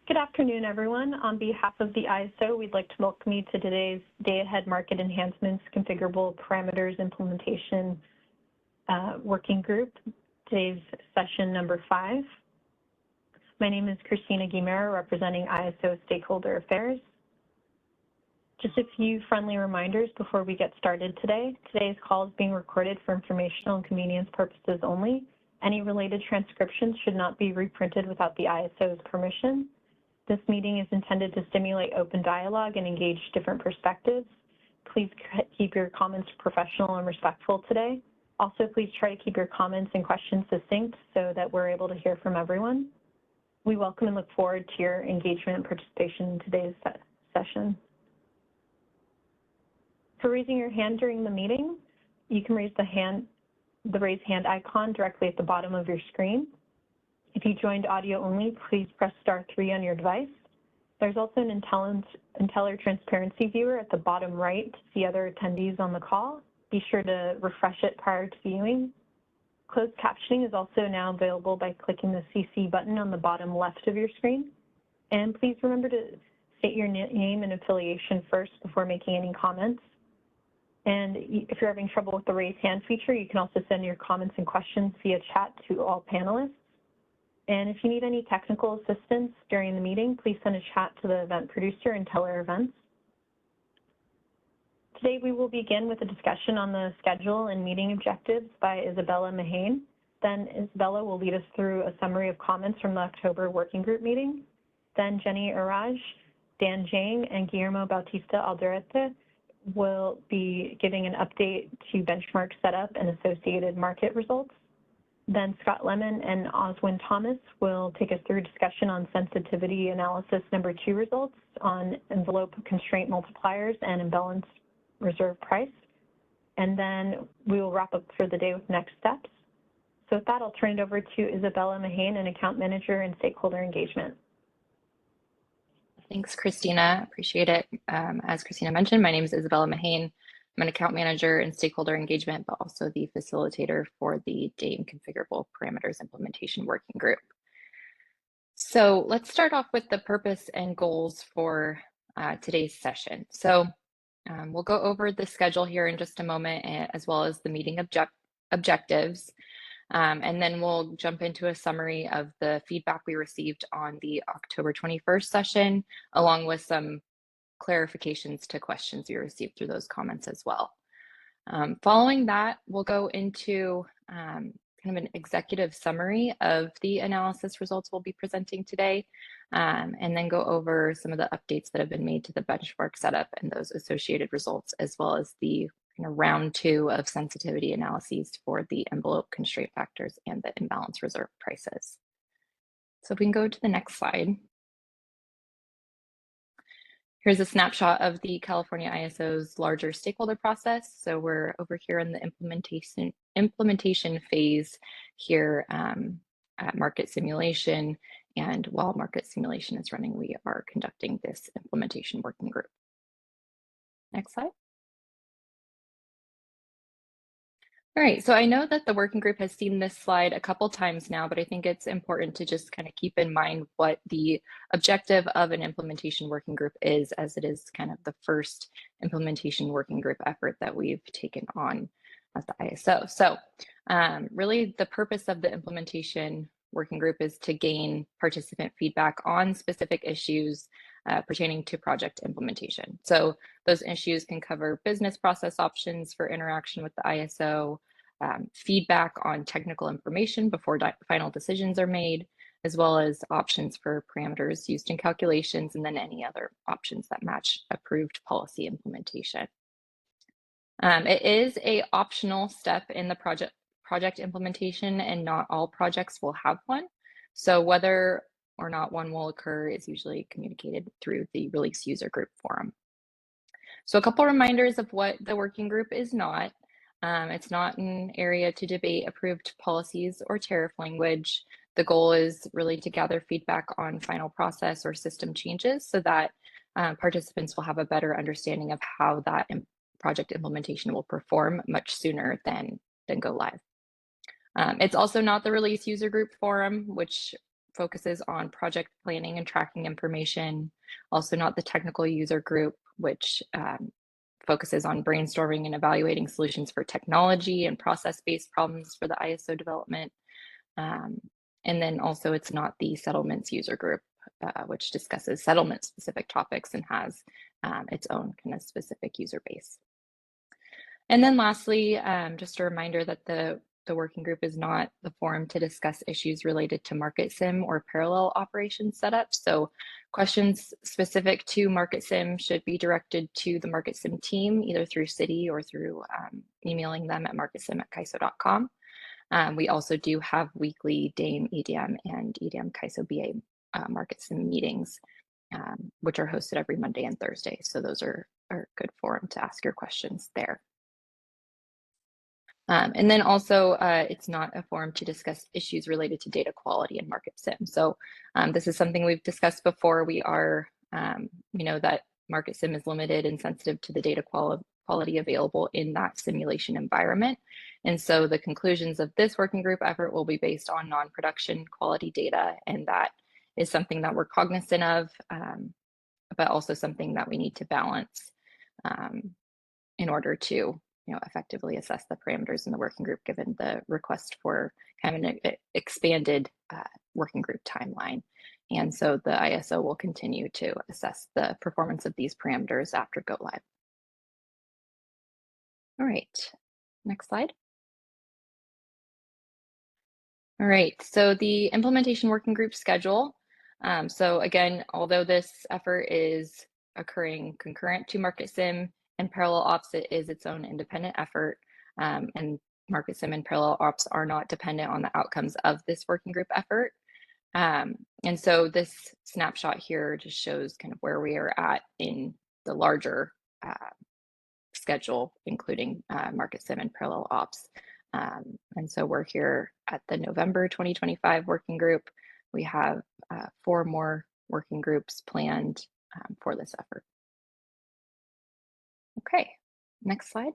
Good afternoon, everyone. On behalf of the ISO, we'd like to welcome you to today's Day-Ahead Market Enhancements Configurable Parameters Implementation Working Group. Today's session number 5. My name is Christina Guimera, representing ISO Stakeholder Affairs. Just a few friendly reminders before we get started today. Today's call is being recorded for informational and convenience purposes only. Any related transcriptions should not be reprinted without the ISO's permission. This meeting is intended to stimulate open dialogue and engage different perspectives. Please keep your comments professional and respectful today. Also, please try to keep your comments and questions succinct so that we're able to hear from everyone. We welcome and look forward to your engagement and participation in today's session. For raising your hand during the meeting, you can raise the raise hand icon directly at the bottom of your screen. If you joined audio only, please press *3 on your device. There's also an Inteller Transparency Viewer at the bottom right to see other attendees on the call. Be sure to refresh it prior to viewing. Closed captioning is also now available by clicking the CC button on the bottom left of your screen. And please remember to state your name and affiliation first before making any comments. And if you're having trouble with the raise hand feature, you can also send your comments and questions via chat to all panelists. And if you need any technical assistance during the meeting, please send a chat to the event producer in Teller Events. Today, we will begin with a discussion on the schedule and meeting objectives by Isabella Mahane. Then Isabella will lead us through a summary of comments from the October Working Group meeting. Then Jenny Araj, Dan Jang, and Guillermo Bautista Alderete will be giving an update to benchmark setup and associated market results. Then Scott Lemon and Oswin Thomas will take us through a discussion on sensitivity analysis number 2 results on envelope constraint multipliers and imbalance reserve price. And then we will wrap up for the day with next steps. So with that, I'll turn it over to Isabella Mahane, an account manager and stakeholder engagement. Thanks, Christina. Appreciate it. As Christina mentioned, my name is Isabella Mahane. I'm an account manager in stakeholder engagement, but also the facilitator for the DAME Configurable Parameters Implementation Working Group. So let's start off with the purpose and goals for today's session. So we'll go over the schedule here in just a moment, as well as the meeting objectives. And then we'll jump into a summary of the feedback we received on the October 21st session, along with some clarifications to questions you received through those comments as well. Following that, we'll go into kind of an executive summary of the analysis results we'll be presenting today, and then go over some of the updates that have been made to the benchmark setup and those associated results, as well as the round 2 of sensitivity analyses for the envelope constraint factors and the imbalance reserve prices. So if we can go to the next slide. Here's a snapshot of the California ISO's larger stakeholder process. So we're over here in the implementation phase here at market simulation. And while market simulation is running, we are conducting this implementation working group. Next slide. All right, so I know that the working group has seen this slide a couple times now, but I think it's important to just kind of keep in mind what the objective of an implementation working group is, as it is kind of the first implementation working group effort that we've taken on at the ISO. So really the purpose of the implementation working group is to gain participant feedback on specific issues pertaining to project implementation. So those issues can cover business process options for interaction with the ISO, feedback on technical information before final decisions are made, as well as options for parameters used in calculations, and then any other options that match approved policy implementation. It is an optional step in the project implementation, and not all projects will have one. So whether or not one will occur is usually communicated through the release user group forum. So a couple reminders of what the working group is not. It's not an area to debate approved policies or tariff language. The goal is really to gather feedback on final process or system changes so that participants will have a better understanding of how that project implementation will perform much sooner than go live. It's also not the release user group forum, which focuses on project planning and tracking information, also not the technical user group, which focuses on brainstorming and evaluating solutions for technology and process-based problems for the ISO development. And then also it's not the settlements user group, which discusses settlement-specific topics and has its own kind of specific user base. And then lastly, just a reminder that the working group is not the forum to discuss issues related to market sim or parallel operations setup. So questions specific to market sim should be directed to the market sim team, either through Citi or through emailing them at marketsim@kaiso.com. We also do have weekly DAME, EDM, and EDM Kaiso BA market sim meetings, which are hosted every Monday and Thursday. So those are a good forum to ask your questions there. And then also, it's not a forum to discuss issues related to data quality and market sim. So this is something we've discussed before. We know that market sim is limited and sensitive to the data quality available in that simulation environment. And so the conclusions of this working group effort will be based on non-production quality data, and that is something that we're cognizant of, but also something that we need to balance in order to effectively assess the parameters in the working group, given the request for kind of an expanded working group timeline. And so the ISO will continue to assess the performance of these parameters after go live. All right, next slide. All right, so the implementation working group schedule. So again, although this effort is occurring concurrent to market sim and parallel ops, it is its own independent effort, and market sim and parallel ops are not dependent on the outcomes of this working group effort. And so this snapshot here just shows kind of where we are at in the larger schedule, including market sim and parallel ops. And so we're here at the November 2025 working group. We have 4 more working groups planned for this effort. Okay, next slide.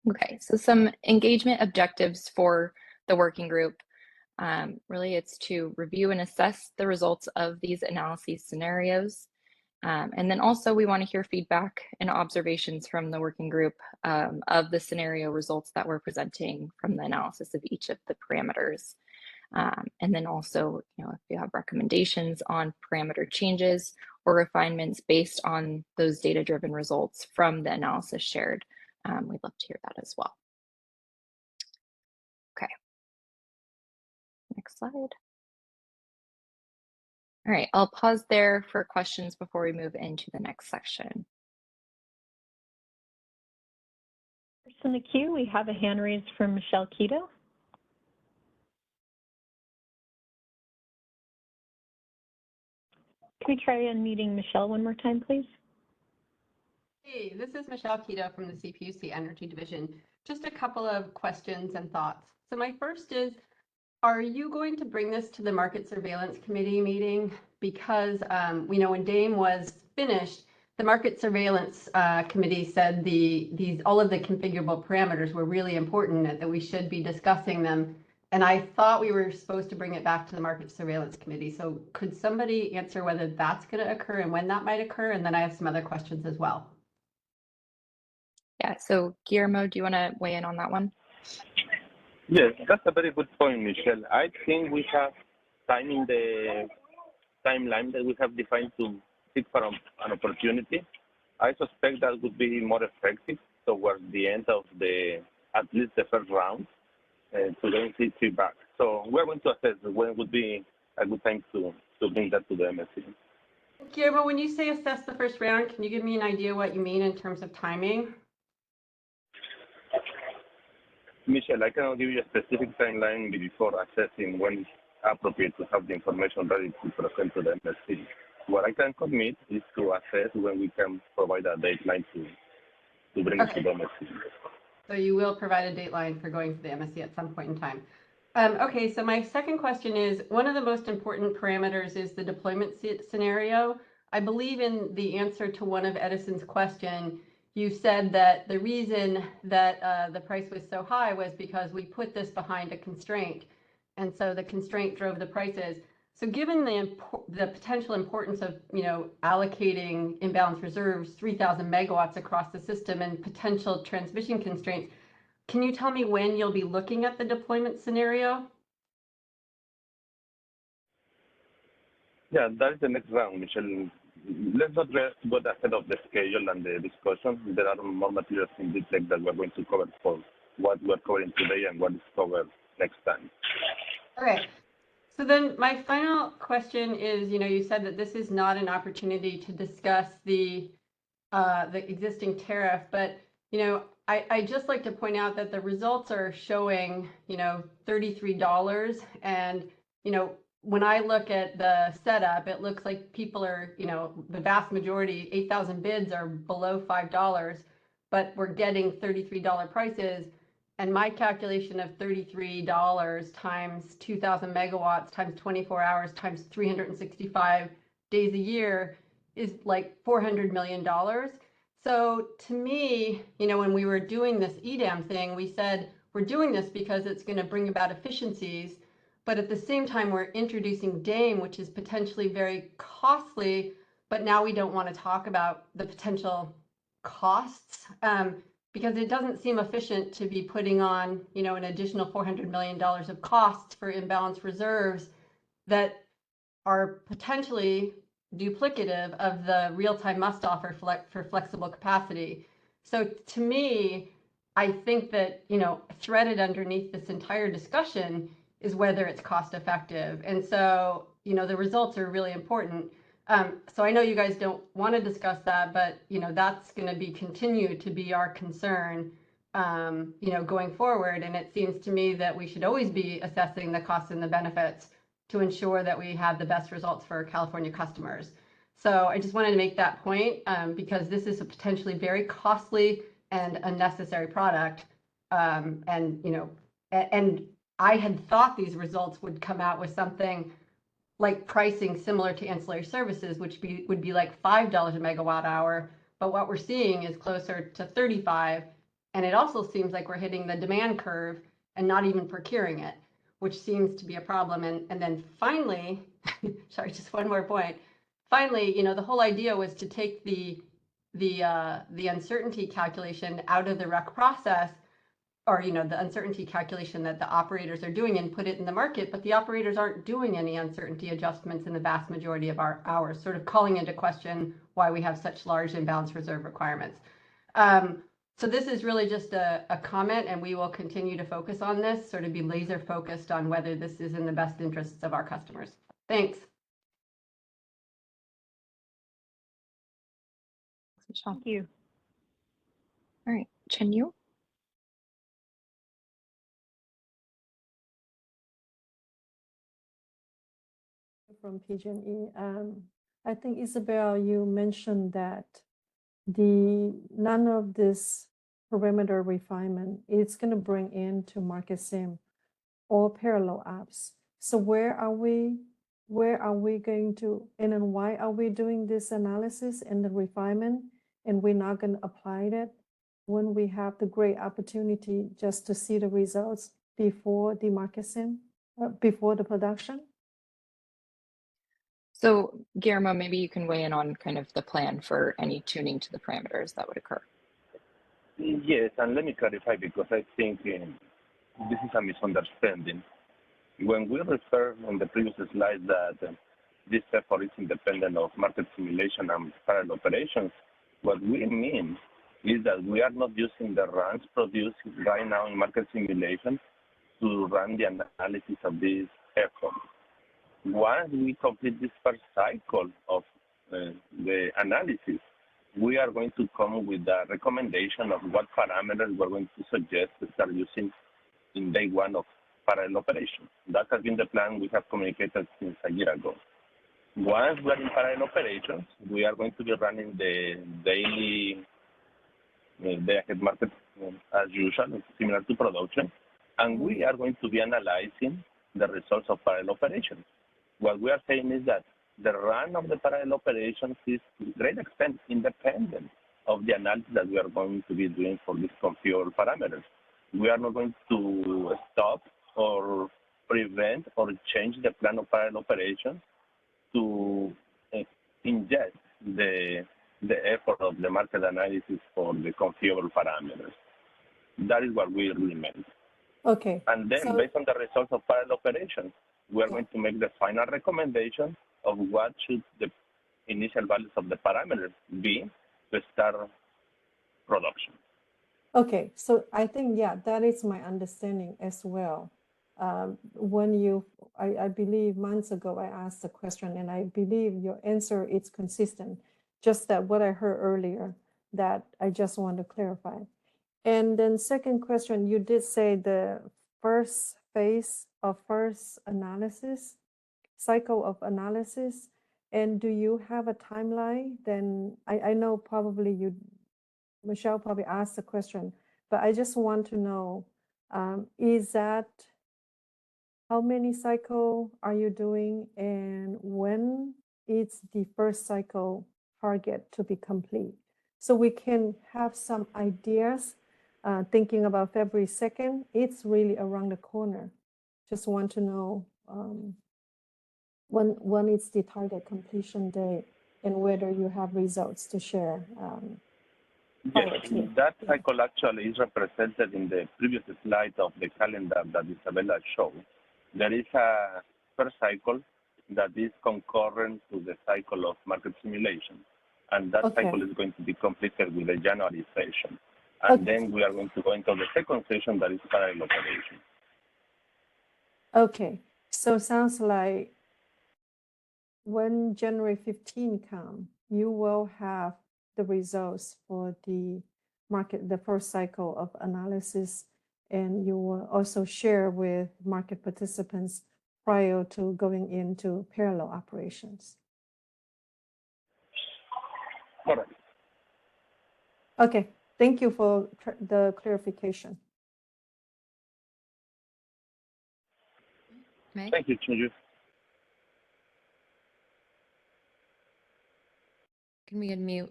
Okay, so some engagement objectives for the working group. Really, it's to review and assess the results of these analyses scenarios. And then also we want to hear feedback and observations from the working group of the scenario results that we're presenting from the analysis of each of the parameters. And then also, if you have recommendations on parameter changes or refinements based on those data-driven results from the analysis shared, we'd love to hear that as well. Okay, next slide. All right, I'll pause there for questions before we move into the next section. First in the queue, we have a hand raised from Michelle Keto. Can we try unmuting Michelle one more time, please? Hey, this is Michelle Keto from the CPUC Energy Division. Just a couple of questions and thoughts. So my first is, are you going to bring this to the Market Surveillance Committee meeting? Because we know when DAME was finished, the Market Surveillance Committee said all of the configurable parameters were really important and that we should be discussing them. And I thought we were supposed to bring it back to the Market Surveillance Committee. So could somebody answer whether that's going to occur and when that might occur? And then I have some other questions as well. Yeah, so Guillermo, do you want to weigh in on that one? Yes, that's a very good point, Michelle. I think we have time in the timeline that we have defined to seek for an opportunity. I suspect that would be more effective towards the end of at least the first round to then see feedback. So we're going to assess when would be a good time to bring that to the MSC. Guillermo, when you say assess the first round, can you give me an idea what you mean in terms of timing? Michelle, I cannot give you a specific timeline before assessing when it's appropriate to have the information ready to present to the MSC. What I can commit is to assess when we can provide a deadline to bring it to the MSC. So you will provide a dateline for going to the MSC at some point in time. Okay, so my second question is, one of the most important parameters is the deployment scenario. I believe in the answer to one of Edison's question, you said that the reason that the price was so high was because we put this behind a constraint. And so the constraint drove the prices. So given the potential importance of, allocating imbalance reserves, 3,000 megawatts across the system and potential transmission constraints, can you tell me when you'll be looking at the deployment scenario? Yeah, that is the next round, Michelle. Let's not go ahead of the schedule and the discussion. There are more materials in this deck that we're going to cover for what we're covering today and what is covered next time. Okay. So then my final question is, you said that this is not an opportunity to discuss the existing tariff, but, I just like to point out that the results are showing, $33. And, when I look at the setup, it looks like people are, the vast majority, 8,000 bids are below $5, but we're getting $33 prices. And my calculation of $33 times 2,000 megawatts times 24 hours times 365 days a year is like $400 million. So to me, when we were doing this EDAM thing, we said, we're doing this because it's going to bring about efficiencies. But at the same time, we're introducing DAME, which is potentially very costly. But now we don't want to talk about the potential costs. Because it doesn't seem efficient to be putting on, an additional $400 million of costs for imbalance reserves that are potentially duplicative of the real-time must offer for flexible capacity. So to me, I think that, threaded underneath this entire discussion is whether it's cost effective. And so, the results are really important. So I know you guys don't want to discuss that, but that's going to be continue to be our concern, going forward. And it seems to me that we should always be assessing the costs and the benefits to ensure that we have the best results for California customers. So I just wanted to make that point because this is a potentially very costly and unnecessary product. And I had thought these results would come out with something like pricing similar to ancillary services, which would be like $5 a megawatt hour. But what we're seeing is closer to 35. And it also seems like we're hitting the demand curve and not even procuring it, which seems to be a problem. And then finally, sorry, just one more point. Finally, the whole idea was to take the uncertainty calculation out of the REC process, or the uncertainty calculation that the operators are doing, and put it in the market, but the operators aren't doing any uncertainty adjustments in the vast majority of our hours, sort of calling into question why we have such large imbalance reserve requirements. So this is really just a comment, and we will continue to focus on this, sort of be laser focused on whether this is in the best interests of our customers. Thanks. Thank you. All right, Chenyu. From PG&E. I think, Isabel, you mentioned that none of this parameter refinement is going to bring into market sim or parallel apps. So where are we going to, and then why are we doing this analysis and the refinement, and we're not going to apply that when we have the great opportunity just to see the results before the market sim, before the production? So Guillermo, maybe you can weigh in on kind of the plan for any tuning to the parameters that would occur. Yes, and let me clarify, because I think this is a misunderstanding. When we refer on the previous slide that this effort is independent of market simulation and parallel operations, what we mean is that we are not using the runs produced right now in market simulation to run the analysis of this effort. Once we complete this first cycle of the analysis, we are going to come with a recommendation of what parameters we're going to suggest to start using in day one of parallel operation. That has been the plan we have communicated since a year ago. Once we're in parallel operations, we are going to be running the daily day-ahead market as usual, similar to production, and we are going to be analyzing the results of parallel operations. What we are saying is that the run of the parallel operations is to a great extent independent of the analysis that we are going to be doing for these configurable parameters. We are not going to stop or prevent or change the plan of parallel operations to ingest the effort of the market analysis for the configurable parameters. That is what we really meant. Okay. And then, So, based on the results of parallel operations, we are going to make the final recommendation of what should the initial values of the parameters be to start production. okay, so I think, yeah, that is my understanding as well. When I believe months ago, I asked the question, and I believe your answer is consistent, just that what I heard earlier, that I just want to clarify. And then second question, you did say the first phase of first analysis, cycle of analysis, and do you have a timeline? Then I know probably Michelle probably asked the question, but I just want to know, is that, how many cycle are you doing, and when is the first cycle target to be complete? So we can have some ideas, thinking about February 2nd, it's really around the corner. Just want to know when it's the target completion date and whether you have results to share. Yes, that cycle actually is represented in the previous slide of the calendar that Isabella showed. There is a first cycle that is concurrent to the cycle of market simulation. And that cycle is going to be completed with the January session. And then we are going to go into the second session that is parallel operation. Okay, so sounds like when January 15 comes, you will have the results for the market, the first cycle of analysis, and you will also share with market participants prior to going into parallel operations. Correct. Okay, thank you for the clarification. Meg? Thank you, Chinju. Can we unmute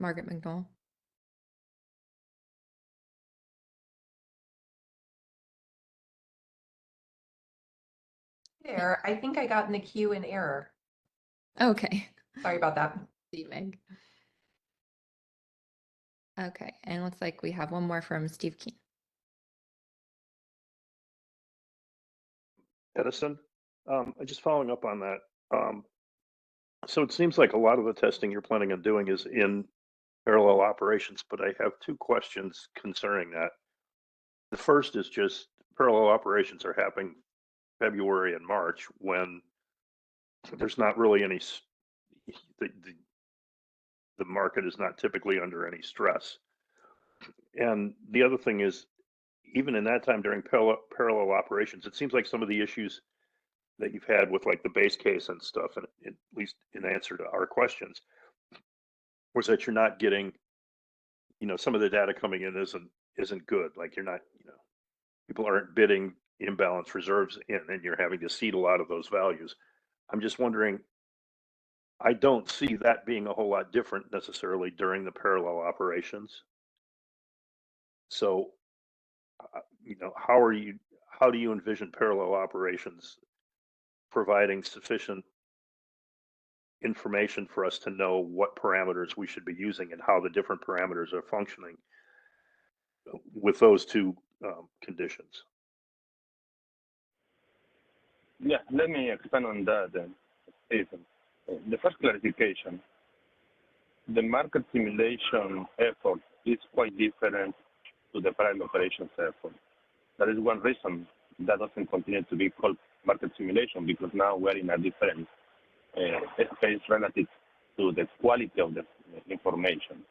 Margaret McNoll? There, I think I got in the queue an error. Okay. Sorry about that. See, Meg. Okay, and looks like we have one more from Steve Keen. Edison, just following up on that. So it seems like a lot of the testing you're planning on doing is in parallel operations, but I have two questions concerning that. The first is just parallel operations are happening February and March when there's not really any, the market is not typically under any stress. And the other thing is, even in that time during parallel operations, it seems like some of the issues that you've had with like the base case and stuff, and at least in answer to our questions, was that you're not getting, some of the data coming in isn't good. Like you're not, people aren't bidding imbalance reserves in, and you're having to seed a lot of those values. I'm just wondering, I don't see that being a whole lot different necessarily during the parallel operations. So, how do you envision parallel operations providing sufficient information for us to know what parameters we should be using and how the different parameters are functioning with those two conditions? Yeah, let me expand on that, Stephen. The first clarification, the market simulation effort is quite different to the parallel operations effort. That is one reason that doesn't continue to be called market simulation, because now we're in a different space relative to the quality of the information.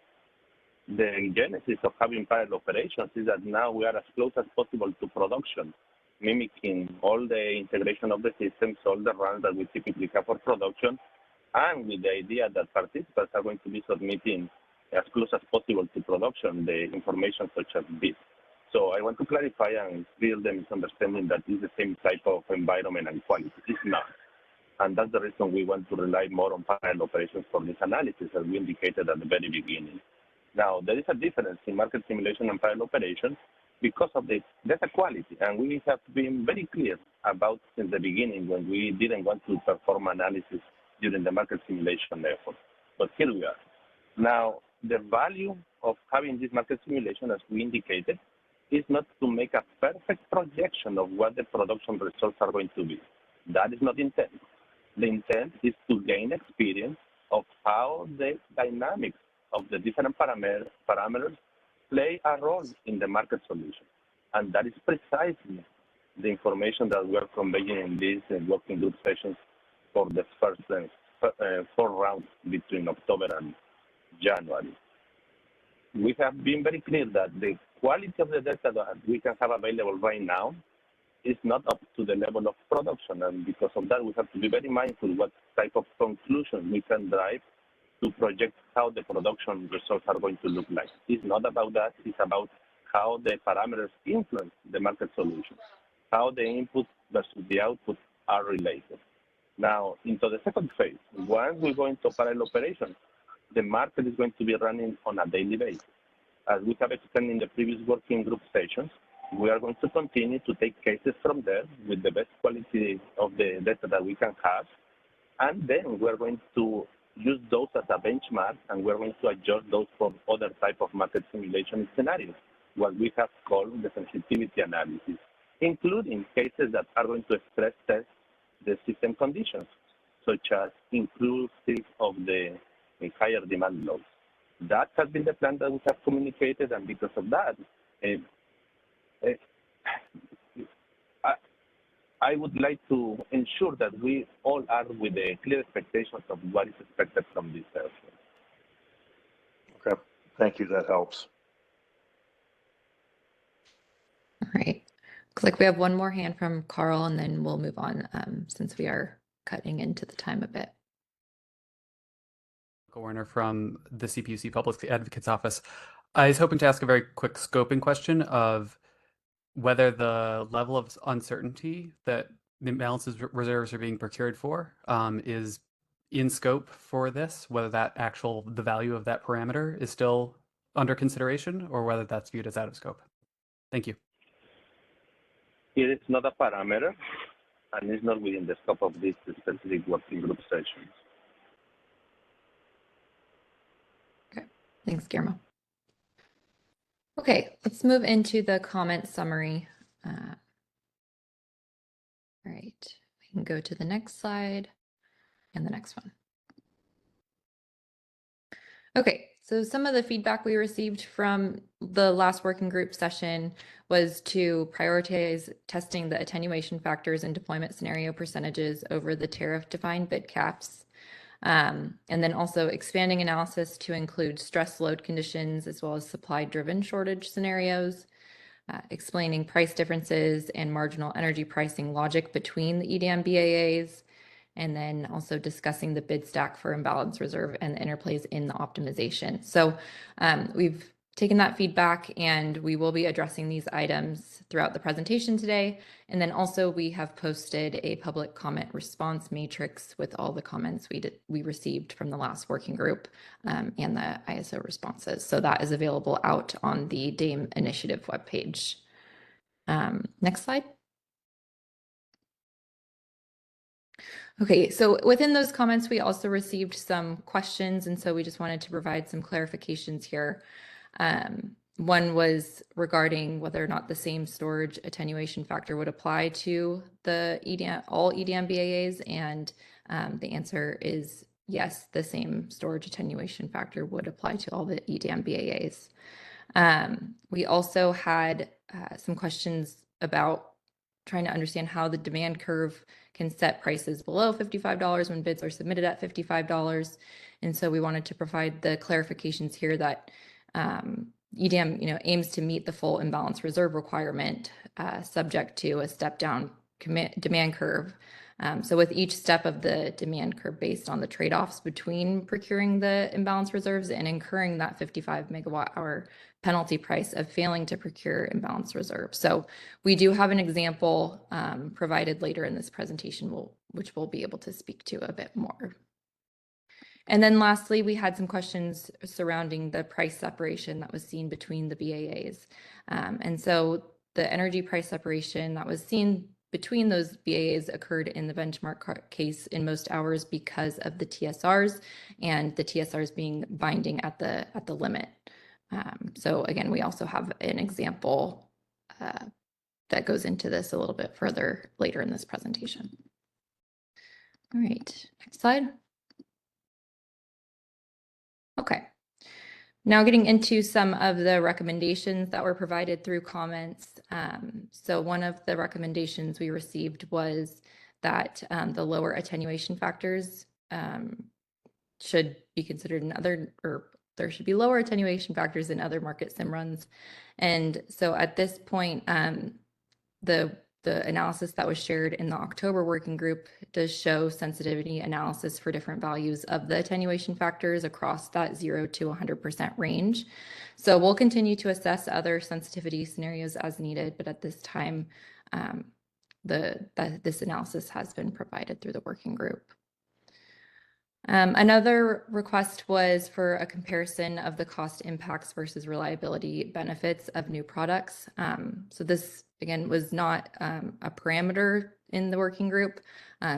The genesis of having parallel operations is that now we are as close as possible to production, mimicking all the integration of the systems, all the runs that we typically have for production, and with the idea that participants are going to be submitting as close as possible to production the information such as this. So I want to clarify and clear the misunderstanding that it's the same type of environment and quality. It's not. And that's the reason we want to rely more on parallel operations for this analysis, as we indicated at the very beginning. Now, there is a difference in market simulation and parallel operations because of the data quality. And we have been very clear about since the beginning when we didn't want to perform analysis during the market simulation effort. But here we are. Now, the value of having this market simulation, as we indicated, is not to make a perfect projection of what the production results are going to be. That is not the intent. The intent is to gain experience of how the dynamics of the different parameters play a role in the market solution. And that is precisely the information that we are conveying in these working group sessions for the first 4 rounds between October and January. We have been very clear that the quality of the data that we can have available right now is not up to the level of production. And because of that, we have to be very mindful what type of conclusion we can drive to project how the production results are going to look like. It's not about that. It's about how the parameters influence the market solution, how the input versus the output are related. Now, into the second phase, once we go into parallel operations, the market is going to be running on a daily basis. As we have explained in the previous working group sessions, we are going to continue to take cases from there with the best quality of the data that we can have. And then we're going to use those as a benchmark, and we're going to adjust those for other type of market simulation scenarios, what we have called the sensitivity analysis, including cases that are going to stress test the system conditions, such as inclusive of the higher demand loads. That has been the plan that we have communicated, and because of that, I would like to ensure that we all are with the clear expectations of what is expected from this effort. Okay, thank you. That helps. All right. Looks like we have one more hand from Carl, and then we'll move on since we are cutting into the time a bit. Warner from the CPUC Public Advocate's Office. I was hoping to ask a very quick scoping question of whether the level of uncertainty that the imbalances reserves are being procured for is in scope for this, whether the value of that parameter is still under consideration, or whether that's viewed as out of scope. Thank you. It is not a parameter, and it's not within the scope of this specific working group session. Okay, thanks, Guillermo. Okay, let's move into the comment summary. All right, we can go to the next slide and the next one. Okay, so some of the feedback we received from the last working group session was to prioritize testing the attenuation factors and deployment scenario percentages over the tariff-defined bid caps. And then also expanding analysis to include stress load conditions as well as supply-driven shortage scenarios, explaining price differences and marginal energy pricing logic between the EDM BAAs, and then also discussing the bid stack for imbalance reserve and the interplays in the optimization. So we've taken that feedback, and we will be addressing these items throughout the presentation today. And then also we have posted a public comment response matrix with all the comments we received from the last working group and the ISO responses. So that is available out on the DAME initiative webpage. Next slide. Okay, so within those comments, we also received some questions, and so we just wanted to provide some clarifications here. One was regarding whether or not the same storage attenuation factor would apply to the all EDM BAAs, and the answer is yes, the same storage attenuation factor would apply to all the EDM BAAs. We also had some questions about trying to understand how the demand curve can set prices below $55 when bids are submitted at $55. And so we wanted to provide the clarifications here that EDM aims to meet the full imbalance reserve requirement subject to a step down demand curve. So with each step of the demand curve based on the trade-offs between procuring the imbalance reserves and incurring that 55 megawatt hour penalty price of failing to procure imbalance reserves. So we do have an example provided later in this presentation, which we'll be able to speak to a bit more. And then lastly, we had some questions surrounding the price separation that was seen between the BAAs. And so the energy price separation that was seen between those BAAs occurred in the benchmark case in most hours because of the TSRs and the TSRs being binding at the limit. So again, we also have an example that goes into this a little bit further later in this presentation. All right, next slide. Okay. Now getting into some of the recommendations that were provided through comments. So one of the recommendations we received was that the lower attenuation factors should be considered in other, or there should be lower attenuation factors in other market sim runs. And so at this point, the analysis that was shared in the October working group does show sensitivity analysis for different values of the attenuation factors across that 0 to 100% range. So we'll continue to assess other sensitivity scenarios as needed, but at this time, this analysis has been provided through the working group. Another request was for a comparison of the cost impacts versus reliability benefits of new products. So this, again, was not a parameter in the working group.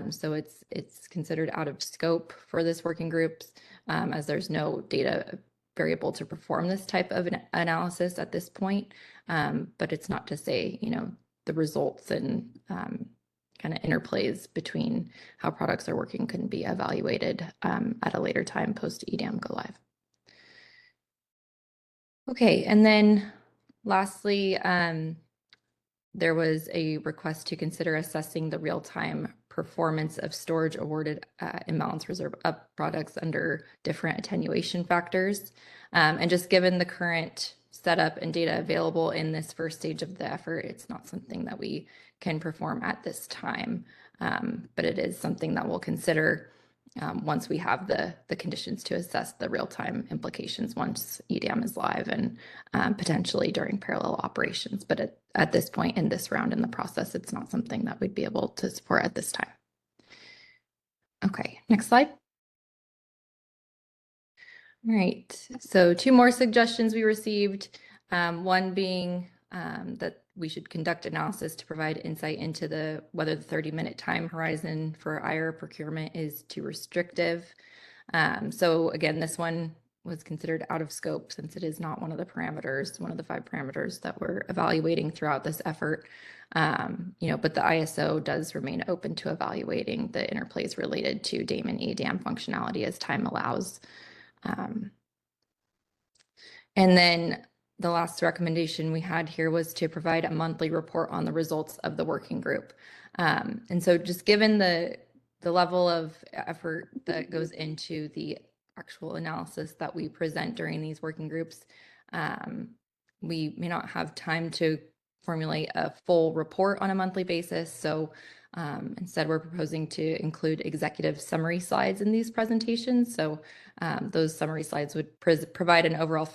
So it's considered out of scope for this working group as there's no data variable to perform this type of an analysis at this point. But it's not to say, the results and kind of interplays between how products are working can be evaluated at a later time post EDAM go live. Okay, and then lastly, there was a request to consider assessing the real-time performance of storage awarded imbalance reserve up products under different attenuation factors. And just given the current setup and data available in this first stage of the effort, it's not something that we can perform at this time, but it is something that we'll consider once we have the conditions to assess the real-time implications once EDAM is live and potentially during parallel operations. But at this point in this round in the process, it's not something that we'd be able to support at this time. Okay, next slide. All right, so 2 more suggestions we received, one being that we should conduct analysis to provide insight into whether the 30-minute time horizon for IRA procurement is too restrictive. So again, this one was considered out of scope since it is not one of the parameters, one of the 5 parameters that we're evaluating throughout this effort. But the ISO does remain open to evaluating the interplays related to DAME and ADAM functionality as time allows. And then the last recommendation we had here was to provide a monthly report on the results of the working group. And so just given the level of effort that goes into the actual analysis that we present during these working groups, we may not have time to formulate a full report on a monthly basis. So instead, we're proposing to include executive summary slides in these presentations. So those summary slides would provide an overall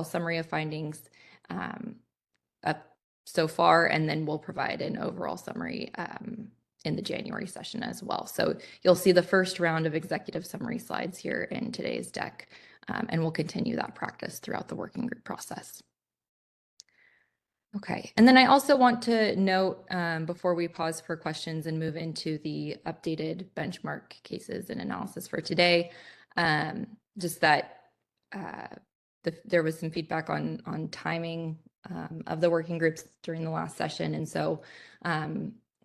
summary of findings up so far, and then we'll provide an overall summary in the January session as well. So you'll see the first round of executive summary slides here in today's deck, and we'll continue that practice throughout the working group process. Okay, and then I also want to note before we pause for questions and move into the updated benchmark cases and analysis for today, just that there was some feedback on timing of the working groups during the last session. And so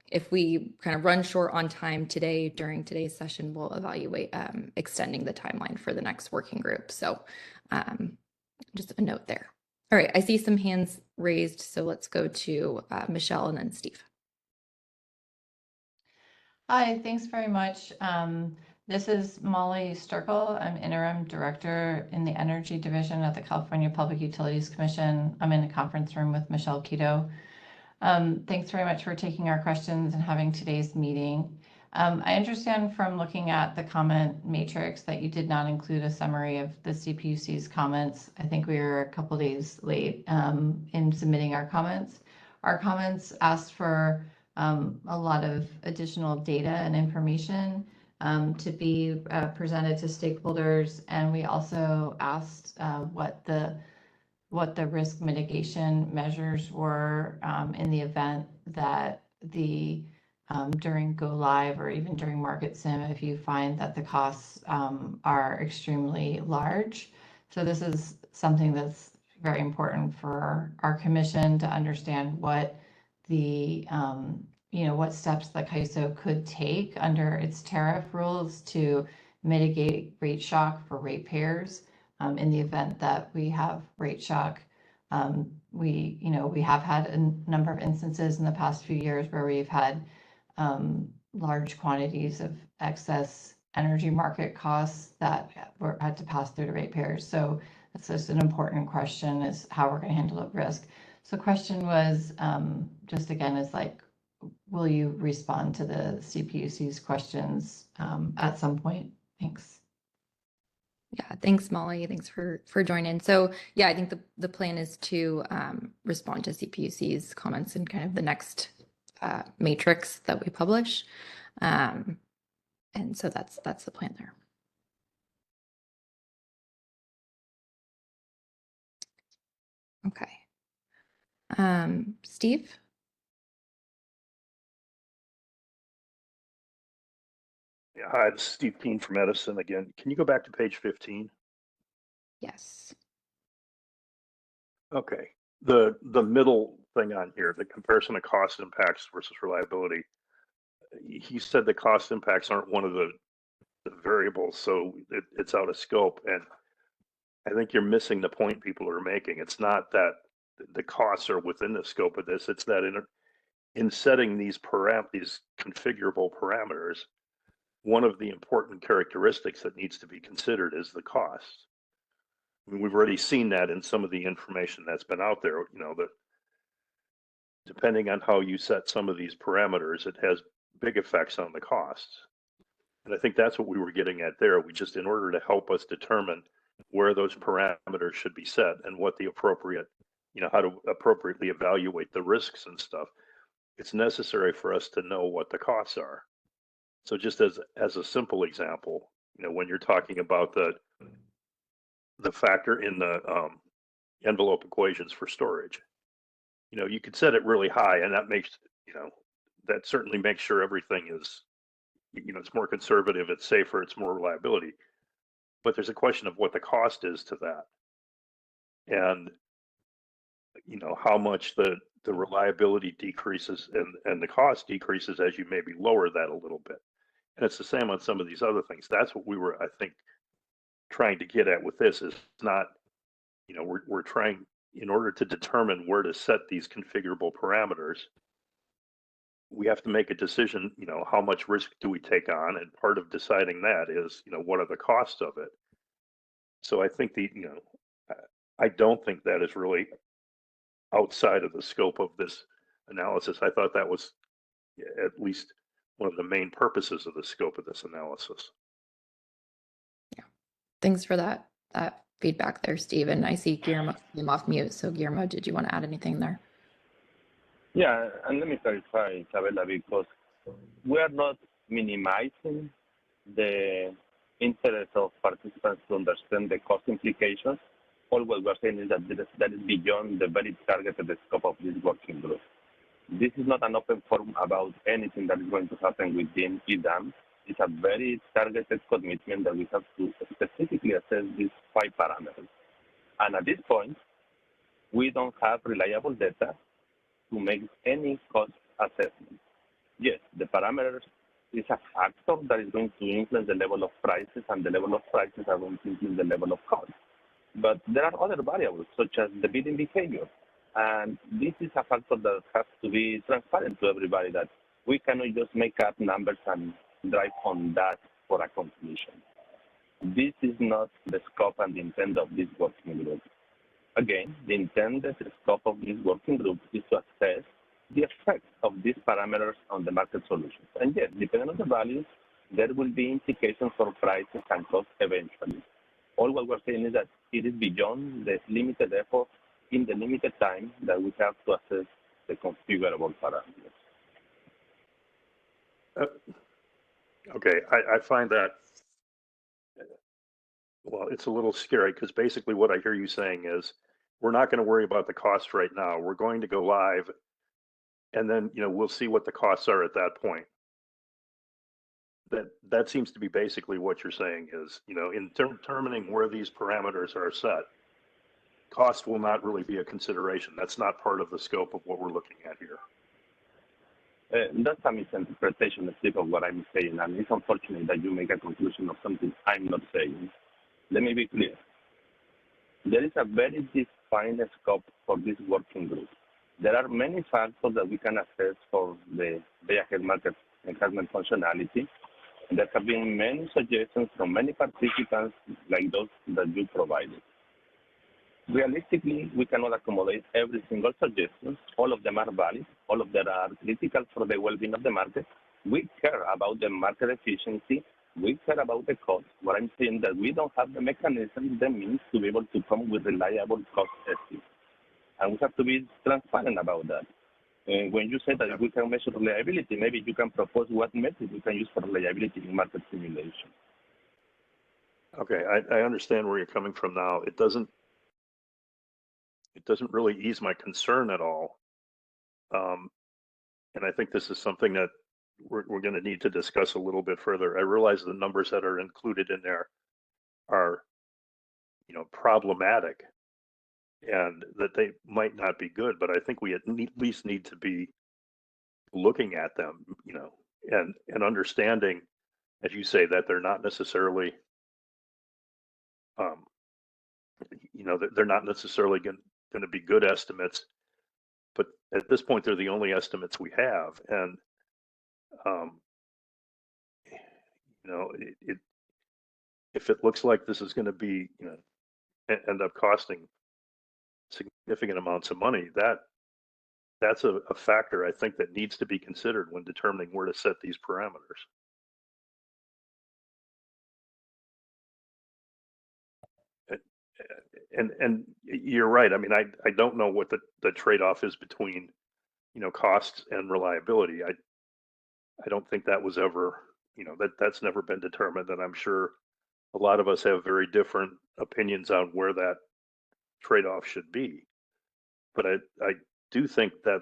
if we kind of run short on time today during today's session, we'll evaluate extending the timeline for the next working group. So just a note there. All right, I see some hands raised, so let's go to Michelle and then Steve. Hi, thanks very much. This is Molly Sturkle. I'm Interim Director in the Energy Division at the California Public Utilities Commission. I'm in a conference room with Michelle Keto. Thanks very much for taking our questions and having today's meeting. I understand from looking at the comment matrix that you did not include a summary of the CPUC's comments. I think we were a couple days late in submitting our comments. Our comments asked for a lot of additional data and information to be presented to stakeholders. And we also asked what the risk mitigation measures were in the event that during go live or even during market sim, if you find that the costs are extremely large. So this is something that's very important for our commission to understand what what steps the CAISO could take under its tariff rules to mitigate rate shock for ratepayers. In the event that we have rate shock, we have had a number of instances in the past few years where we've had large quantities of excess energy market costs that had to pass through to ratepayers. So that's just an important question, is how we're going to handle the risk. So question was just again is like, will you respond to the CPUC's questions at some point? Thanks. Yeah, thanks, Molly. Thanks for joining. So yeah, I think the plan is to respond to CPUC's comments in kind of the next matrix that we publish. And so that's the plan there. Okay. Steve? Yeah, hi, it's Steve Keene from Edison again. Can you go back to page 15? Yes. Okay. The middle thing on here, the comparison of cost impacts versus reliability. He said the cost impacts aren't one of the variables, so it's out of scope. And I think you're missing the point people are making. It's not that the costs are within the scope of this. It's that in setting these configurable parameters, one of the important characteristics that needs to be considered is the cost. I mean, we've already seen that in some of the information that's been out there, that depending on how you set some of these parameters, it has big effects on the costs. And I think that's what we were getting at there. We just, in order to help us determine where those parameters should be set and what the appropriate, how to appropriately evaluate the risks and stuff, it's necessary for us to know what the costs are. So just as a simple example, when you're talking about the factor in the envelope equations for storage, you could set it really high, and that makes, that certainly makes sure everything is, it's more conservative, it's safer, it's more reliability. But there's a question of what the cost is to that, and how much the reliability decreases and the cost decreases as you maybe lower that a little bit. And it's the same on some of these other things. That's what we were, I think, trying to get at with this, is not, we're trying, in order to determine where to set these configurable parameters, we have to make a decision, how much risk do we take on? And part of deciding that is, what are the costs of it? So I think I don't think that is really outside of the scope of this analysis. I thought that was at least one of the main purposes of the scope of this analysis. Yeah, thanks for that feedback there, Steve. And I see Guillermo came off mute. So Guillermo, did you want to add anything there? Yeah, and let me clarify, Isabella, because we are not minimizing the interest of participants to understand the cost implications. All what we're saying is that that is beyond the very targeted scope of this working group. This is not an open forum about anything that is going to happen within EDAM. It's a very targeted commitment that we have to specifically assess these 5 parameters. And at this point, we don't have reliable data to make any cost assessment. Yes, the parameters is a factor that is going to influence the level of prices, and the level of prices are going to influence the level of cost. But there are other variables, such as the bidding behavior. And this is a factor that has to be transparent to everybody, that we cannot just make up numbers and drive on that for a conclusion. This is not the scope and the intent of this working group. Again, the intended scope of this working group is to assess the effect of these parameters on the market solutions. And yes, depending on the values, there will be implications for prices and costs eventually. All what we're saying is that it is beyond the limited effort in the limited time that we have to assess the configurable parameters. Okay, I find that, well, it's a little scary because basically what I hear you saying is we're not going to worry about the cost right now. We're going to go live and then, we'll see what the costs are at that point. That seems to be basically what you're saying is, in determining where these parameters are set, cost will not really be a consideration. That's not part of the scope of what we're looking at here. That's a misinterpretation, Steve, of what I'm saying, and it's unfortunate that you make a conclusion of something I'm not saying. Let me be clear. There is a very defined scope for this working group. There are many factors that we can assess for the day-ahead market enhancement functionality. There have been many suggestions from many participants like those that you provided. Realistically, we cannot accommodate every single suggestion. All of them are valid. All of them are critical for the well-being of the market. We care about the market efficiency. We care about the cost. What I'm saying is that we don't have the mechanism, the means to be able to come with reliable cost estimates. And we have to be transparent about that. When you say that we can measure reliability, maybe you can propose what method we can use for reliability in market simulation. Okay, I understand where you're coming from now. It doesn't really ease my concern at all. And I think this is something that we're going to need to discuss a little bit further. I realize the numbers that are included in there are, problematic and that they might not be good, but I think we at least need to be looking at them, and understanding, as you say, that they're not necessarily, they're not necessarily going to be good estimates, but at this point, they're the only estimates we have. And, if it looks like this is going to be, end up costing significant amounts of money, that's a factor I think that needs to be considered when determining where to set these parameters. And you're right. I mean, I don't know what the trade-off is between, costs and reliability. I don't think that was ever, that's never been determined, and I'm sure a lot of us have very different opinions on where that trade-off should be. But I do think that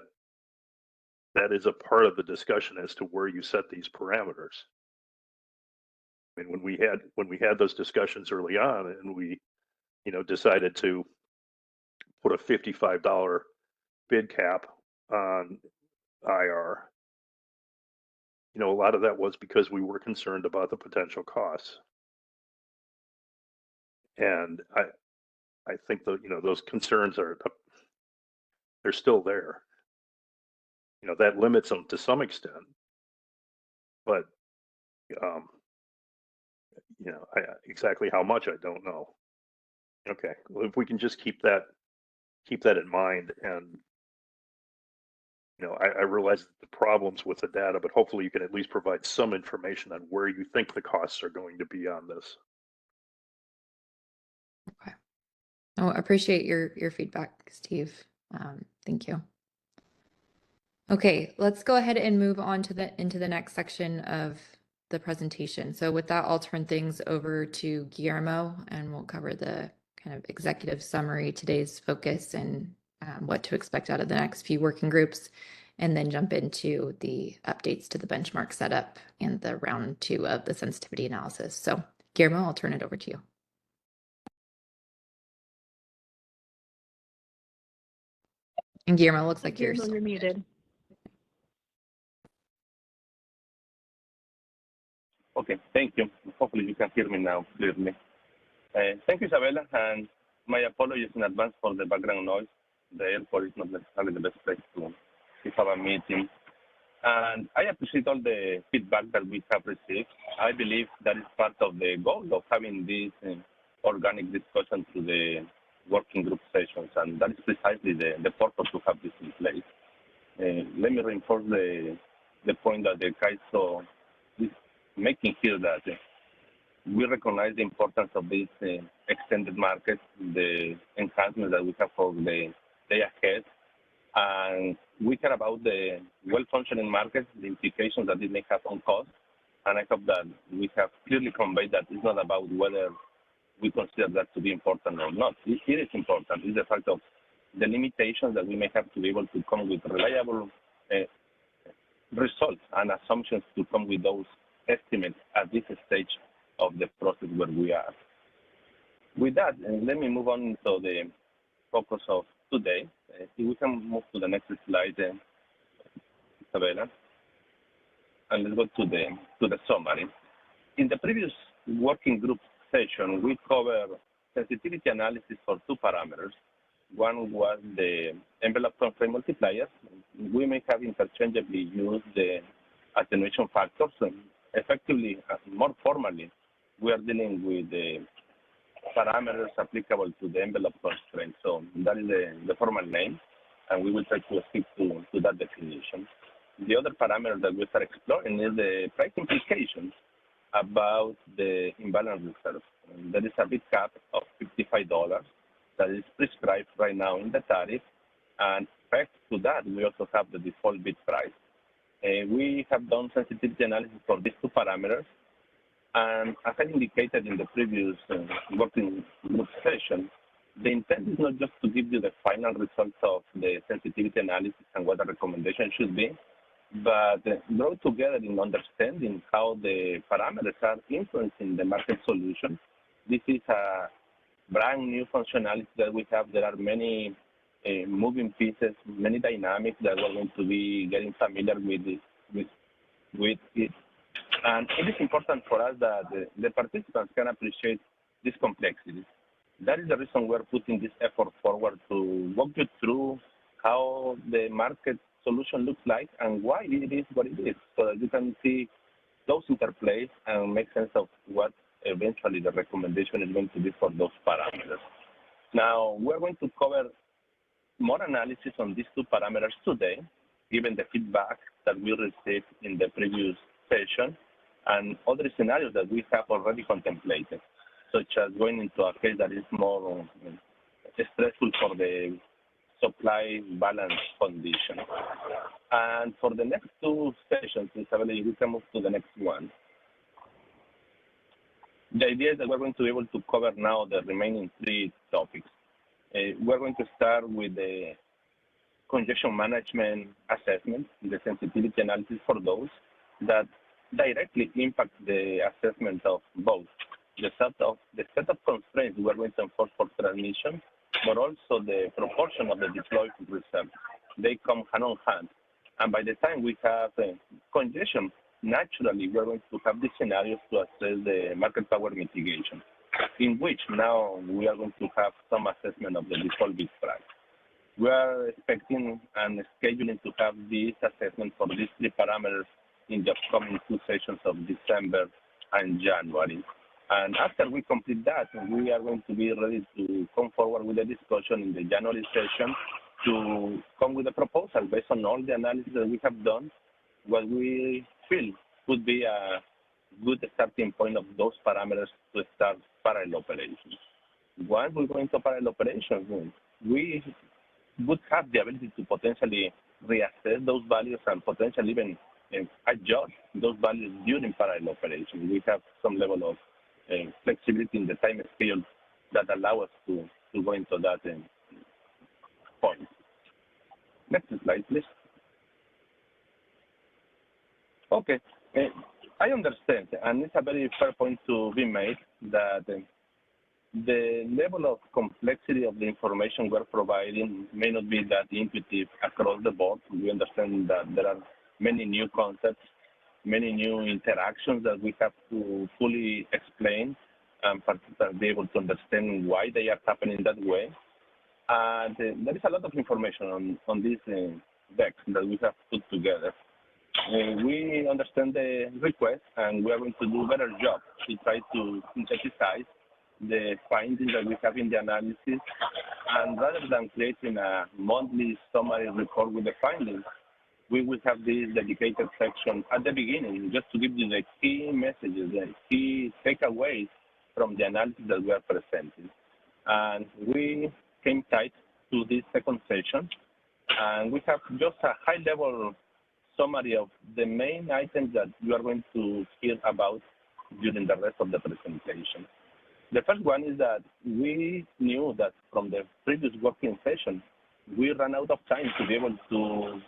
is a part of the discussion as to where you set these parameters. I mean, when we had those discussions early on, and we, decided to put a $55 bid cap on IR, a lot of that was because we were concerned about the potential costs. And I think those concerns they're still there. That limits them to some extent, but exactly how much I don't know. Okay, well, if we can just keep that in mind, and I realize the problems with the data, but hopefully you can at least provide some information on where you think the costs are going to be on this. Okay. Oh, I appreciate your feedback, Steve. Thank you. Okay, let's go ahead and move on to into the next section of the presentation. So with that, I'll turn things over to Guillermo, and we'll cover the kind of executive summary, today's focus, and what to expect out of the next few working groups, and then jump into the updates to the benchmark setup and the round 2 of the sensitivity analysis. So Guillermo, I'll turn it over to you. And Guillermo, looks like you're muted. Okay, thank you. Hopefully you can hear me now clearly. Thank you, Isabella, and my apologies in advance for the background noise. The airport is not necessarily the best place to have a meeting. And I appreciate all the feedback that we have received. I believe that is part of the goal of having this organic discussion through the working group sessions, and that is precisely the purpose to have this in place. Let me reinforce the point that the CAISO is making here, that we recognize the importance of this extended market, the enhancements that we have for the day ahead, and we care about the well-functioning market, the implications that it may have on cost, And I hope that we have clearly conveyed that it's not about whether we consider that to be important or not. It is important. It's the fact of the limitations that we may have to be able to come with reliable results and assumptions to come with those estimates at this stage of the process where we are. With that, let me move on to the focus of today. If we can move to the next slide, Isabella, and let's go to the summary. In the previous working group session, we covered sensitivity analysis for two parameters. One was the envelope constraint multiplier. We may have interchangeably used the attenuation factors. Effectively, more formally, we are dealing with the parameters applicable to the envelope constraint. So that is the formal name, and we will try to stick to that definition. The other parameter that we start exploring is the price implications about the imbalance reserve. There is a bid cap of $55 that is prescribed right now in the tariff, and back to that, we also have the default bid price. We have done sensitivity analysis for these two parameters, and as I indicated in the previous working group session, the intent is not just to give you the final results of the sensitivity analysis and what the recommendation should be, but grow together in understanding how the parameters are influencing the market solution. This is a brand new functionality that we have. There are many moving pieces, many dynamics that we're going to be getting familiar with it. And it is important for us that the participants can appreciate this complexity. That is the reason we're putting this effort forward to walk you through how the market solution looks like and why it is what it is, so that you can see those interplays and make sense of what eventually the recommendation is going to be for those parameters. Now, we're going to cover more analysis on these two parameters today, given the feedback that we received in the previous session and other scenarios that we have already contemplated, such as going into a case that is more stressful for the supply balance condition. And for the next two sessions, Isabella, we can move to the next one. The idea is that we're going to be able to cover now the remaining three topics. We're going to start with the congestion management assessment, the sensitivity analysis for those that directly impact the assessment of both the set of constraints we're going to enforce for transmission, but also the proportion of the deployed reserve. They come hand on hand. And by the time we have congestion, naturally we're going to have these scenarios to assess the market power mitigation, in which now we are going to have some assessment of the default bid price. We are expecting and scheduling to have this assessment for these three parameters in the upcoming two sessions of December and January. And after we complete that, we are going to be ready to come forward with a discussion in the January session to come with a proposal based on all the analysis that we have done, what we feel could be a good starting point of those parameters to start parallel operations. Once we go into parallel operations, we would have the ability to potentially reassess those values and potentially even adjust those values during parallel operations. We have some level of flexibility in the time scale that allow us to go into that point. Next slide, please. Okay, I understand, and it's a very fair point to be made that the level of complexity of the information we're providing may not be that intuitive across the board. We understand that there are many new concepts, many new interactions that we have to fully explain and participants be able to understand why they are happening that way. And there is a lot of information on this deck that we have put together. We understand the request, and we are going to do a better job to try to synthesize the findings that we have in the analysis. And rather than creating a monthly summary report with the findings, we will have this dedicated section at the beginning just to give you the key messages, the key takeaways from the analysis that we are presenting. And we came tight to this second session, and we have just a high-level summary of the main items that you are going to hear about during the rest of the presentation. The first one is that we knew that from the previous working session, we ran out of time to be able to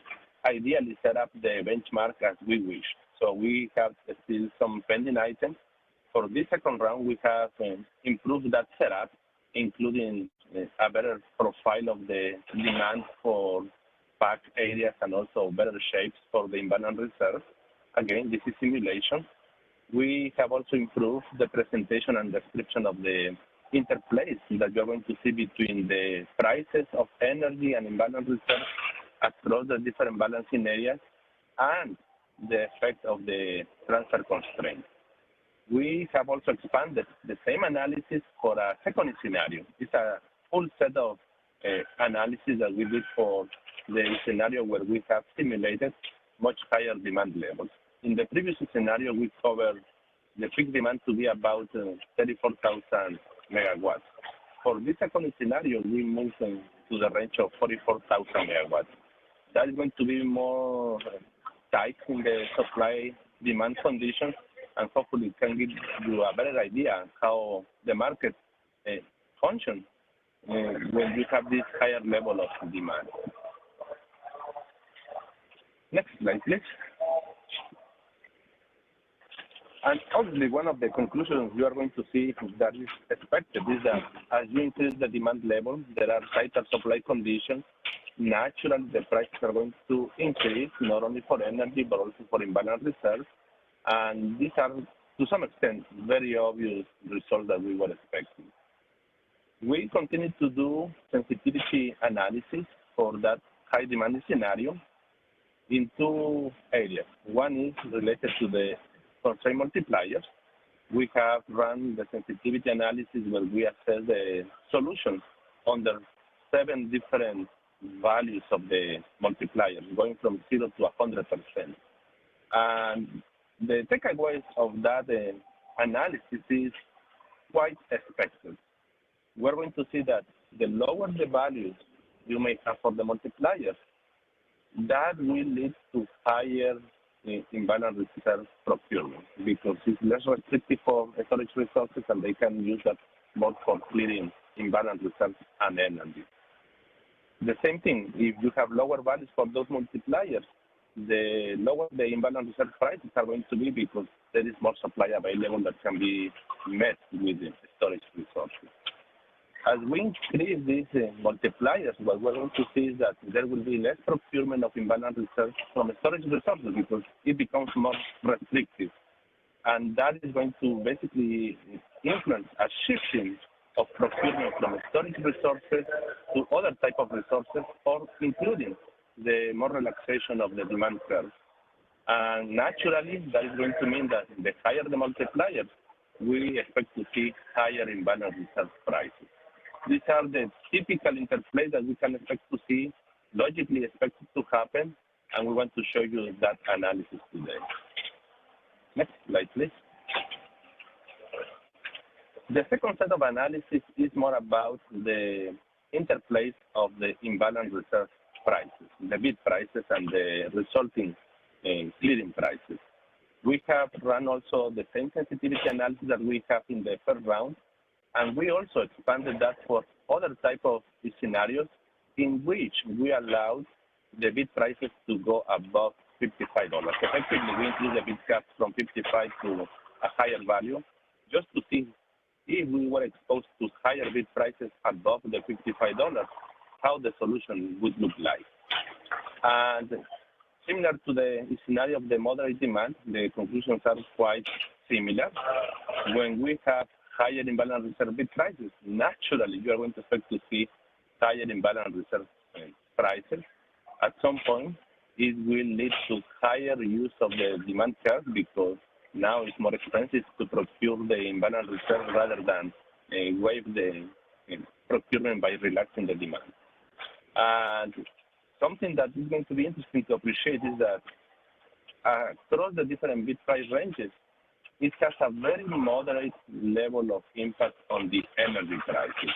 ideally set up the benchmark as we wish. So we have still some pending items. For this second round, we have improved that setup, including a better profile of the demand for packed areas and also better shapes for the imbalance reserve. Again, this is simulation. We have also improved the presentation and description of the interplays that you're going to see between the prices of energy and imbalance reserve across the different balancing areas and the effect of the transfer constraint. We have also expanded the same analysis for a second scenario. It's a full set of analysis that we did for the scenario where we have simulated much higher demand levels. In the previous scenario, we covered the peak demand to be about 34,000 megawatts. For this second scenario, we moved to the range of 44,000 megawatts. That is going to be more tight in the supply-demand conditions, and hopefully can give you a better idea how the market functions when you have this higher level of demand. Next slide, please. And obviously, one of the conclusions you are going to see that is expected is that as you increase the demand level, there are tighter supply conditions. Naturally, the prices are going to increase, not only for energy, but also for imbalance reserves. And these are, to some extent, very obvious results that we were expecting. We continue to do sensitivity analysis for that high demand scenario in two areas. One is related to the constraint multipliers. We have run the sensitivity analysis where we assess the solutions under 7 different values of the multipliers, going from 0 to 100%. And the takeaways of that analysis is quite expected. We're going to see that the lower the values you may have for the multipliers, that will lead to higher imbalance reserve procurement because it's less restrictive for storage resources and they can use that more for clearing imbalance reserves and energy. The same thing, if you have lower values for those multipliers, the lower the imbalance reserve prices are going to be because there is more supply available that can be met with the storage resources. As we increase these multipliers, what we're going to see is that there will be less procurement of imbalance reserves from storage resources because it becomes more restrictive. And that is going to basically influence a shifting of procurement from storage resources to other type of resources, or including the more relaxation of the demand curve. And naturally, that is going to mean that the higher the multipliers, we expect to see higher imbalance reserve prices. These are the typical interplays that we can expect to see, logically expected to happen, and we want to show you that analysis today. Next slide, please. The second set of analysis is more about the interplays of the imbalance reserve prices, the bid prices and the resulting clearing prices. We have run also the same sensitivity analysis that we have in the first round, and we also expanded that for other type of scenarios in which we allowed the bid prices to go above $55. Effectively, we increased the bid cap from 55 to a higher value just to see if we were exposed to higher bid prices above the $55, how the solution would look like. And similar to the scenario of the moderate demand, the conclusions are quite similar. When we have higher imbalance reserve bid prices, naturally you are going to expect to see higher imbalance reserve prices. At some point, it will lead to higher use of the demand curve because now it's more expensive to procure the imbalance reserve rather than waive the procurement by relaxing the demand. And something that is going to be interesting to appreciate is that across the different bid price ranges, it has a very moderate level of impact on the energy prices,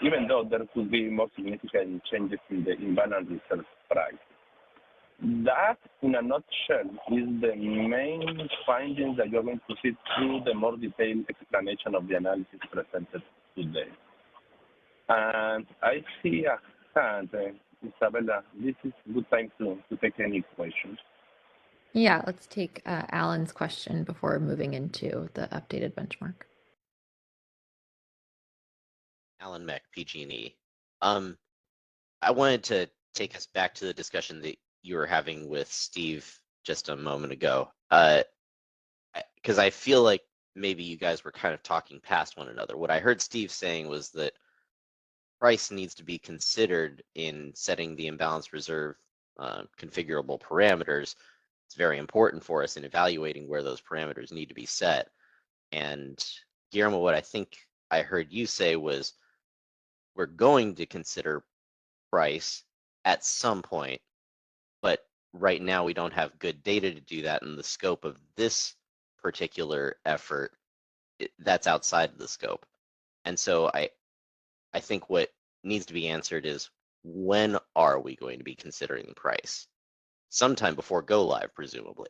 even though there could be more significant changes in the imbalance reserve price. That, in a nutshell, is the main findings that you're going to see through the more detailed explanation of the analysis presented today. And I see a hand, Isabella. This is a good time to take any questions. Yeah, let's take Alan's question before moving into the updated benchmark. Alan Meck, PG&E. I wanted to take us back to the discussion that you were having with Steve just a moment ago, because I feel like maybe you guys were kind of talking past one another. What I heard Steve saying was that price needs to be considered in setting the imbalance reserve configurable parameters. It's very important for us in evaluating where those parameters need to be set. And Guillermo, what I think I heard you say was we're going to consider price at some point, but right now we don't have good data to do that, and the scope of this particular effort, that's outside of the scope. And so I think what needs to be answered is, when are we going to be considering the price? Sometime before go live, presumably.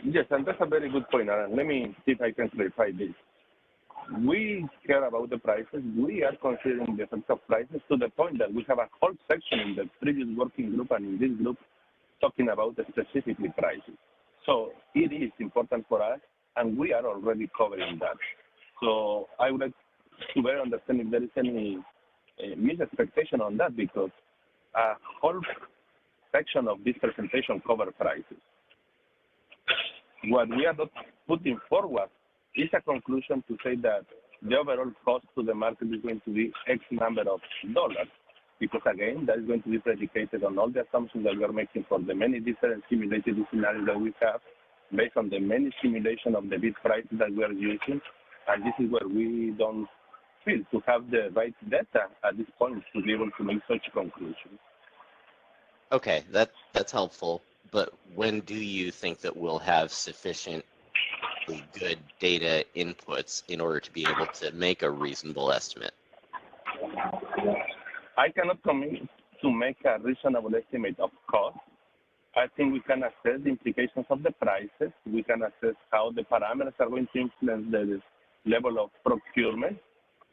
Yes, and that's a very good point, Aaron. Let me see if I can clarify this. We care about the prices. We are considering the effect of prices to the point that we have a whole section in the previous working group and in this group talking about specifically prices. So it is important for us, and we are already covering that. So I would like to better understand if there is any misexpectation on that, because a whole section of this presentation covers prices. What we are not putting forward is a conclusion to say that the overall cost to the market is going to be X number of dollars, because again, that is going to be predicated on all the assumptions that we are making for the many different simulated scenarios that we have, based on the many simulation of the bid prices that we are using, and this is where we don't feel to have the right data at this point to be able to make such conclusions. Okay, that's helpful. But when do you think that we'll have sufficiently good data inputs in order to be able to make a reasonable estimate? I cannot commit to make a reasonable estimate of cost. I think we can assess the implications of the prices. We can assess how the parameters are going to influence the level of procurement.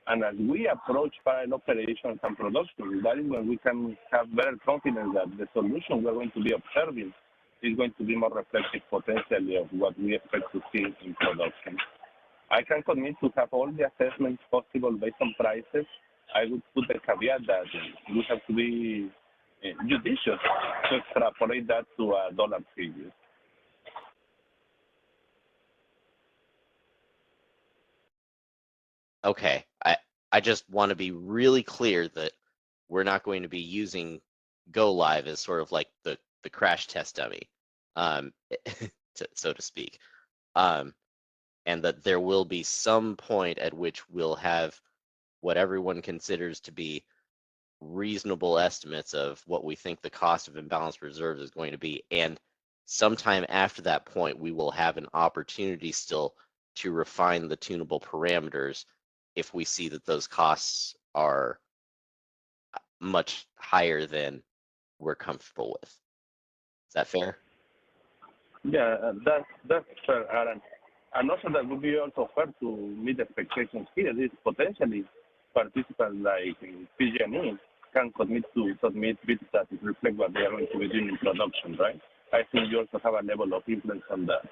And as we approach parallel operations and production, that is when we can have better confidence that the solution we're going to be observing is going to be more reflective potentially of what we expect to see in production. I can commit to have all the assessments possible based on prices. I would put the caveat that we have to be judicious to extrapolate that to a dollar figure. Okay, I just want to be really clear that we're not going to be using Go Live as sort of like the crash test dummy, so to speak, and that there will be some point at which we'll have what everyone considers to be reasonable estimates of what we think the cost of imbalanced reserves is going to be, and sometime after that point we will have an opportunity still to refine the tunable parameters if we see that those costs are much higher than we're comfortable with. Is that fair? Yeah, that's fair, Aaron. And also that would be also fair to meet expectations here. This potentially participants like PG&E can commit to submit bids that reflect what they are going to be doing in production, right? I think you also have a level of influence on that.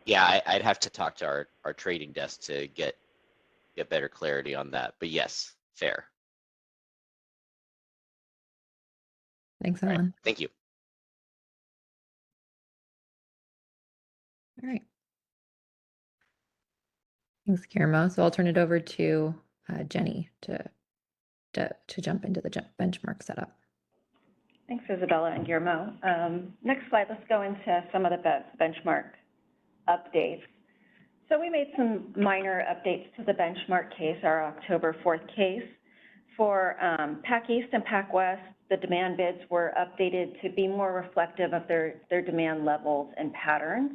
Yeah, I'd have to talk to our trading desk to get better clarity on that. But yes, fair. Thanks, All Alan. right, thank you. All right. Thanks, Guillermo. So I'll turn it over to Jenny to jump into the benchmark setup. Thanks, Isabella and Guillermo. Next slide, let's go into some of the benchmark updates. So we made some minor updates to the benchmark case, our October 4th case. For PAC East and PAC West, the demand bids were updated to be more reflective of their demand levels and patterns.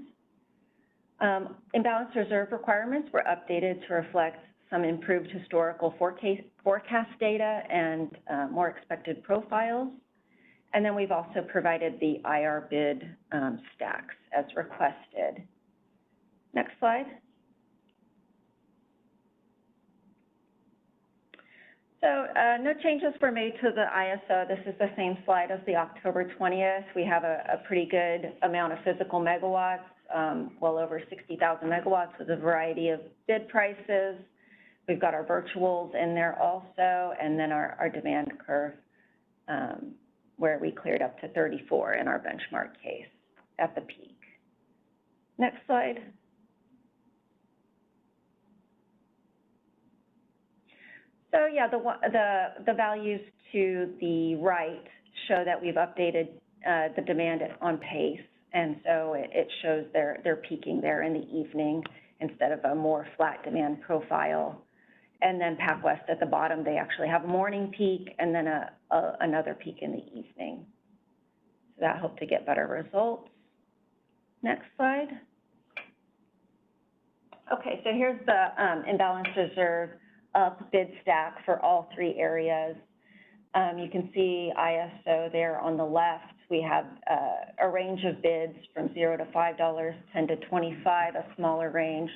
Imbalance reserve requirements were updated to reflect some improved historical forecast data and more expected profiles. And then we've also provided the IR bid stacks as requested. Next slide. So no changes were made to the ISO. This is the same slide as the October 20th. We have a pretty good amount of physical megawatts, well over 60,000 megawatts with a variety of bid prices. We've got our virtuals in there also, and then our demand curve where we cleared up to 34 in our benchmark case at the peak. Next slide. So yeah, the values to the right show that we've updated the demand on pace, and so it shows they're peaking there in the evening instead of a more flat demand profile. And then PacWest at the bottom, they actually have a morning peak and then another peak in the evening. So that helped to get better results. Next slide. Okay, so here's the imbalance reserve up bid stack for all three areas. You can see ISO there on the left. We have a range of bids from $0 to $5, 10 to 25, a smaller range,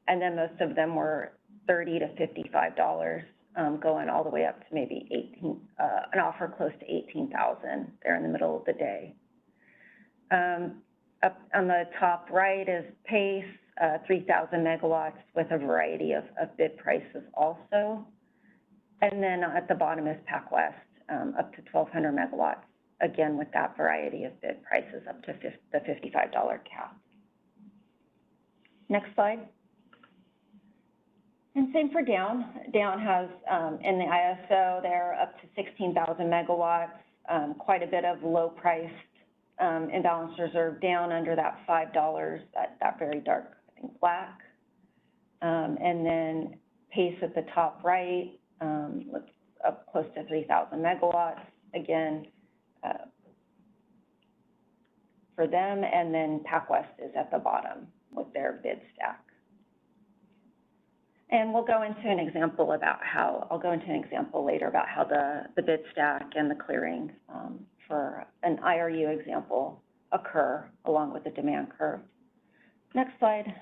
and then most of them were $30 to $55, going all the way up to maybe 18, an offer close to 18,000 there in the middle of the day. Up on the top right is PACE, 3,000 megawatts with a variety of bid prices also. And then at the bottom is PacWest, up to 1,200 megawatts, again with that variety of bid prices up to the $55 cap. Next slide. And same for Down. Down has, in the ISO, they're up to 16,000 megawatts, quite a bit of low-priced imbalance reserve down under that $5, that very dark, I think, black. And then PACE at the top right, up close to 3,000 megawatts, again, for them. And then PacWest is at the bottom with their bid stack. And we'll go into an example about how, I'll go into an example later about how the bid stack and the clearing for an IRU example occur along with the demand curve. Next slide.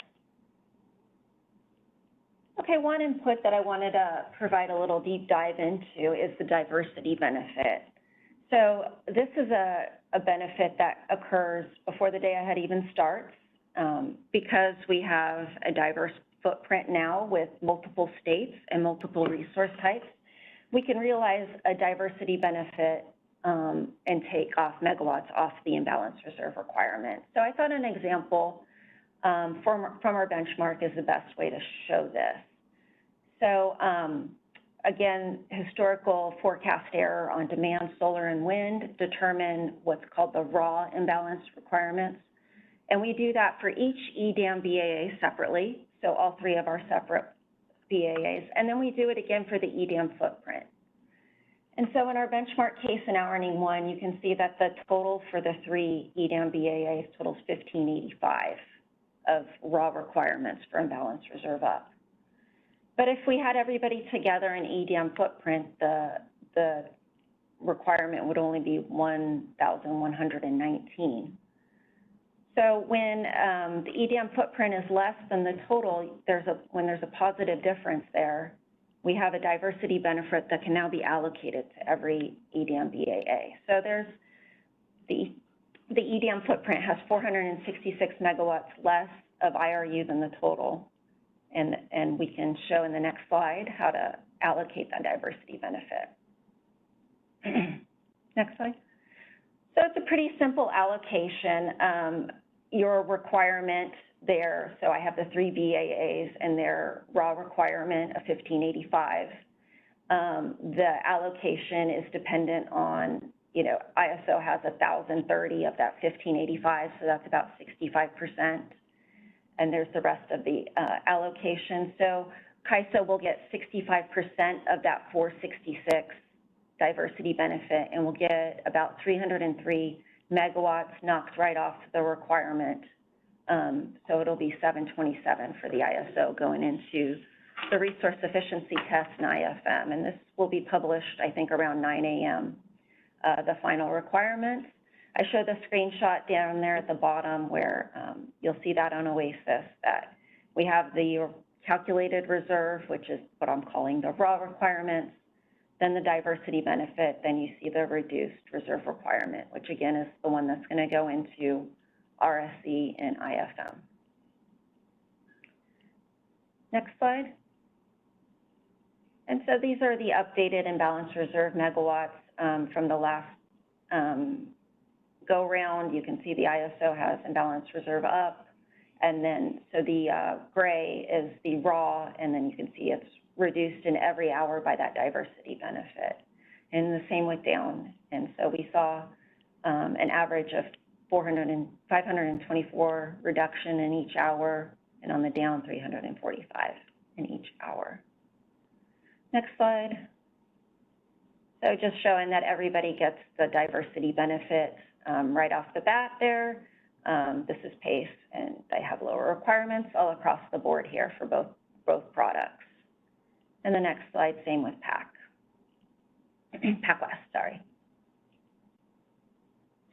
Okay, one input that I wanted to provide a little deep dive into is the diversity benefit. So this is a benefit that occurs before the day ahead even starts because we have a diverse footprint now with multiple states and multiple resource types. We can realize a diversity benefit and take off megawatts off the imbalance reserve requirement. So I thought an example from our benchmark is the best way to show this. So again, historical forecast error on demand, solar and wind determine what's called the raw imbalance requirements. And we do that for each EDAM BAA separately, so all three of our separate BAAs. And then we do it again for the EDAM footprint. And so in our benchmark case in Ourening 1, you can see that the total for the three EDAM BAAs totals 1,585 of raw requirements for imbalance reserve up. But if we had everybody together in EDAM footprint, the requirement would only be 1,119. So when the EDAM footprint is less than the total, when there's a positive difference there, we have a diversity benefit that can now be allocated to every EDAM BAA. So there's the EDAM footprint has 466 megawatts less of IRU than the total. And we can show in the next slide how to allocate that diversity benefit. Next slide. So it's a pretty simple allocation. Your requirement there, so I have the three BAAs and their raw requirement of 1,585. The allocation is dependent on, ISO has 1,030 of that 1,585, so that's about 65%. And there's the rest of the allocation. So CAISO will get 65% of that 466 diversity benefit, and we'll get about 303 megawatts knocked right off the requirement. So it'll be 727 for the ISO going into the resource efficiency test in IFM, and this will be published, I think, around 9 a.m. The final requirements. I show the screenshot down there at the bottom where you'll see that on OASIS that we have the calculated reserve, which is what I'm calling the raw requirements, then the diversity benefit, then you see the reduced reserve requirement, which again is the one that's going to go into RSE and IFM. Next slide. And so these are the updated and balanced reserve megawatts from the last go round. You can see the ISO has imbalanced reserve up, and then so the gray is the raw, and then you can see it's reduced in every hour by that diversity benefit. And the same with down. And so we saw an average of 524 reduction in each hour, and on the down 345 in each hour. Next slide. So just showing that everybody gets the diversity benefit right off the bat there. This is PACE, and they have lower requirements all across the board here for both products. And the next slide, same with PAC. PAC-West, sorry.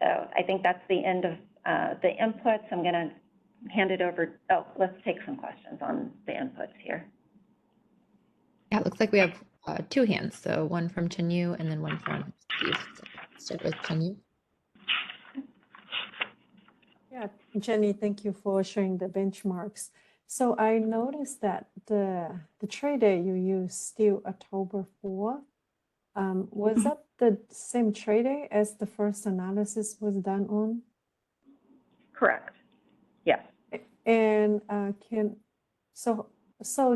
So I think that's the end of the inputs. I'm going to hand it over. Oh, let's take some questions on the inputs here. Yeah, it looks like we have two hands. So one from Chenyu and then one from Steve. So let's start with Chenyu. Yeah, Jenny, thank you for sharing the benchmarks. So I noticed that the trade day you used still October 4. Was that the same trade day as the first analysis was done on? Correct. Yes. And so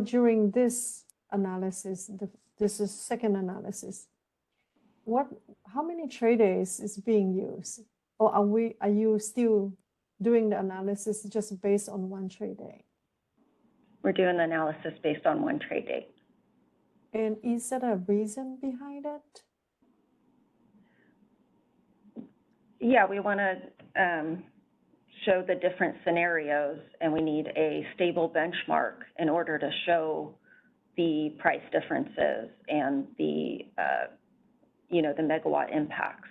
during this analysis, this is second analysis. How many trade days is being used, or are you still doing the analysis just based on one trade day? We're doing the analysis based on one trade date. And is there a reason behind it? Yeah, we want to show the different scenarios, and we need a stable benchmark in order to show the price differences and the the megawatt impacts.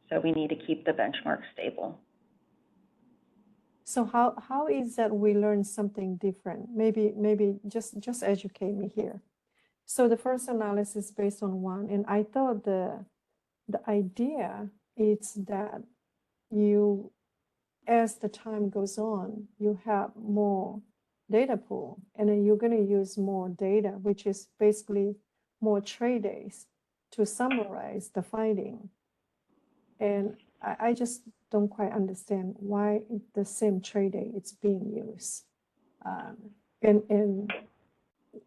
So we need to keep the benchmark stable. So how is that we learn something different? Maybe just educate me here. So the first analysis based on one, and I thought the idea is that you, as the time goes on, you have more data pool, and then you're going to use more data, which is basically more trade days to summarize the finding. And I just don't quite understand why the same trade day it's being used, and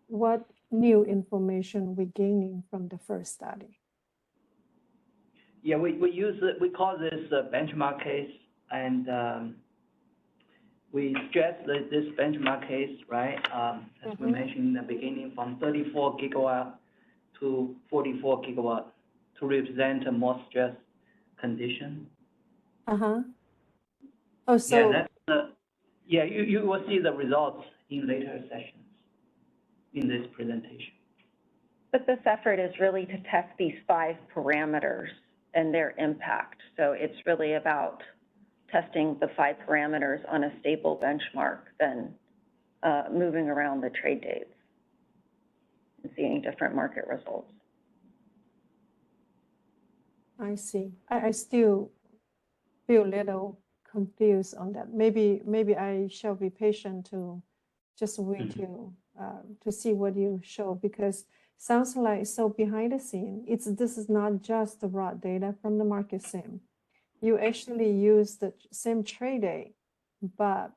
what new information we're gaining from the first study. Yeah, we call this a benchmark case, and we stress this benchmark case, right? As we mentioned in the beginning, from 34 gigawatt to 44 gigawatt to represent a more stressed condition. Oh, so yeah, that's you will see the results in later sessions in this presentation. But this effort is really to test these 5 parameters and their impact. So it's really about testing the 5 parameters on a stable benchmark than moving around the trade dates and seeing different market results. I see. I still feel a little confused on that. Maybe I shall be patient to just wait to see what you show, because sounds like so behind the scene, this is not just the raw data from the market sim. You actually use the same trade day, but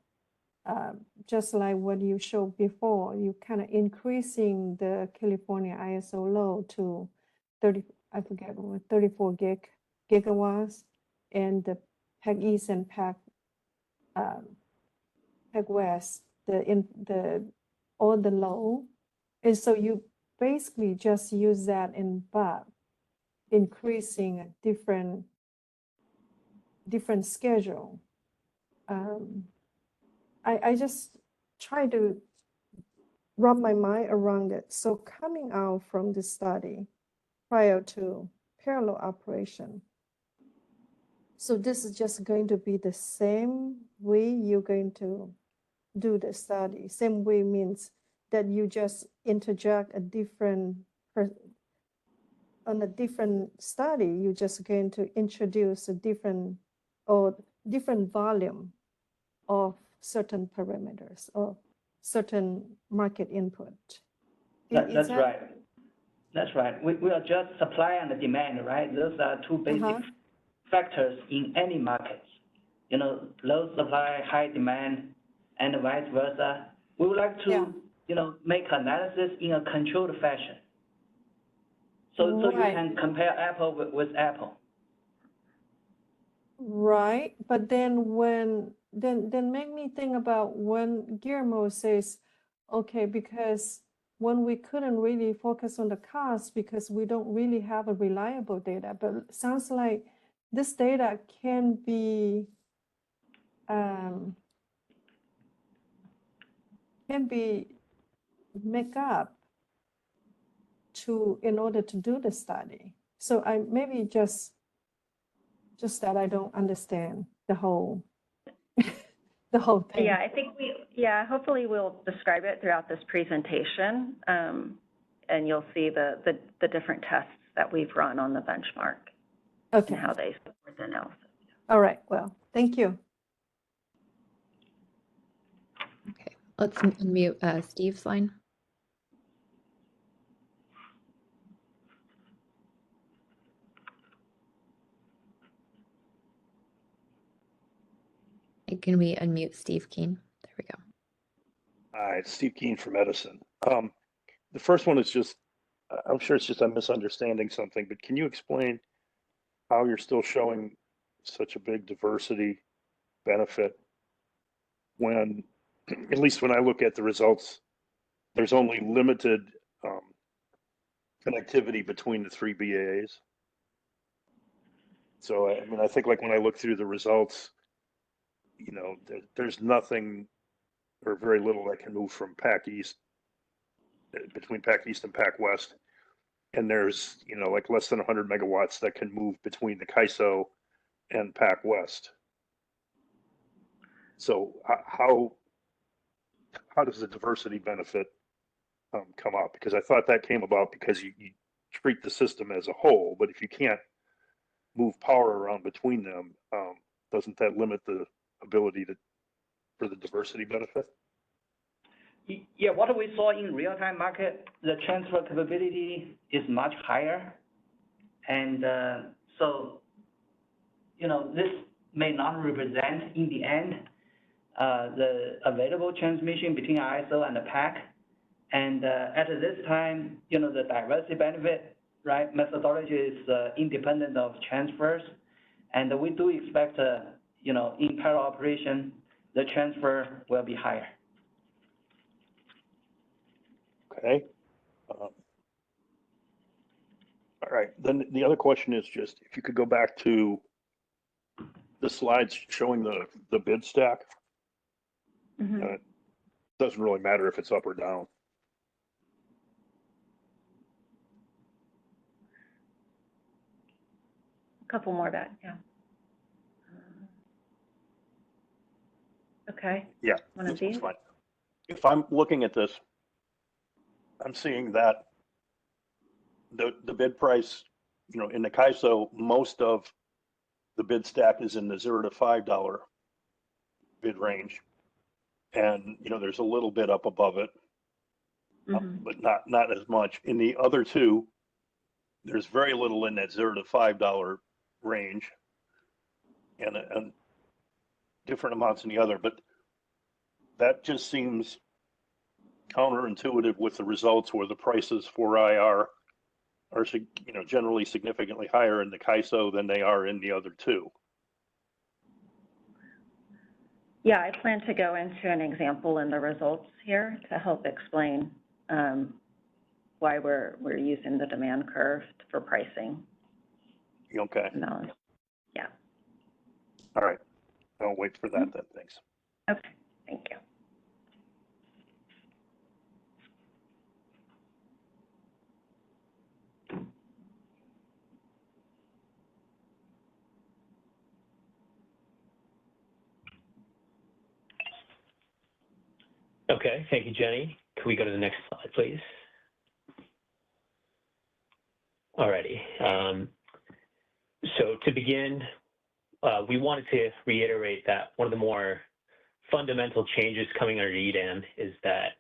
just like what you showed before, you kind of increasing the California ISO load to 34 gigawatts, and the PAC East and PAC West, all the low, and so you basically just use that but increasing a different schedule. I just try to wrap my mind around it. So coming out from this study prior to parallel operation, so this is just going to be the same way you're going to do the study. Same way means that you just interject a different, on a different study, you're just going to introduce a different or different volume of certain parameters or certain market input. That's right. That's right. We are just supply and demand, right? Those are two basic factors in any market. You know, low supply, high demand, and vice versa. We would like to, you know, make analysis in a controlled fashion. So you can compare apple with apple. Right, but then then make me think about when Guillermo says, okay, because when we couldn't really focus on the cost because we don't really have a reliable data, but it sounds like this data can be make up to in order to do the study. So I maybe just that I don't understand the whole the whole thing. Yeah, I think hopefully we'll describe it throughout this presentation, and you'll see the different tests that we've run on the benchmark and how they support the analysis. All right, well, thank you. Okay, let's unmute Steve's line. Can we unmute Steve Keen? There we go. Hi, it's Steve Keen from Edison. The first one is just, I'm sure it's just I'm misunderstanding something, but can you explain how you're still showing such a big diversity benefit when, at least when I look at the results, there's only limited connectivity between the three BAAs? So, I mean, I think like when I look through the results, you know, there's nothing or very little that can move from Pac East, between Pac East and Pac West. And there's, you know, like less than 100 megawatts that can move between the CAISO and Pac West. So how does the diversity benefit come up? Because I thought that came about because you treat the system as a whole, but if you can't move power around between them, doesn't that limit the ability for the diversity benefit? Yeah, what we saw in real-time market, the transfer capability is much higher. And so, you know, this may not represent in the end the available transmission between ISO and the PAC. And at this time, you know, the diversity benefit, right, methodology is independent of transfers. And we do expect, you know, in parallel operation, the transfer will be higher. Okay. All right. Then the other question is just if you could go back to the slides showing the bid stack. It doesn't really matter if it's up or down. A couple more back, yeah. Okay. Yeah, One of these? fine. If I'm looking at this, I'm seeing that the bid price, you know, in the CAISO, most of the bid stack is in the $0 to $5 bid range. And, you know, there's a little bit up above it, but not as much. In the other two, there's very little in that $0 to $5 range and different amounts in the other, but that just seems counterintuitive with the results where the prices for IR are, you know, generally significantly higher in the CAISO than they are in the other two. Yeah, I plan to go into an example in the results here to help explain why we're using the demand curve for pricing. Okay. Yeah. All right. I'll wait for that then. Thanks. Okay. Thank you. Okay, thank you, Jenny. Can we go to the next slide, please? Alrighty. So to begin, we wanted to reiterate that one of the more fundamental changes coming under EDAM is that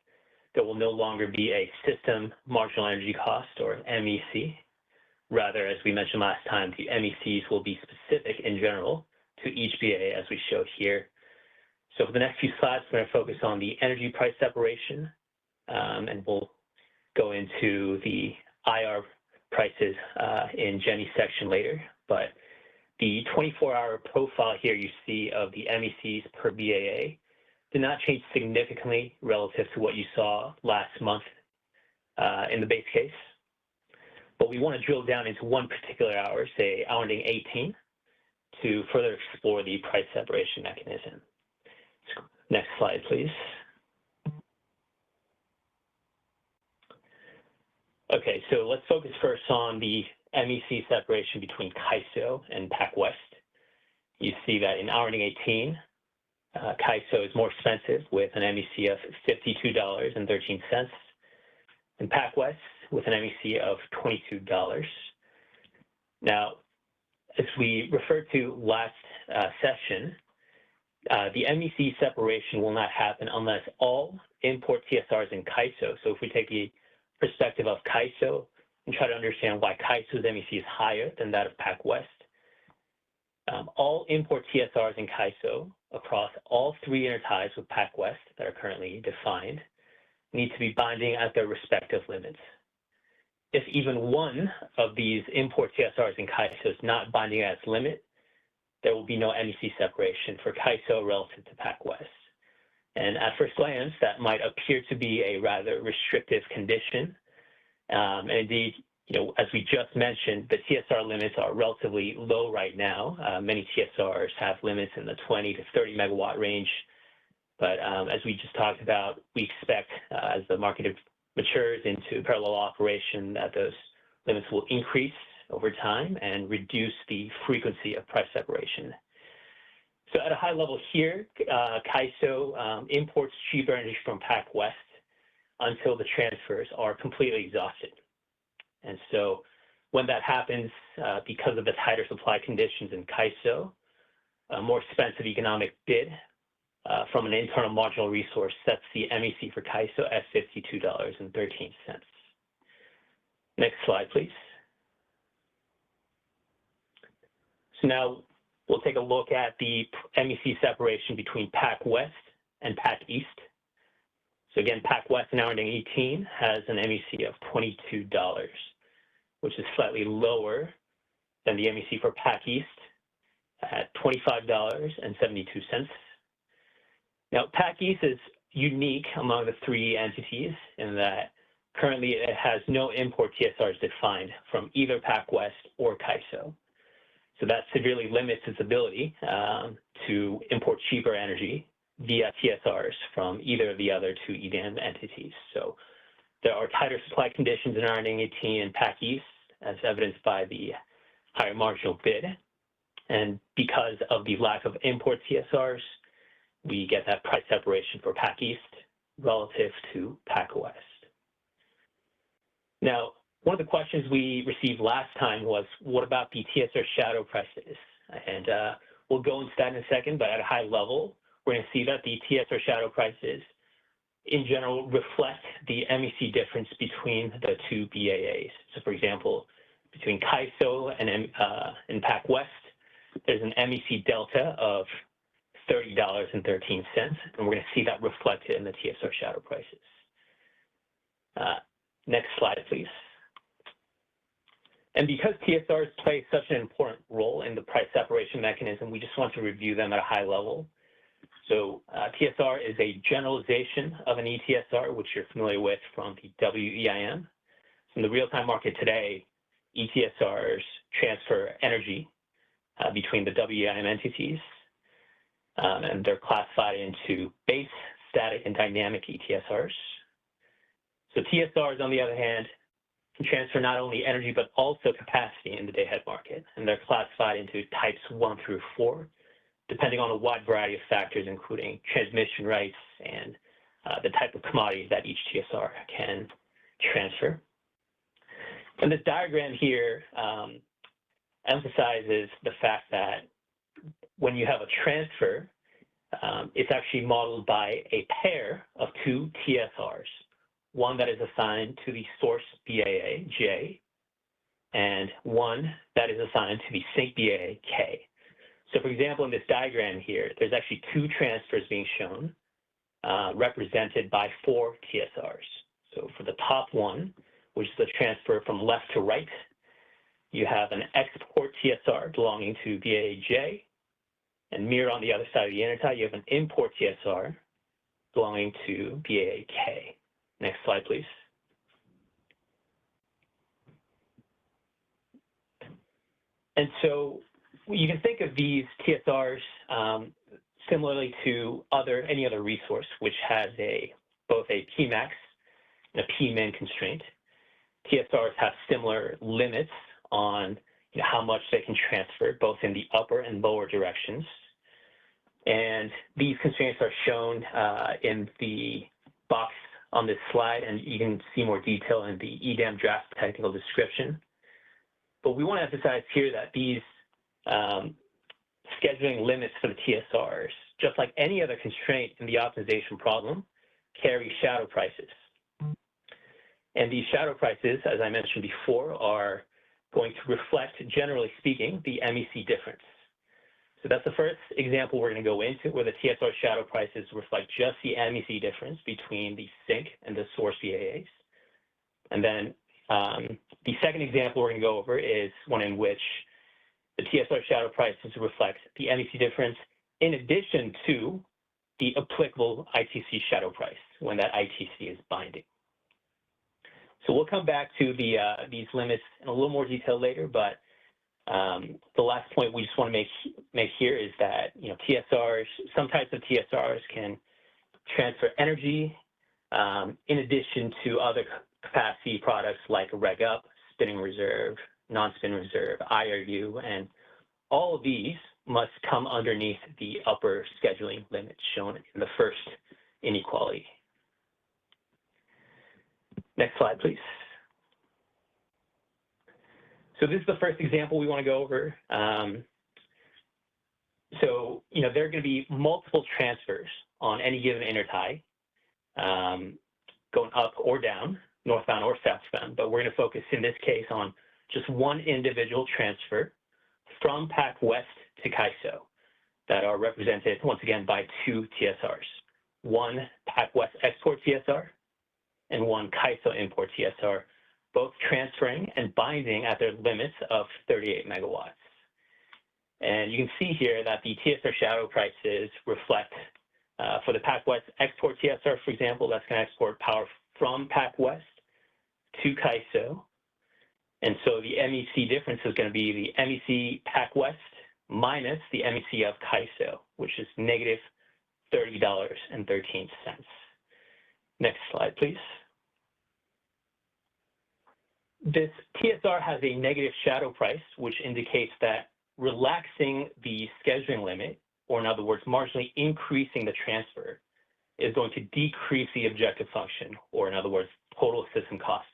there will no longer be a system marginal energy cost, or MEC. Rather, as we mentioned last time, the MECs will be specific in general to each BA, as we show here. So for the next few slides, we're going to focus on the energy price separation, and we'll go into the IR prices in Jenny's section later. But the 24-hour profile here you see of the MECs per BAA did not change significantly relative to what you saw last month in the base case. But we want to drill down into one particular hour, say hour ending 18, to further explore the price separation mechanism. Next slide, please. Okay, so let's focus first on the MEC separation between CAISO and PAC West. You see that in hour ending 18, CAISO is more expensive with an MEC of $52.13, and PAC West with an MEC of $22. Now, as we referred to last session, the MEC separation will not happen unless all import TSRs in CAISO. So if we take the perspective of CAISO and try to understand why CAISO's MEC is higher than that of PAC West, all import TSRs in CAISO across all three interties with PAC West that are currently defined need to be binding at their respective limits. If even one of these import TSRs in CAISO is not binding at its limit, there will be no MEC separation for CAISO relative to PAC West. And at first glance, that might appear to be a rather restrictive condition. And indeed, as we just mentioned, the TSR limits are relatively low right now. Many TSRs have limits in the 20 to 30 megawatt range. But as we just talked about, we expect as the market matures into parallel operation that those limits will increase over time and reduce the frequency of price separation. So at a high level here, CAISO imports cheaper energy from PAC West until the transfers are completely exhausted. And so when that happens, because of the tighter supply conditions in CAISO, a more expensive economic bid from an internal marginal resource sets the MEC for CAISO at $52.13. Next slide, please. So now we'll take a look at the MEC separation between PAC West and PAC East. So again, PAC West in hour ending 18 has an MEC of $22, which is slightly lower than the MEC for PAC East at $25.72. Now, PAC East is unique among the three entities in that currently it has no import TSRs defined from either PAC West or CAISO. So that severely limits its ability to import cheaper energy via TSRs from either of the other two EDAM entities. So there are tighter supply conditions in RNA 18 and PAC East, as evidenced by the higher marginal bid. And because of the lack of import TSRs, we get that price separation for PAC East relative to PAC West. Now, one of the questions we received last time was, what about the TSR shadow prices? And we'll go into that in a second, but at a high level, we're going to see that the TSR shadow prices in general reflect the MEC difference between the two BAAs. So for example, between CAISO and PAC West, there's an MEC delta of $30.13, and we're going to see that reflected in the TSR shadow prices. Next slide, please. And because TSRs play such an important role in the price separation mechanism, we just want to review them at a high level. So TSR is a generalization of an ETSR, which you're familiar with from the WEIM. So in the real-time market today, ETSRs transfer energy between the WEIM entities, and they're classified into base, static, and dynamic ETSRs. So TSRs, on the other hand, can transfer not only energy but also capacity in the day-ahead market, and they're classified into types 1 through 4, depending on a wide variety of factors, including transmission rights and the type of commodity that each TSR can transfer. And this diagram here emphasizes the fact that when you have a transfer, it's actually modeled by a pair of two TSRs, one that is assigned to the source BAA, J, and one that is assigned to the sink BAA, K. So for example, in this diagram here, there's actually two transfers being shown, represented by four TSRs. So for the top one, which is the transfer from left to right, you have an export TSR belonging to BAJ, and mirror on the other side of the intertie, you have an import TSR belonging to BAK. Next slide, please. And so you can think of these TSRs similarly to any other resource, which has both a Pmax and a Pmin constraint. TSRs have similar limits on how much they can transfer, both in the upper and lower directions. And these constraints are shown in the box on this slide, and you can see more detail in the EDAM draft technical description. But we want to emphasize here that these scheduling limits for the TSRs, just like any other constraint in the optimization problem, carry shadow prices. And these shadow prices, as I mentioned before, are going to reflect, generally speaking, the MEC difference. So that's the first example we're going to go into, where the TSR shadow prices reflect just the MEC difference between the sink and the source BAAs. And then the second example we're going to go over is one in which the TSR shadow prices reflect the MEC difference in addition to the applicable ITC shadow price when that ITC is binding. So we'll come back to these limits in a little more detail later, but the last point we just want to make here is that TSRs, some types of TSRs can transfer energy in addition to other capacity products like reg up, spinning reserve, non-spin reserve, IRU, and all of these must come underneath the upper scheduling limit shown in the first inequality. Next slide, please. So this is the first example we want to go over. So, there are going to be multiple transfers on any given intertie, going up or down, northbound or southbound, but we're going to focus in this case on just one individual transfer from Pac West to CAISO that are represented, once again, by two TSRs, one Pac West export TSR and one CAISO import TSR, both transferring and binding at their limits of 38 megawatts. And you can see here that the TSR shadow prices reflect, for the Pac West export TSR, for example, that's going to export power from Pac West to CAISO. And so the MEC difference is going to be the MEC Pac West minus the MEC of CAISO, which is negative $30.13. Next slide, please. This TSR has a negative shadow price, which indicates that relaxing the scheduling limit, or in other words, marginally increasing the transfer, is going to decrease the objective function, or in other words, total system cost,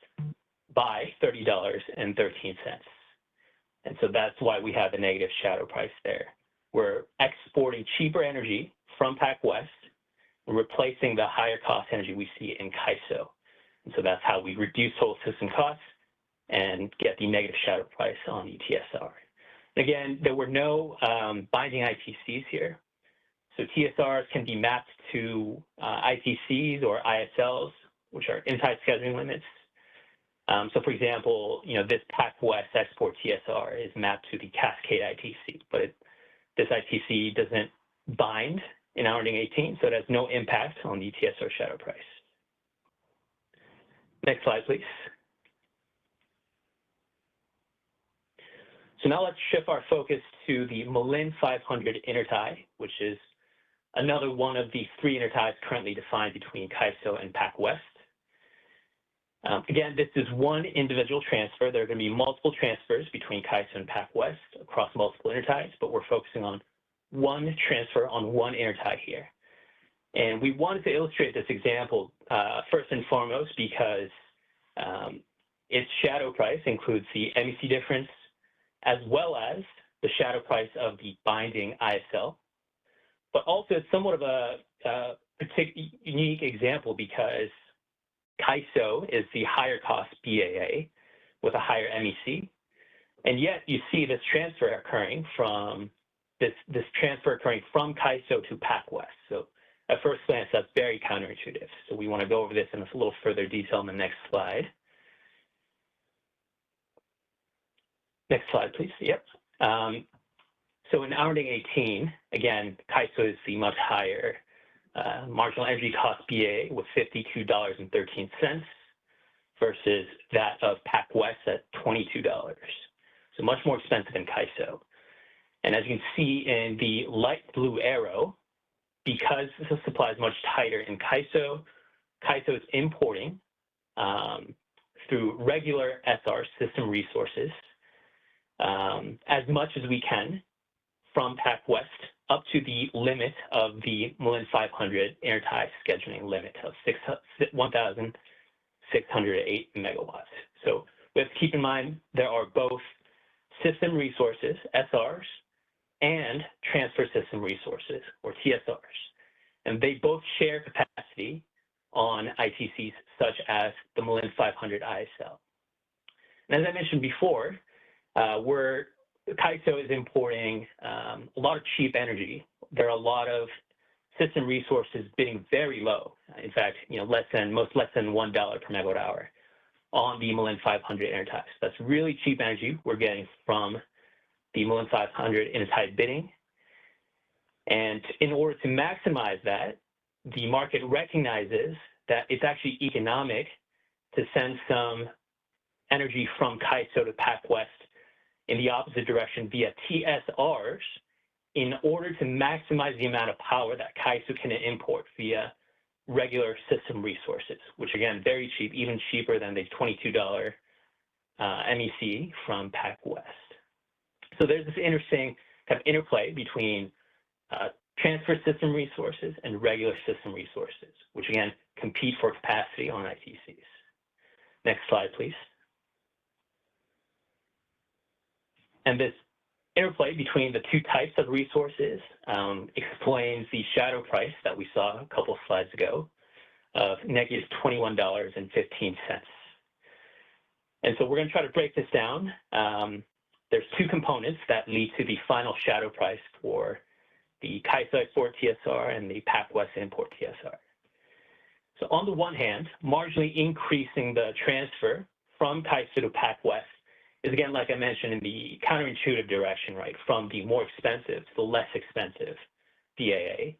by $30.13. And so that's why we have the negative shadow price there. We're exporting cheaper energy from Pac West and replacing the higher cost energy we see in CAISO. And so that's how we reduce total system costs and get the negative shadow price on the TSR. Again, there were no binding ITCs here. So TSRs can be mapped to ITCs or ISLs, which are intertie scheduling limits. So for example, this Pac West export TSR is mapped to the Cascade ITC, but this ITC doesn't bind in hourly 18, so it has no impact on the TSR shadow price. Next slide, please. So now let's shift our focus to the Malin 500 intertie, which is another one of the three interties currently defined between CAISO and Pac West. Again, this is one individual transfer. There are going to be multiple transfers between CAISO and Pac West across multiple interties, but we're focusing on one transfer on one intertie here. And we wanted to illustrate this example first and foremost because its shadow price includes the MEC difference as well as the shadow price of the binding ISL. But also it's somewhat of a unique example because CAISO is the higher cost BAA with a higher MEC. And yet you see this transfer occurring from this transfer occurring from CAISO to PacWest. So at first glance, that's very counterintuitive. So we want to go over this in a little further detail in the next slide. Next slide, please. Yep. So in rounding 18, again, CAISO is the much higher marginal energy cost BA with $52.13 versus that of PacWest at $22. So much more expensive than CAISO. And as you can see in the light blue arrow, because the supply is much tighter in CAISO, CAISO is importing through regular SR system resources as much as we can from PacWest up to the limit of the Malin 500 intertie scheduling limit of 1,608 megawatts. So we have to keep in mind there are both system resources, SRs, and transfer system resources, or TSRs. And they both share capacity on ITCs such as the Malin 500 ISL. And as I mentioned before, CAISO is importing a lot of cheap energy. There are a lot of system resources bidding very low. In fact, less than $1 per megawatt hour on the Malin 500 intertie. So that's really cheap energy we're getting from the Malin 500 intertie bidding. And in order to maximize that, the market recognizes that it's actually economic to send some energy from CAISO to PacWest in the opposite direction via TSRs in order to maximize the amount of power that CAISO can import via regular system resources, which again, very cheap, even cheaper than the $22 MEC from PacWest. So there's this interesting kind of interplay between transfer system resources and regular system resources, which again, compete for capacity on ITCs. Next slide, please. And this interplay between the two types of resources explains the shadow price that we saw a couple of slides ago of negative $21.15. And so we're going to try to break this down. There's two components that lead to the final shadow price for the CAISO export TSR and the PacWest import TSR. So on the one hand, marginally increasing the transfer from CAISO to PacWest is, again, like I mentioned, in the counterintuitive direction, right, from the more expensive to the less expensive BAA.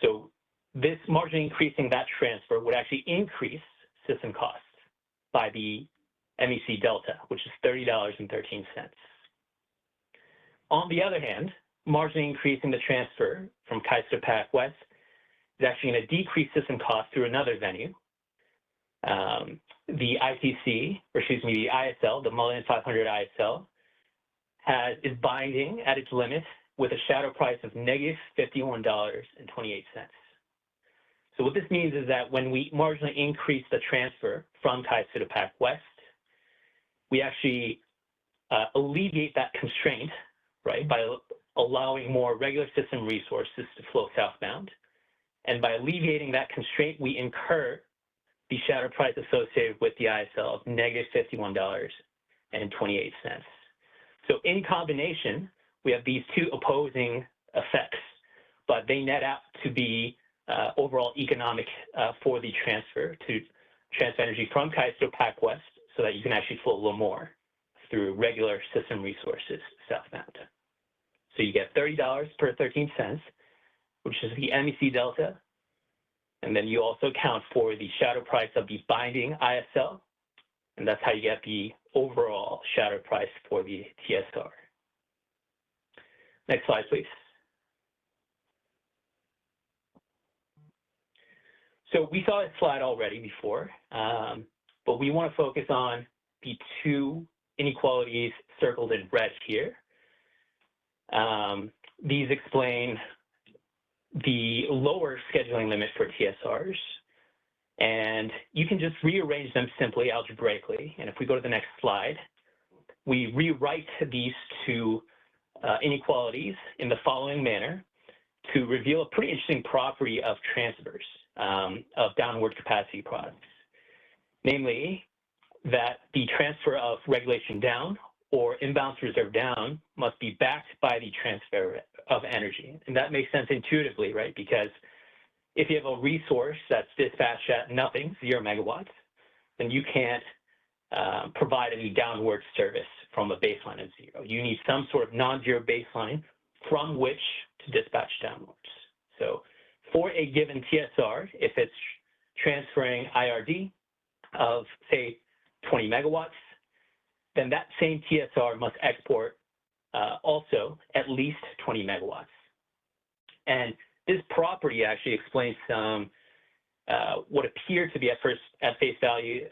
So this marginally increasing that transfer would actually increase system costs by the MEC delta, which is $30.13. On the other hand, marginally increasing the transfer from CAISO to PacWest is actually going to decrease system costs through another venue. The ITC, or excuse me, the ISL, the Malin 500 ISL, is binding at its limit with a shadow price of negative $51.28. So what this means is that when we marginally increase the transfer from CAISO to PacWest, we actually alleviate that constraint, right, by allowing more regular system resources to flow southbound. And by alleviating that constraint, we incur the shadow price associated with the ISL of negative $51.28. So in combination, we have these two opposing effects, but they net out to be overall economic for the transfer to transfer energy from CAISO to PacWest so that you can actually flow a little more through regular system resources southbound. So you get $30 per 13 cents, which is the MEC delta. And then you also account for the shadow price of the binding ISL. And that's how you get the overall shadow price for the TSR. Next slide, please. So we saw this slide already before, but we want to focus on the two inequalities circled in red here. These explain the lower scheduling limit for TSRs, and you can just rearrange them simply algebraically. And if we go to the next slide, we rewrite these two inequalities in the following manner to reveal a pretty interesting property of transfers of downward capacity products. Namely, that the transfer of regulation down or imbalance reserve down must be backed by the transfer of energy. And that makes sense intuitively, right? Because if you have a resource that's dispatched at nothing, 0 megawatts, then you can't provide any downward service from a baseline of 0. You need some sort of non-zero baseline from which to dispatch downwards. So for a given TSR, if it's transferring IRD of, say, 20 megawatts, then that same TSR must export also at least 20 megawatts. And this property actually explains some what appear to be at face value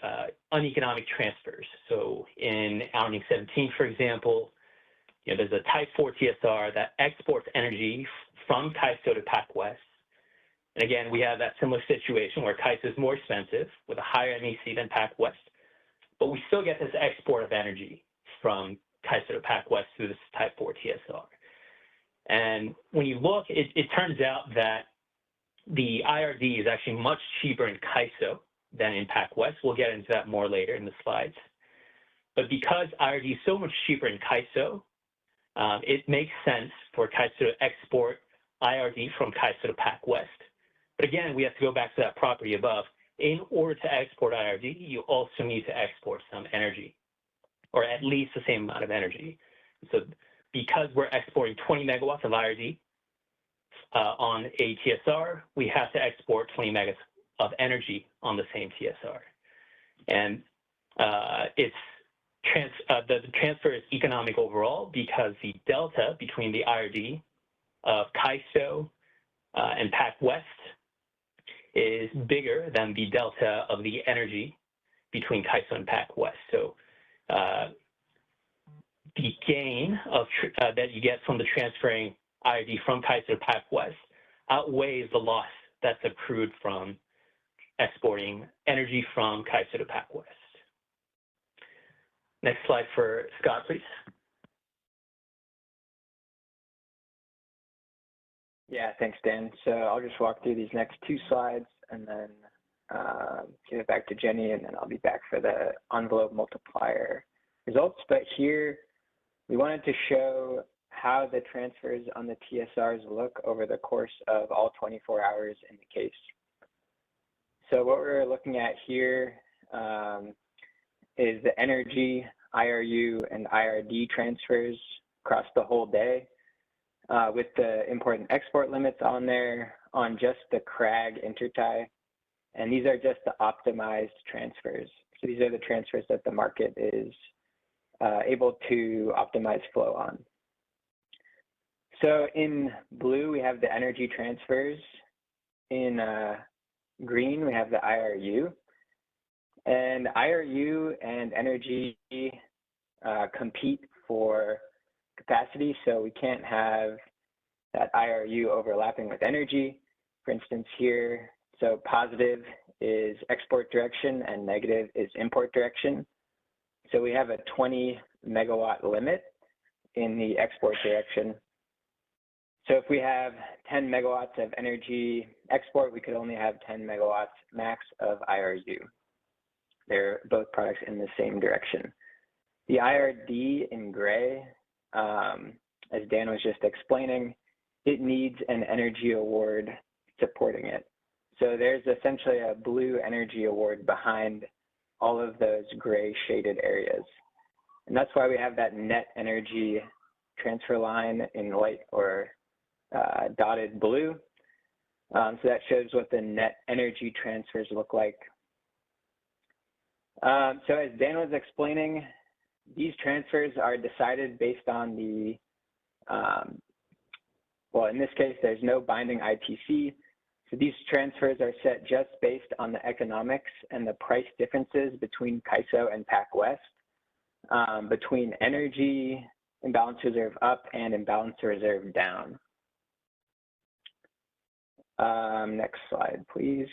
uneconomic transfers. So in Outing 17, for example, there's a type 4 TSR that exports energy from CAISO to Pac West. And again, we have that similar situation where CAISO is more expensive with a higher MEC than Pac West, but we still get this export of energy from CAISO to Pac West through this type 4 TSR. And when you look, it turns out that the IRD is actually much cheaper in CAISO than in Pac West. We'll get into that more later in the slides. But because IRD is so much cheaper in CAISO, it makes sense for CAISO to export IRD from CAISO to Pac West. But again, we have to go back to that property above. In order to export IRD, you also need to export some energy, or at least the same amount of energy. So because we're exporting 20 megawatts of IRD on a TSR, we have to export 20 megas of energy on the same TSR. And the transfer is economic overall because the delta between the IRD of CAISO and Pac West is bigger than the delta of the energy between CAISO and Pac West. So the gain of that you get from the transferring IRD from CAISO to Pac West outweighs the loss that's accrued from exporting energy from CAISO to Pac West. Next slide for Scott, please. Yeah, thanks, Dan. So I'll just walk through these next two slides and then give it back to Jenny, and then I'll be back for the envelope multiplier results. But here, we wanted to show how the transfers on the TSRs look over the course of all 24 hours in the case. So what we're looking at here is the energy, IRU, and IRD transfers across the whole day, with the import and export limits on there on just the CRAG intertie. And these are just the optimized transfers. So these are the transfers that the market is able to optimize flow on. So in blue, we have the energy transfers. In green, we have the IRU. And IRU and energy compete for capacity, so we can't have that IRU overlapping with energy. For instance, here, so positive is export direction and negative is import direction. So we have a 20 megawatt limit in the export direction. So if we have 10 megawatts of energy export, we could only have 10 megawatts max of IRU. They're both products in the same direction. The IRD in gray, as Dan was just explaining, it needs an energy award supporting it. So there's essentially a blue energy award behind all of those gray shaded areas. And that's why we have that net energy transfer line in light or dotted blue. So that shows what the net energy transfers look like. So as Dan was explaining, these transfers are decided based on the, well, in this case, there's no binding ITC. So these transfers are set just based on the economics and the price differences between CAISO and Pac West, between energy, imbalance reserve up, and imbalance reserve down. Next slide, please.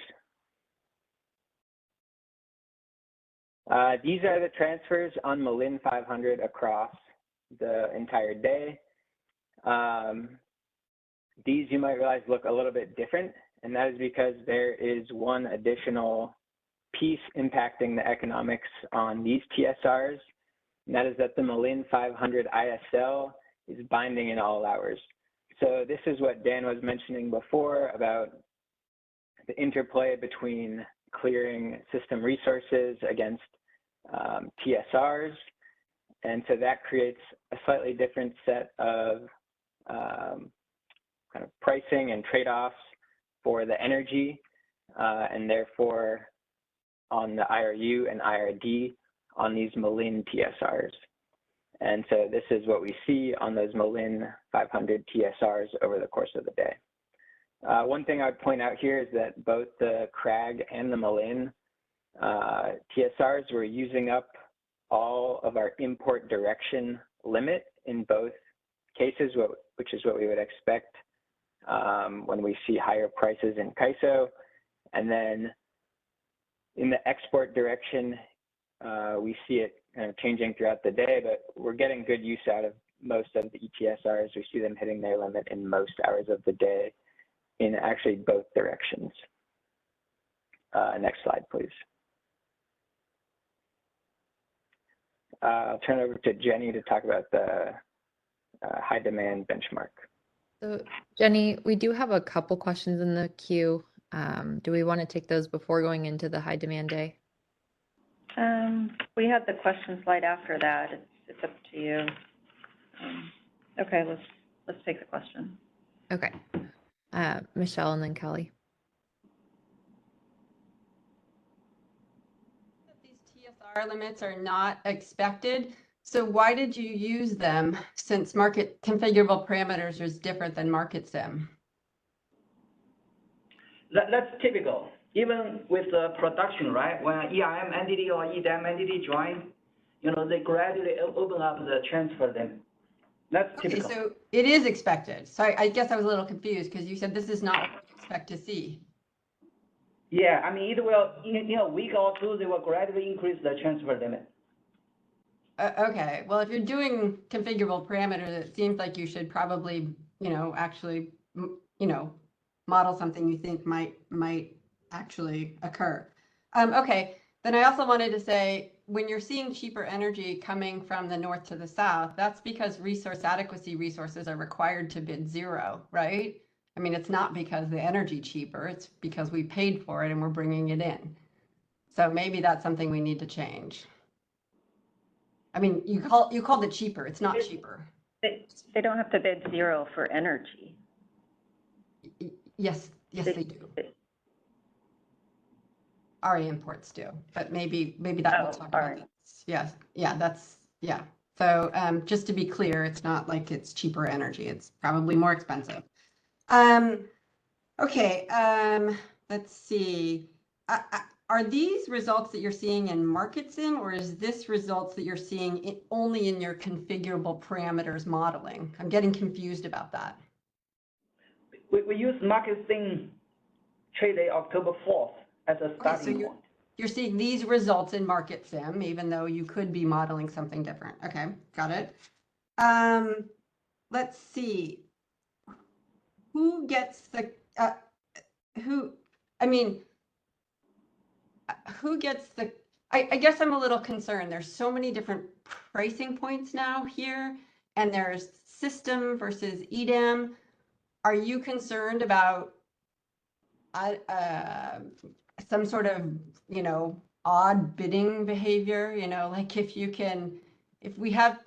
These are the transfers on Malin 500 across the entire day. These, you might realize, look a little bit different, and that is because there is one additional piece impacting the economics on these TSRs, and that is that the Malin 500 ISL is binding in all hours. So this is what Dan was mentioning before about the interplay between clearing system resources against TSRs. And so that creates a slightly different set of kind of pricing and trade-offs for the energy, and therefore on the IRU and IRD on these Malin TSRs. And so this is what we see on those Malin 500 TSRs over the course of the day. One thing I would point out here is that both the CRAG and the Malin TSRs were using up all of our import direction limit in both cases, which is what we would expect when we see higher prices in CAISO. And then in the export direction, we see it kind of changing throughout the day, but we're getting good use out of most of the ETSRs. We see them hitting their limit in most hours of the day in actually both directions. Next slide, please. I'll turn it over to Jenny to talk about the high demand benchmark. So Jenny, we do have a couple questions in the queue. Do we want to take those before going into the high demand day? We had the question slide after that. It's up to you. Okay, let's take the question. Okay. Michelle and then Kelly. These TSR limits are not expected. So why did you use them since market configurable parameters is different than market sim? That's typical. Even with the production, right? When ERM entity or EDAM entity join, they gradually open up the transfer limit. That's typical. Okay, so it is expected. So I guess I was a little confused because you said this is not what you expect to see. Yeah, I mean, it will, in a week or two, they will gradually increase the transfer limit. Okay, well, if you're doing configurable parameters, it seems like you should probably, actually, model something you think might actually occur. Okay, then I also wanted to say, when you're seeing cheaper energy coming from the north to the south, that's because resource adequacy resources are required to bid zero, right? I mean, it's not because the energy cheaper, it's because we paid for it and we're bringing it in. So maybe that's something we need to change. I mean, you called it cheaper. It's not cheaper. They don't have to bid zero for energy. Yes, they do. RA imports do, but maybe that we'll talk about that. Yes, yeah. So just to be clear, it's not like it's cheaper energy. It's probably more expensive. Okay, let's see. Are these results that you're seeing in market sim, or is this results that you're seeing only in your configurable parameters modeling? I'm getting confused about that. We use market sim trade day October 4th as a starting point. You're seeing these results in market sim, even though you could be modeling something different. Okay, got it. Let's see. Who gets the, who gets the, I guess I'm a little concerned. There's so many different pricing points now here, and there's system versus EDAM. Are you concerned about some sort of, odd bidding behavior? Like if we have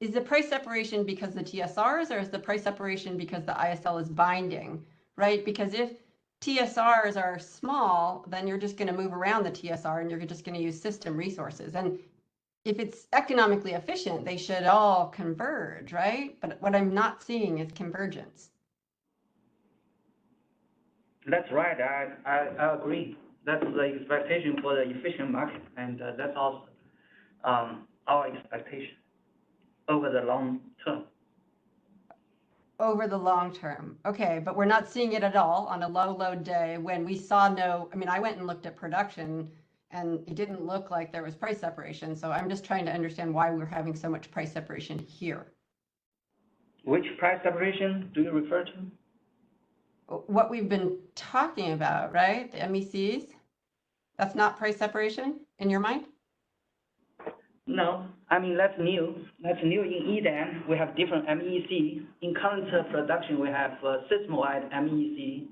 is the price separation because the TSRs, or is the price separation because the ISL is binding, right? Because if TSRs are small, then you're just going to move around the TSR and you're just going to use system resources. And if it's economically efficient, they should all converge, right? But what I'm not seeing is convergence. That's right. I agree. That's the expectation for the efficient market, and that's also our expectation over the long term. over the long term. Okay, but we're not seeing it at all on a low load day when we saw no, I mean, I went and looked at production and it didn't look like there was price separation. So I'm just trying to understand why we're having so much price separation here. Which price separation do you refer to? What we've been talking about, right? The MECs? That's not price separation in your mind? No, I mean, that's new. That's new in EDAN. We have different MEC. In current production, we have system-wide MEC.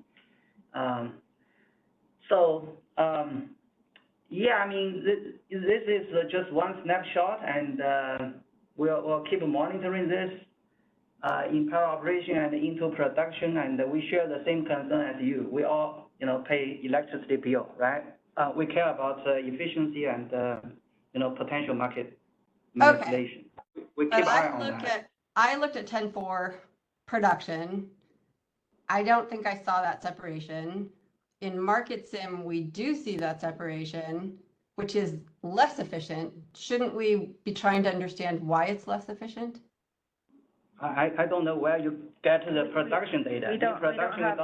Yeah, I mean, this is just one snapshot, and we'll keep monitoring this in power operation and into production, and we share the same concern as you. We all, pay electricity bill, right? We care about efficiency and potential market manipulation. Okay. We keep eye on that. I looked at 10.4 production. I don't think I saw that separation. In Market Sim, we do see that separation, which is less efficient. Shouldn't we be trying to understand why it's less efficient? I don't know where you get the production data. We don't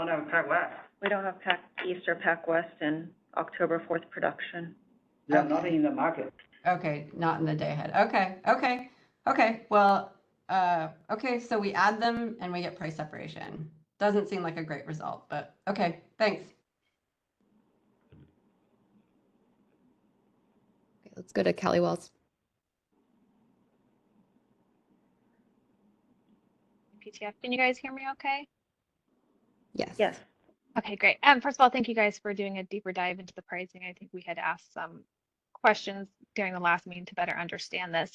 have Pac West. We don't have Pac East or Pac West in October 4th production. They're not in the market. Okay, not in the day ahead. Okay. Well, okay, so we add them and we get price separation. Doesn't seem like a great result, but okay, thanks. Okay, let's go to Callie Wells. PTF, can you guys hear me okay? Yes. Yes. Okay, great. First of all, thank you guys for doing a deeper dive into the pricing. I think we had asked some questions during the last meeting to better understand this.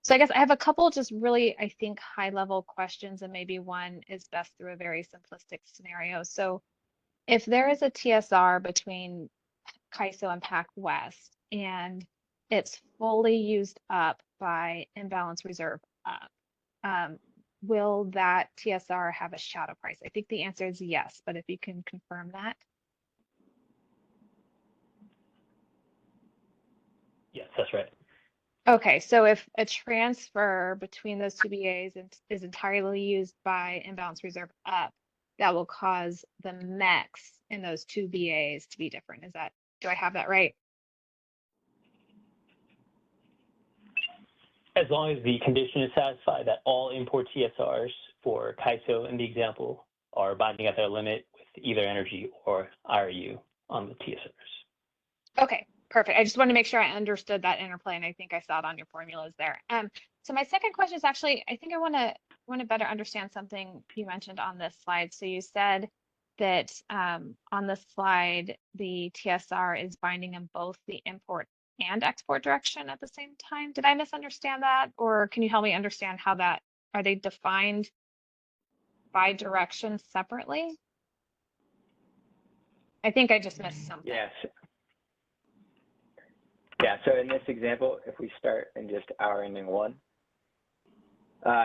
So I guess I have a couple just really, I think, high-level questions, and maybe one is best through a very simplistic scenario. So if there is a TSR between CAISO and Pac West, and it's fully used up by imbalance reserve up, will that TSR have a shadow price? I think the answer is yes, but if you can confirm that. Yes, that's right. Okay, so if a transfer between those two BAs is entirely used by imbalance reserve up, that will cause the MEX in those two BAs to be different. Do I have that right? As long as the condition is satisfied that all import TSRs for CAISO in the example are binding at their limit with either energy or IRU on the TSRs. Okay, perfect. I just wanted to make sure I understood that interplay, and I think I saw it on your formulas there. So my second question is actually, I think I want to better understand something you mentioned on this slide. So you said that on the slide, the TSR is binding in both the import and export direction at the same time. Did I misunderstand that? Or can you help me understand how are they defined by direction separately? I think I just missed something. Yes. Yeah, so in this example, if we start in just hour ending 1,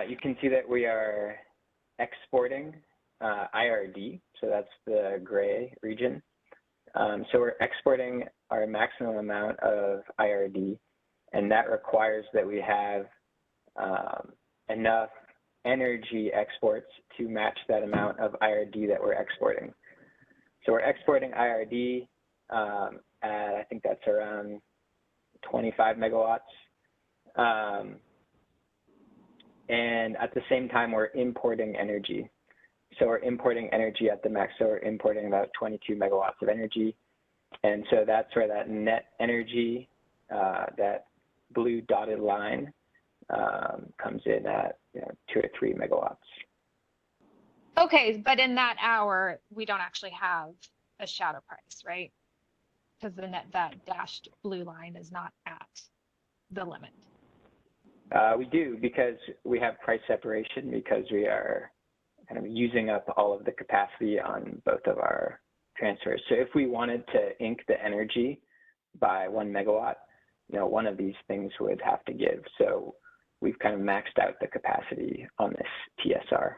you can see that we are exporting IRD, so that's the gray region. So we're exporting our maximum amount of IRD, and that requires that we have enough energy exports to match that amount of IRD that we're exporting. So we're exporting IRD at, I think that's around 25 megawatts. And at the same time, we're importing energy. So we're importing energy at the max. So we're importing about 22 megawatts of energy. And so that's where that net energy, that blue dotted line, comes in at 2 or 3 megawatts. Okay, but in that hour, we don't actually have a shadow price, right? Because that dashed blue line is not at the limit. We do, because we have price separation, because we are kind of using up all of the capacity on both of our transfers. So if we wanted to ink the energy by 1 megawatt, one of these things would have to give. So we've kind of maxed out the capacity on this TSR.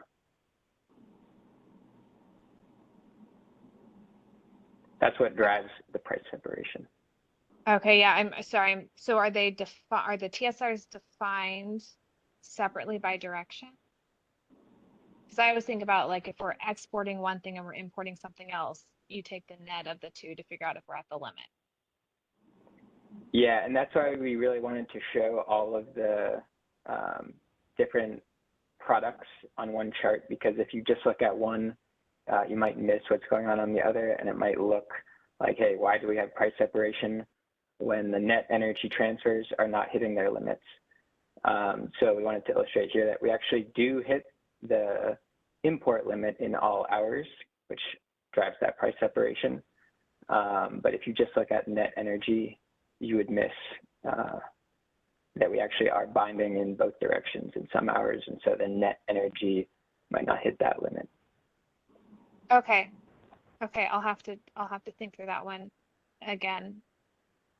That's what drives the price separation. Okay, yeah, I'm sorry. So are the TSRs defined separately by direction? Because I always think about like if we're exporting one thing and we're importing something else, you take the net of the two to figure out if we're at the limit. Yeah, and that's why we really wanted to show all of the different products on one chart, because if you just look at one, you might miss what's going on the other, and it might look like, hey, why do we have price separation when the net energy transfers are not hitting their limits? So we wanted to illustrate here that we actually do hit the import limit in all hours, which drives that price separation. But if you just look at net energy, you would miss that we actually are binding in both directions in some hours, and so the net energy might not hit that limit. Okay. Okay, I'll have to think through that one again.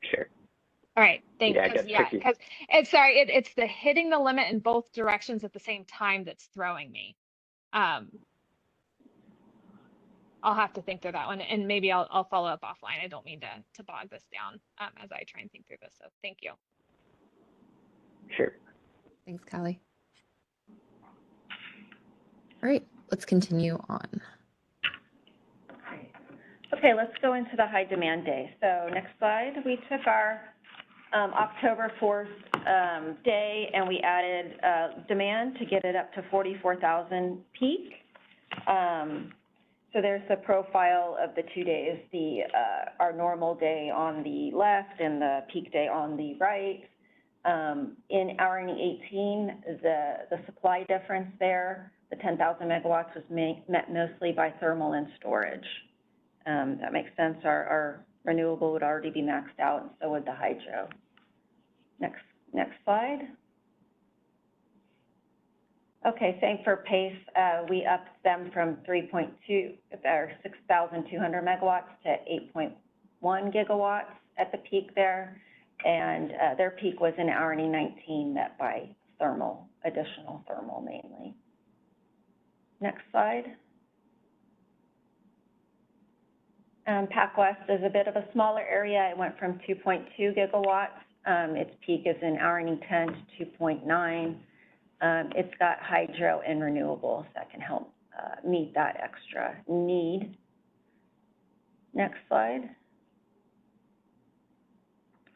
Sure. All right, thank you. Yeah, because it's the hitting the limit in both directions at the same time that's throwing me. I'll have to think through that one, and maybe I'll follow up offline. I don't mean to bog this down as I try and think through this. So thank you. Sure. Thanks, Callie. All right, let's continue on. Okay, let's go into the high demand day. So next slide, we took our October 4th day and we added demand to get it up to 44,000 peak. So there's the profile of the 2 days, our normal day on the left and the peak day on the right. In hourly 18, the supply difference there, the 10,000 megawatts was met mostly by thermal and storage. That makes sense. Our renewable would already be maxed out, and so would the hydro. Next slide. Okay, same for PACE. We upped them from 3.2 or 6,200 megawatts to 8.1 gigawatts at the peak there, and their peak was in hourly 19, met by thermal, additional thermal mainly. Next slide. Pac West is a bit of a smaller area. It went from 2.2 gigawatts. Its peak is in hourly 10 to 2.9. It's got hydro and renewables that can help meet that extra need. Next slide.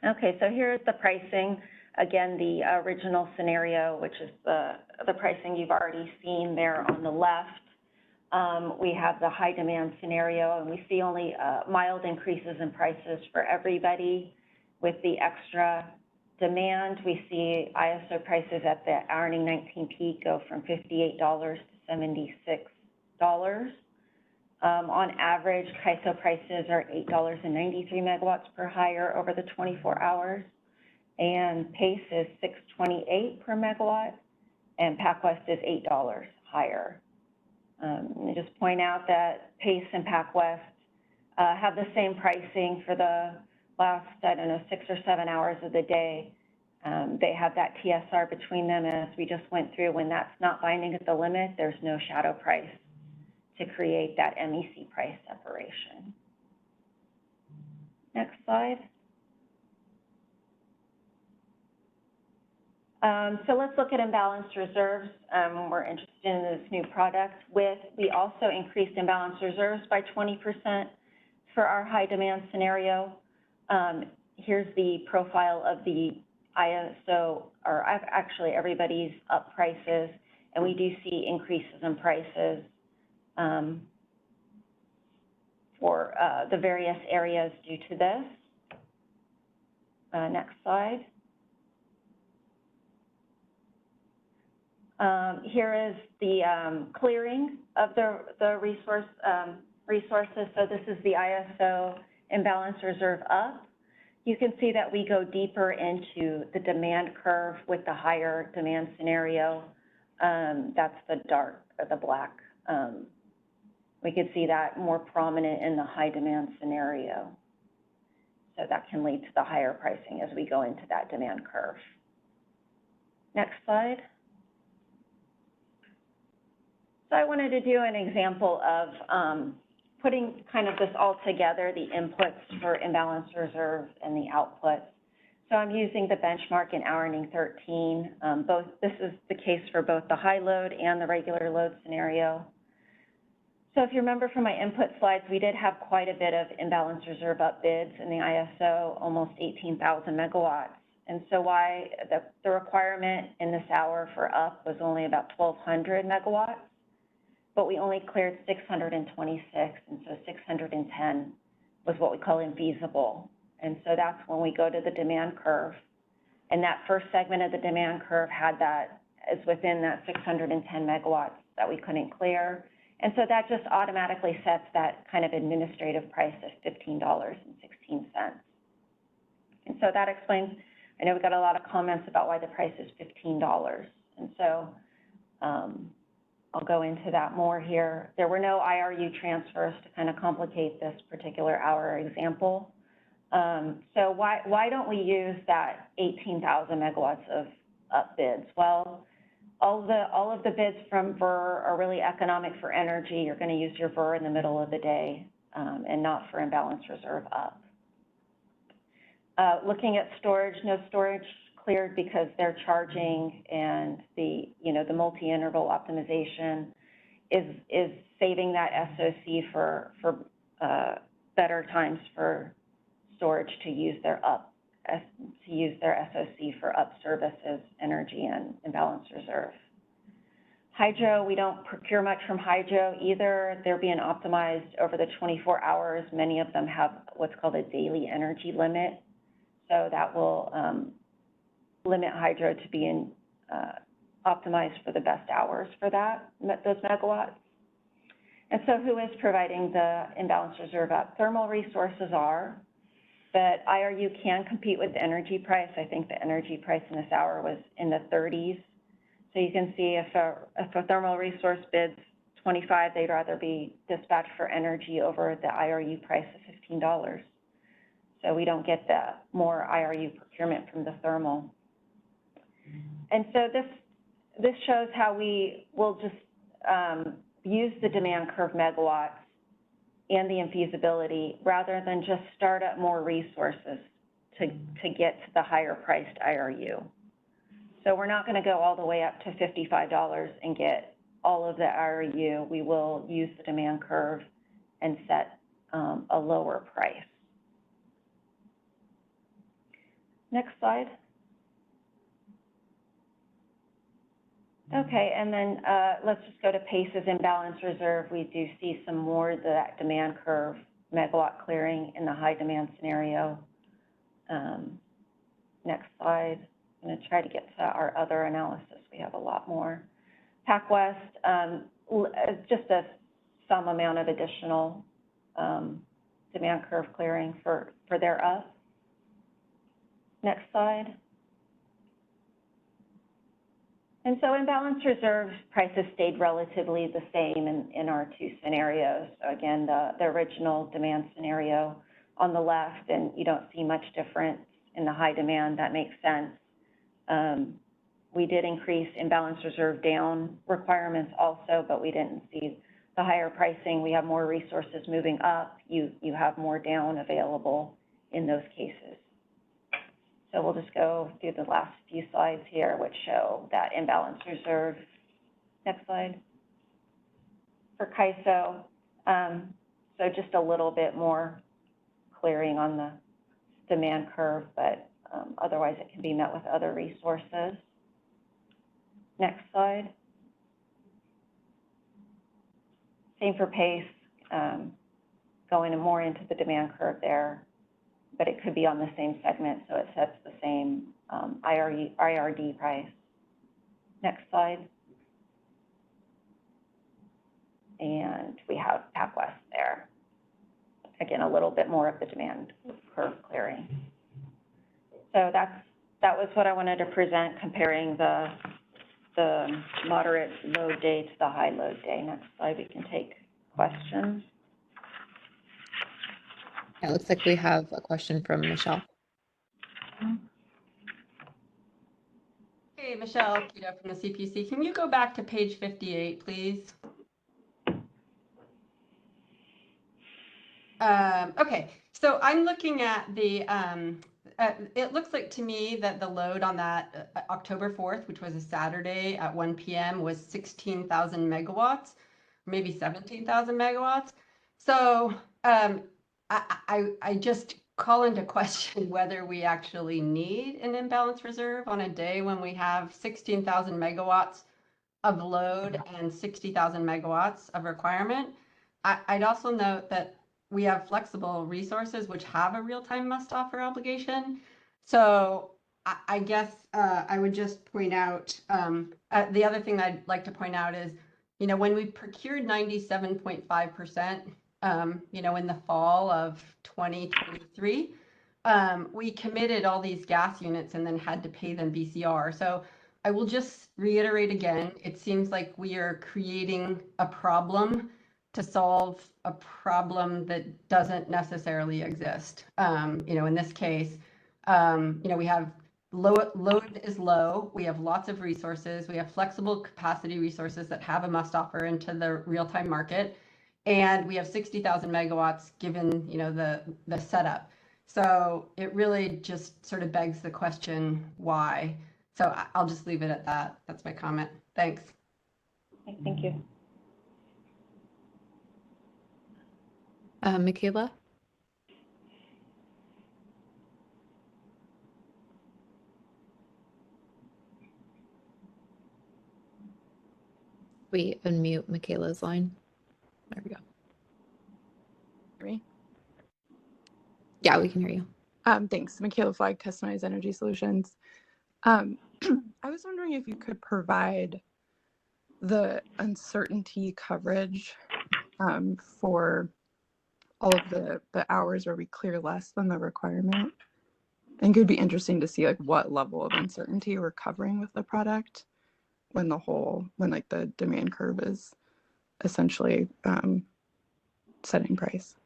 Okay, so here's the pricing. Again, the original scenario, which is the pricing you've already seen there on the left. We have the high demand scenario, and we see only mild increases in prices for everybody. With the extra demand, we see ISO prices at the hourly 19 peak go from $58 to $76. On average, CAISO prices are $8.93 megawatts per higher over the 24 hours, and PACE is $6.28 per megawatt, and Pac West is $8 higher. Let me just point out that PACE and Pac West have the same pricing for the last, 6 or 7 hours of the day. They have that TSR between them, and as we just went through, when that's not binding at the limit, there's no shadow price to create that MEC price separation. Next slide. So let's look at imbalanced reserves. We're interested in this new product. We also increased imbalanced reserves by 20% for our high demand scenario. Here's the profile of the ISO, or actually everybody's up prices, and we do see increases in prices for the various areas due to this. Next slide. Here is the clearing of the resources. So this is the ISO imbalance reserve up. You can see that we go deeper into the demand curve with the higher demand scenario. That's the dark, or the black. We could see that more prominent in the high demand scenario. So that can lead to the higher pricing as we go into that demand curve. Next slide. So I wanted to do an example of putting kind of this all together, the inputs for imbalance reserve and the outputs. So I'm using the benchmark in hourning 13. This is the case for both the high load and the regular load scenario. So if you remember from my input slides, we did have quite a bit of imbalance reserve up bids in the ISO, almost 18,000 megawatts. And so why the requirement in this hour for up was only about 1,200 megawatts, but we only cleared 626, and so 610 was what we call infeasible. And so that's when we go to the demand curve. And that first segment of the demand curve had that is within that 610 megawatts that we couldn't clear. And so that just automatically sets that kind of administrative price of $15.16. And so that explains, I know we got a lot of comments about why the price is $15. And so I'll go into that more here. There were no IRU transfers to kind of complicate this particular hour example. So why don't we use that 18,000 megawatts of up bids? Well, all of the bids from VER are really economic for energy. You're going to use your VER in the middle of the day and not for imbalance reserve up. Looking at storage, no storage cleared because they're charging, and the multi-interval optimization is saving that SOC for better times for storage to use their SOC for up services, energy, and imbalance reserve. Hydro, we don't procure much from hydro either. They're being optimized over the 24 hours. Many of them have what's called a daily energy limit. So that will limit hydro to being optimized for the best hours for those megawatts. And so who is providing the imbalance reserve up? Thermal resources are, but IRU can compete with the energy price. I think the energy price in this hour was in the 30s. So you can see if a thermal resource bids 25, they'd rather be dispatched for energy over the IRU price of $15. So we don't get the more IRU procurement from the thermal. And so this shows how we will just use the demand curve megawatts and the infeasibility rather than just start up more resources to get to the higher priced IRU. So we're not going to go all the way up to $55 and get all of the IRU. We will use the demand curve and set a lower price. Next slide. Okay, and then let's just go to PACE's imbalance reserve. We do see some more of that demand curve megawatt clearing in the high demand scenario. Next slide. I'm going to try to get to our other analysis. We have a lot more. Pac West, just some amount of additional demand curve clearing for their up. Next slide. And so imbalance reserve prices stayed relatively the same in our two scenarios. So again, the original demand scenario on the left, and you don't see much difference in the high demand. That makes sense. We did increase imbalance reserve down requirements also, but we didn't see the higher pricing. We have more resources moving up. You have more down available in those cases. So we'll just go through the last few slides here, which show that imbalance reserve. Next slide. For CAISO, so just a little bit more clearing on the demand curve, but otherwise it can be met with other resources. Next slide. Same for PACE, going more into the demand curve there, but it could be on the same segment, so it sets the same IRD price. Next slide. And we have Pac West there. Again, a little bit more of the demand curve clearing. So that was what I wanted to present, comparing the moderate load day to the high load day. Next slide, we can take questions. Yeah, it looks like we have a question from Michelle. Hey, Michelle Keto from the CPUC. Can you go back to page 58, please? Okay, so I'm looking at the it looks like to me that the load on that October 4th, which was a Saturday at 1 p.m. was 16,000 megawatts, maybe 17,000 megawatts. So I just call into question whether we actually need an imbalance reserve on a day when we have 16,000 megawatts of load and 60,000 megawatts of requirement. I'd also note that we have flexible resources which have a real-time must-offer obligation. So I guess I would just point out, the other thing I'd like to point out is, you know, when we procured 97.5%, you know, in the fall of 2023, we committed all these gas units and then had to pay them BCR. So I will just reiterate again, it seems like we are creating a problem to solve a problem that doesn't necessarily exist. You know, in this case, you know, we have load is low, we have lots of resources, we have flexible capacity resources that have a must offer into the real-time market, and we have 60,000 megawatts given, you know, the setup. So it really just sort of begs the question, why? So I'll just leave it at that. That's my comment. Thanks. Okay, thank you. Michaela? We unmute Michaela's line. There we go. Hear me? Yeah, we can hear you. Thanks. Michaela Flag, Customized Energy Solutions. I was wondering if you could provide the uncertainty coverage for all of the hours where we clear less than the requirement. I think it would be interesting to see like what level of uncertainty we're covering with the product when like the demand curve is essentially setting price.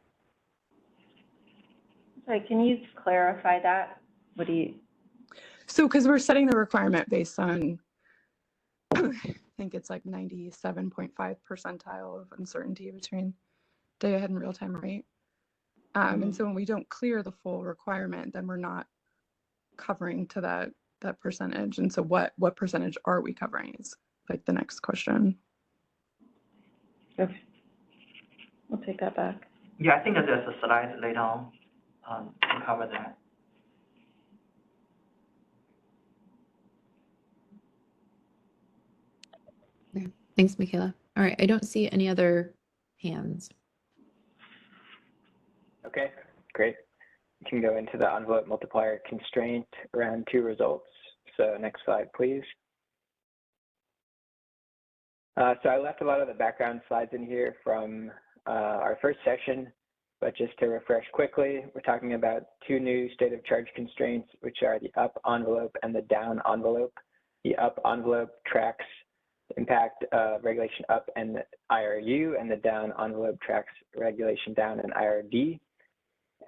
Sorry, can you clarify that? What do you? So, because we're setting the requirement based on, I think it's like 97.5 percentile of uncertainty between day ahead and real time rate. And so when we don't clear the full requirement, then we're not covering to that percentage. And so what percentage are we covering is like the next question. Okay. We'll take that back. Yeah, I think that there's a slide later on to cover that. Okay. Thanks, Michaela. All right, I don't see any other hands. Okay, great. You can go into the envelope multiplier constraint round 2 results. So next slide, please. So I left a lot of the background slides in here from our first session, but just to refresh quickly, we're talking about 2 new state of charge constraints, which are the up envelope and the down envelope. The up envelope tracks impact regulation up and IRU, and the down envelope tracks regulation down and IRD.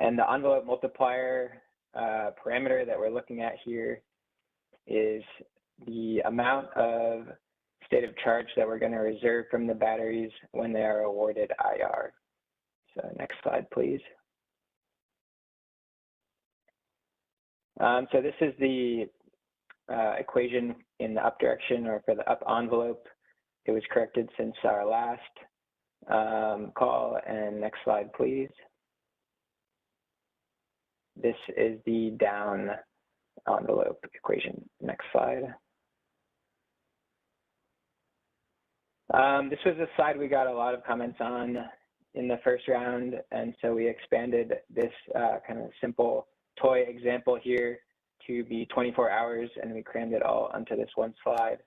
And the envelope multiplier parameter that we're looking at here is the amount of state of charge that we're going to reserve from the batteries when they are awarded IR. So next slide, please. So this is the equation in the up direction, or for the up envelope. It was corrected since our last call. And next slide, please. This is the down envelope equation. Next slide. This was a slide we got a lot of comments on in the first round, and so we expanded this kind of simple toy example here to be 24 hours, and we crammed it all onto this one slide.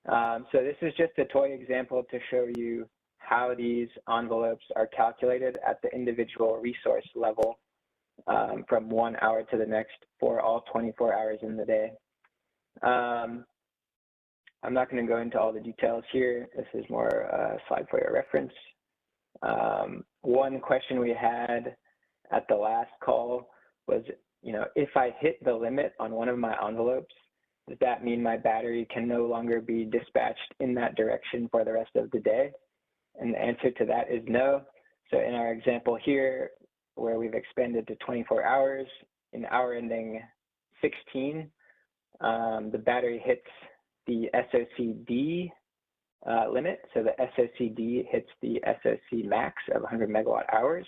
So this is just a toy example to show you how these envelopes are calculated at the individual resource level from 1 hour to the next for all 24 hours in the day. I'm not going to go into all the details here. This is more a slide for your reference. One question we had at the last call was, you know, if I hit the limit on one of my envelopes, does that mean my battery can no longer be dispatched in that direction for the rest of the day? And the answer to that is no. So in our example here, where we've expanded to 24 hours, in hour ending 16, the battery hits the SOCD limit. So the SOCD hits the SOC max of 100 megawatt hours.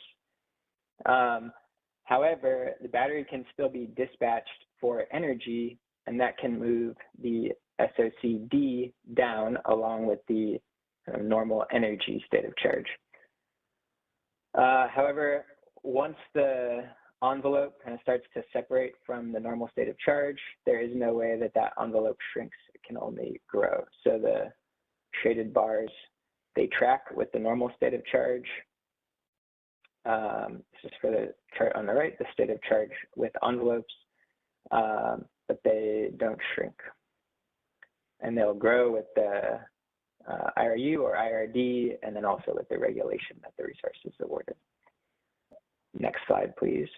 However, the battery can still be dispatched for energy, and that can move the SOCD down along with the normal energy state of charge. However, once the envelope kind of starts to separate from the normal state of charge, there is no way that that envelope shrinks. It can only grow. So the shaded bars, they track with the normal state of charge. This is for the chart on the right, the state of charge with envelopes, but they don't shrink. And they'll grow with the IRU or IRD, and then also with the regulation that the resource is awarded. Next slide, please.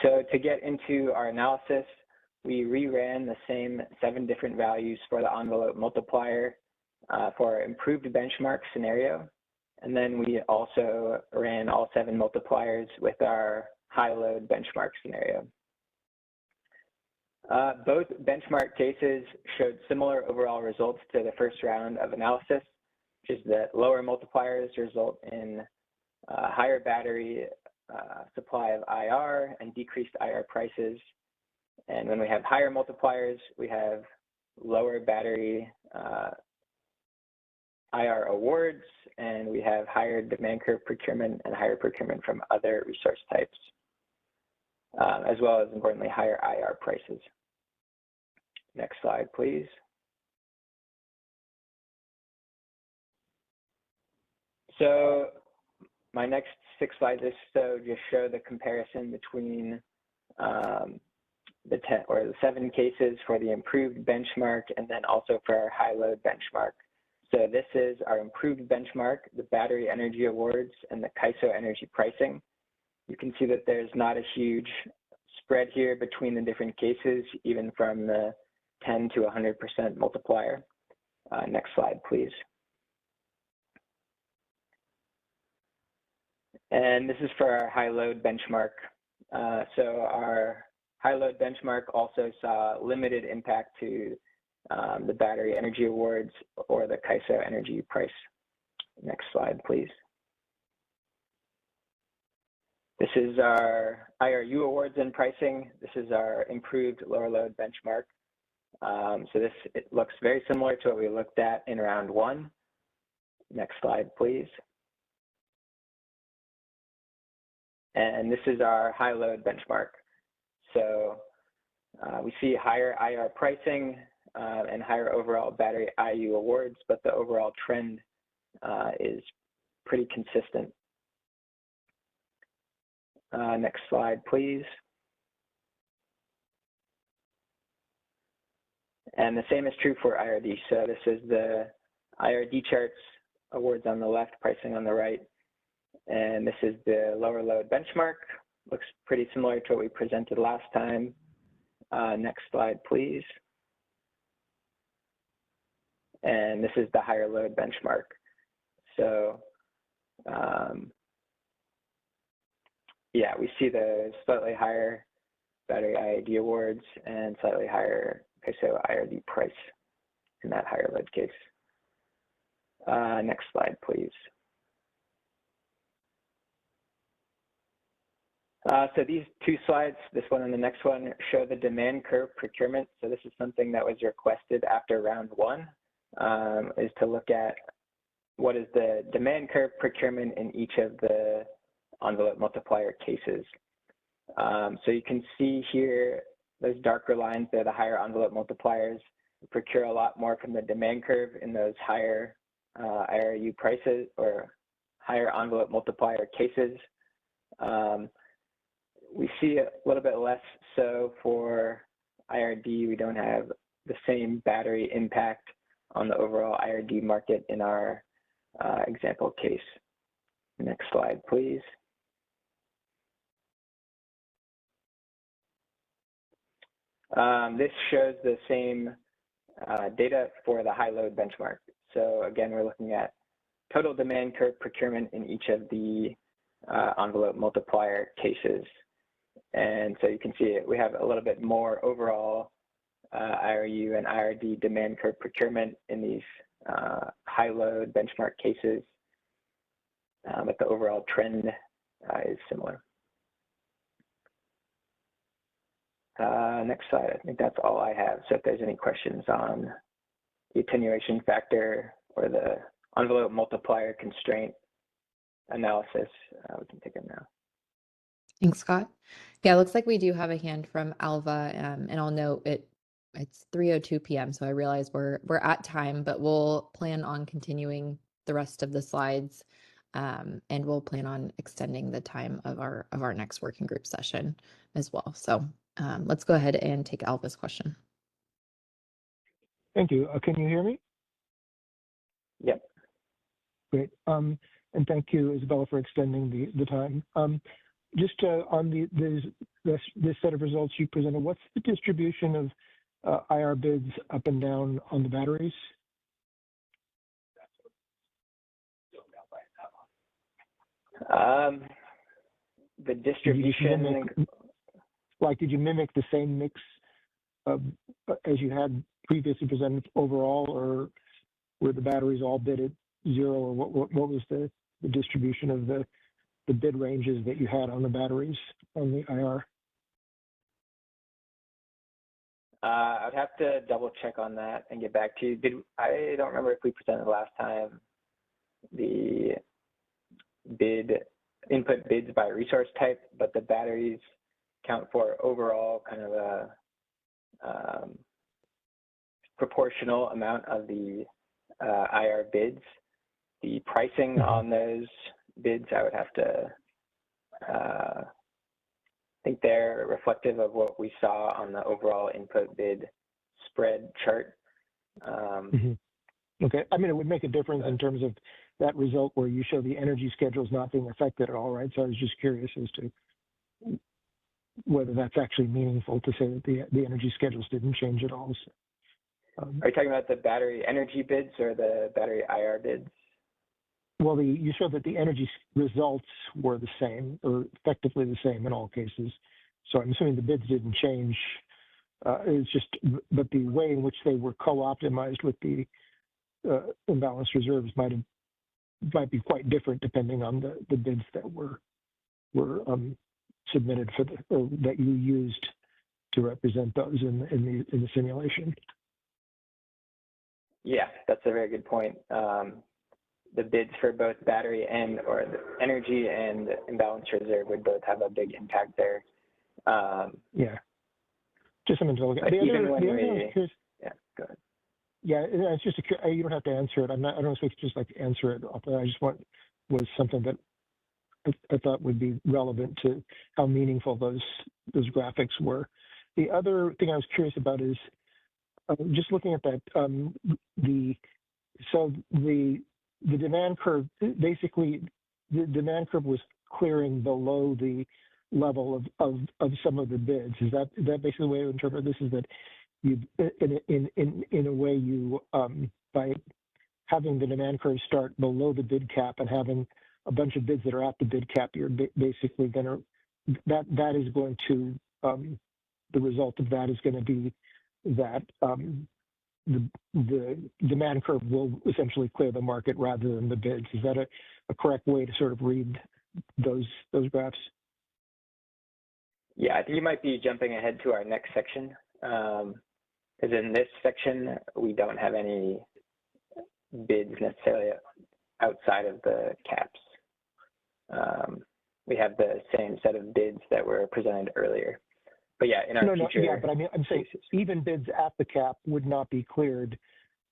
So to get into our analysis, we reran the same 7 different values for the envelope multiplier for our improved benchmark scenario. And then we also ran all 7 multipliers with our high load benchmark scenario. Both benchmark cases showed similar overall results to the first round of analysis, which is that lower multipliers result in higher battery supply of IR and decreased IR prices. And when we have higher multipliers, we have lower battery IR awards, and we have higher demand curve procurement and higher procurement from other resource types, as well as, importantly, higher IR prices. Next slide, please. So my next 6 slides just show the comparison between the 7 cases for the improved benchmark and then also for our high load benchmark. So this is our improved benchmark, the battery energy awards, and the CAISO energy pricing. You can see that there's not a huge spread here between the different cases, even from the 10 to 100% multiplier. Next slide, please. And this is for our high load benchmark. So our high load benchmark also saw limited impact to the battery energy awards or the CAISO energy price. Next slide, please. This is our IRU awards and pricing. This is our improved lower load benchmark. So it looks very similar to what we looked at in round 1. Next slide, please. And this is our high load benchmark. So we see higher IR pricing and higher overall battery IU awards, but the overall trend is pretty consistent. Next slide, please. And the same is true for IRD. So this is the IRD charts, awards on the left, pricing on the right. And this is the lower load benchmark. Looks pretty similar to what we presented last time. Next slide, please. And this is the higher load benchmark. So yeah, we see the slightly higher battery IRD awards and slightly higher CAISO IRD price in that higher load case. Next slide, please. So these 2 slides, this one and the next one, show the demand curve procurement. So this is something that was requested after round 1, is to look at what is the demand curve procurement in each of the envelope multiplier cases. So you can see here, those darker lines, they're the higher envelope multipliers. We procure a lot more from the demand curve in those higher IRU prices or higher envelope multiplier cases. We see a little bit less so for IRD. We don't have the same battery impact on the overall IRD market in our example case. Next slide, please. This shows the same data for the high load benchmark. So again, we're looking at total demand curve procurement in each of the envelope multiplier cases. And so you can see it, we have a little bit more overall IRU and IRD demand curve procurement in these high load benchmark cases, but the overall trend is similar. Next slide, I think that's all I have. So if there's any questions on the attenuation factor or the envelope multiplier constraint analysis, we can take them now. Thanks, Scott. Yeah, it looks like we do have a hand from Alva, and I'll note it's 3:02 p.m. So I realize we're at time, but we'll plan on continuing the rest of the slides, and we'll plan on extending the time of our next working group session as well. So let's go ahead and take Alva's question. Thank you. Can you hear me? Yep. Great. And thank you, Isabella, for extending the time. Just on this set of results you presented, what's the distribution of IR bids up and down on the batteries? The distribution. Did you mimic the same mix as you had previously presented overall, or were the batteries all bid at zero, or what was the distribution of the bid ranges that you had on the batteries on the IR? I'd have to double check on that and get back to you. I don't remember if we presented last time the input bids by resource type, but the batteries count for overall kind of a proportional amount of the IR bids. The pricing on those bids, I would have to think they're reflective of what we saw on the overall input bid spread chart. Okay, I mean, it would make a difference in terms of that result where you show the energy schedules not being affected at all, right? So I was just curious as to whether that's actually meaningful to say that the energy schedules didn't change at all. So, are you talking about the battery energy bids or the battery IR bids? Well, you showed that the energy results were the same, or effectively the same in all cases. So I'm assuming the bids didn't change. It's just, but the way in which they were co-optimized with the imbalanced reserves might be quite different depending on the bids that were submitted for or that you used to represent those in the simulation. Yeah, that's a very good point. The bids for both battery or the energy and imbalanced reserve would both have a big impact there. Yeah, just something to look at. Yeah, go ahead. Yeah, it's just you don't have to answer it. I don't expect you to just like answer it. I just was something that I thought would be relevant to how meaningful those graphics were. The other thing I was curious about is just looking at that the demand curve, basically the demand curve was clearing below the level of some of the bids. Is that basically the way to interpret this? Is that you in a way you by having the demand curve start below the bid cap and having a bunch of bids that are at the bid cap, you're basically going to that is going to the result of that is going to be that the demand curve will essentially clear the market rather than the bids. Is that a correct way to sort of read those graphs? Yeah, I think you might be jumping ahead to our next section. Because in this section, we don't have any bids necessarily outside of the caps. We have the same set of bids that were presented earlier. But yeah, in our future. Yeah, but I mean, I'm saying even bids at the cap would not be cleared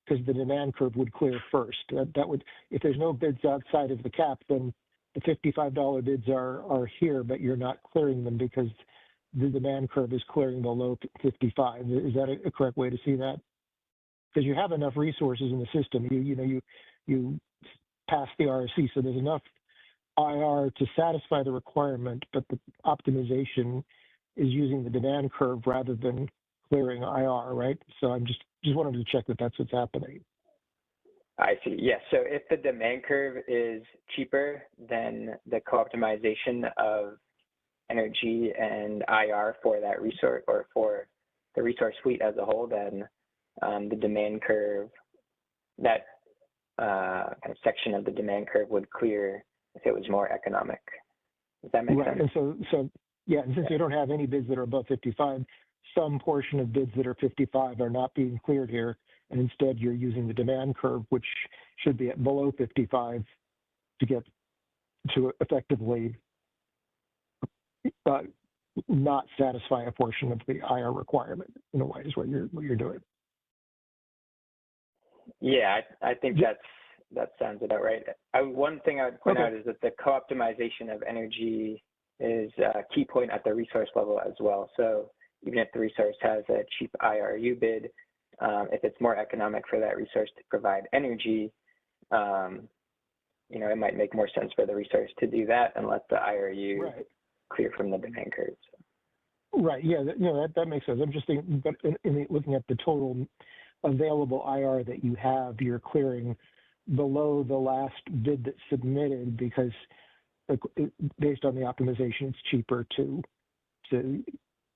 because the demand curve would clear first. That would, if there's no bids outside of the cap, then the $55 bids are here, but you're not clearing them because the demand curve is clearing below 55. Is that a correct way to see that? Because you have enough resources in the system. You pass the RSC, so there's enough IR to satisfy the requirement, but the optimization is using the demand curve rather than clearing IR, right? So I'm just wanted to check that that's what's happening. I see. Yes. So if the demand curve is cheaper than the co-optimization of energy and IR for that resource or for the resource fleet as a whole, then the demand curve, that kind of section of the demand curve would clear if it was more economic. Does that make sense? And so yeah, and since you don't have any bids that are above 55, some portion of bids that are 55 are not being cleared here, and instead you're using the demand curve, which should be at below 55 to get to effectively not satisfy a portion of the IR requirement. In a way, is what you're doing. Yeah, I think that sounds about right. One thing I would point out is that the co-optimization of energy is a key point at the resource level as well. So even if the resource has a cheap IRU bid, if it's more economic for that resource to provide energy, it might make more sense for the resource to do that and let the IRU clear from the demand curve. So. Right. Yeah. That makes sense. I'm just thinking, but looking at the total available IR that you have, you're clearing below the last bid that's submitted because based on the optimization, it's cheaper to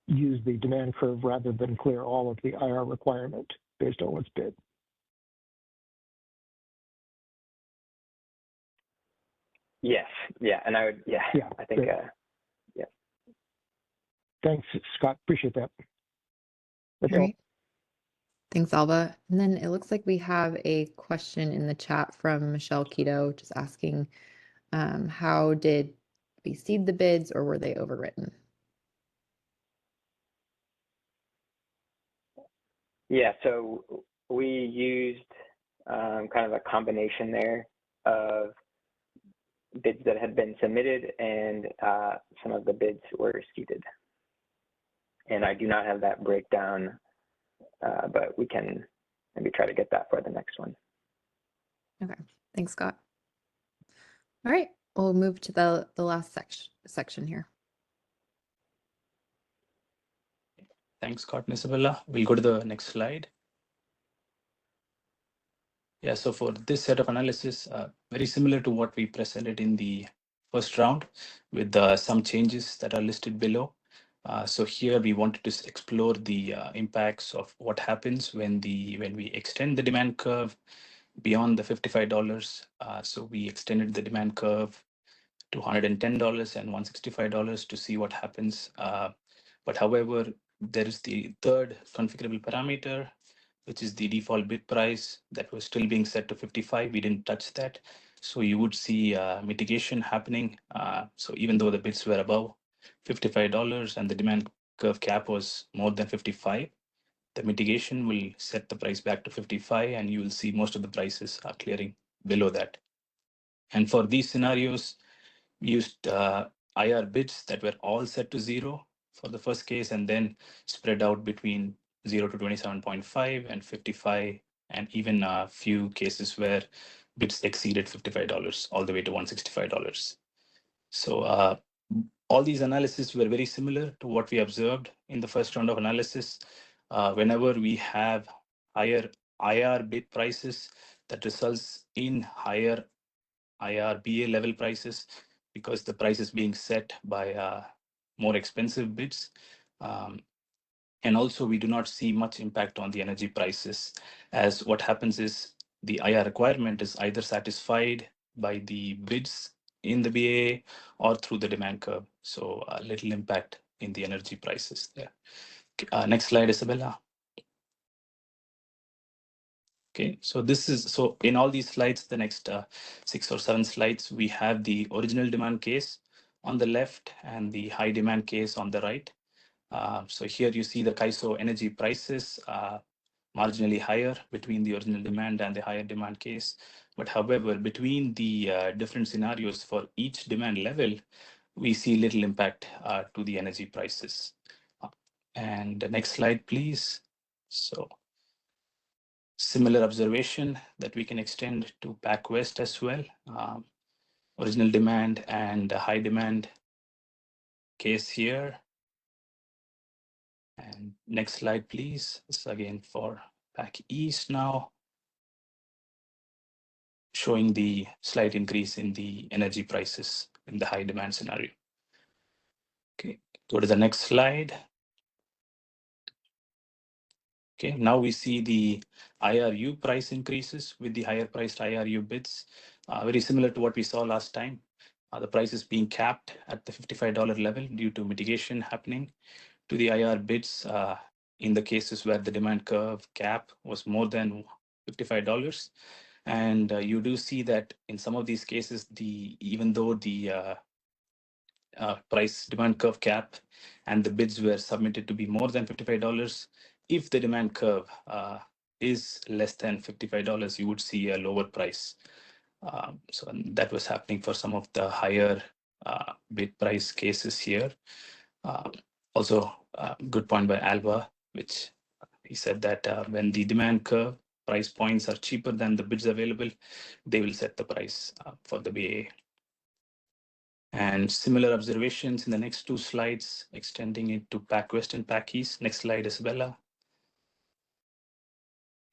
use the demand curve rather than clear all of the IR requirement based on what's bid. Yes. Yeah. And I would, I think, yeah. Thanks, Scott. Appreciate that. That's all. Thanks, Alba. And then it looks like we have a question in the chat from Michelle Keto just asking, how did we seed the bids or were they overwritten? Yeah, so we used kind of a combination there of bids that had been submitted and some of the bids were seeded. And I do not have that breakdown, but we can maybe try to get that for the next one. Okay, thanks, Scott. All right, we'll move to the last section here. Thanks, Scott and Isabella. We'll go to the next slide. Yeah, so for this set of analysis, very similar to what we presented in the first round with some changes that are listed below. So here we wanted to explore the impacts of what happens when we extend the demand curve beyond the $55. So we extended the demand curve to $110 and $165 to see what happens. But however, there is the third configurable parameter, which is the default bid price that was still being set to 55. We didn't touch that. So you would see mitigation happening. So even though the bids were above $55 and the demand curve cap was more than 55, the mitigation will set the price back to 55 and you will see most of the prices are clearing below that. And for these scenarios, we used IR bids that were all set to 0 for the first case and then spread out between 0 to 27.5 and 55, and even a few cases where bids exceeded $55 all the way to $165. So all these analyses were very similar to what we observed in the first round of analysis. Whenever we have higher IR bid prices, that results in higher IRBA level prices because the price is being set by more expensive bids. And also we do not see much impact on the energy prices, as what happens is the IR requirement is either satisfied by the bids in the BA or through the demand curve. So little impact in the energy prices there. Next slide, Isabella. Okay, so in all these slides, the next 6 or 7 slides, we have the original demand case on the left and the high demand case on the right. So here you see the CAISO energy prices marginally higher between the original demand and the higher demand case. But however, between the different scenarios for each demand level, we see little impact to the energy prices. And the next slide, please. So similar observation that we can extend to Pac West as well. Original demand and high demand case here. And next slide, please. This is again for Pac East now. showing the slight increase in the energy prices in the high demand scenario. Okay, go to the next slide. Okay, now we see the IRU price increases with the higher priced IRU bids, very similar to what we saw last time. The price is being capped at the $55 level due to mitigation happening to the IR bids in the cases where the demand curve cap was more than $55. And you do see that in some of these cases, even though the price demand curve cap and the bids were submitted to be more than $55, if the demand curve is less than $55, you would see a lower price. So that was happening for some of the higher bid price cases here. Also, good point by Alba, which he said that when the demand curve price points are cheaper than the bids available, they will set the price for the BA. And similar observations in the next two slides, extending it to Pac West and Pac East. Next slide, Isabella.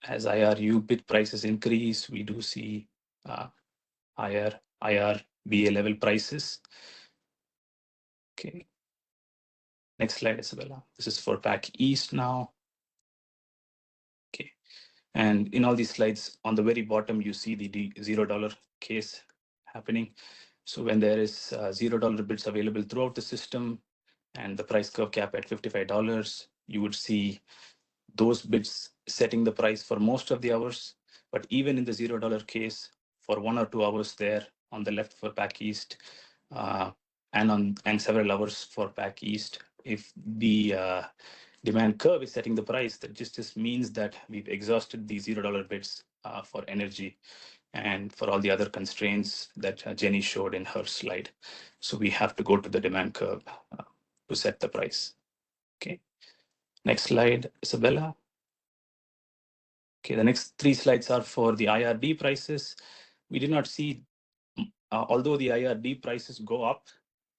As IRU bid prices increase, we do see higher IR BA level prices. Okay. Next slide, Isabella. This is for Pac East now. Okay. And in all these slides, on the very bottom, you see the $0 case happening. So when there is $0 bids available throughout the system and the price curve cap at $55, you would see those bids setting the price for most of the hours. But even in the $0 case, for 1 or 2 hours there on the left for Pac East and several hours for Pac East, if the demand curve is setting the price, that just means that we've exhausted the $0 bids for energy and for all the other constraints that Jenny showed in her slide. So we have to go to the demand curve to set the price. Okay. Next slide, Isabella. Okay, the next 3 slides are for the IRD prices. We did not see, although the IRD prices go up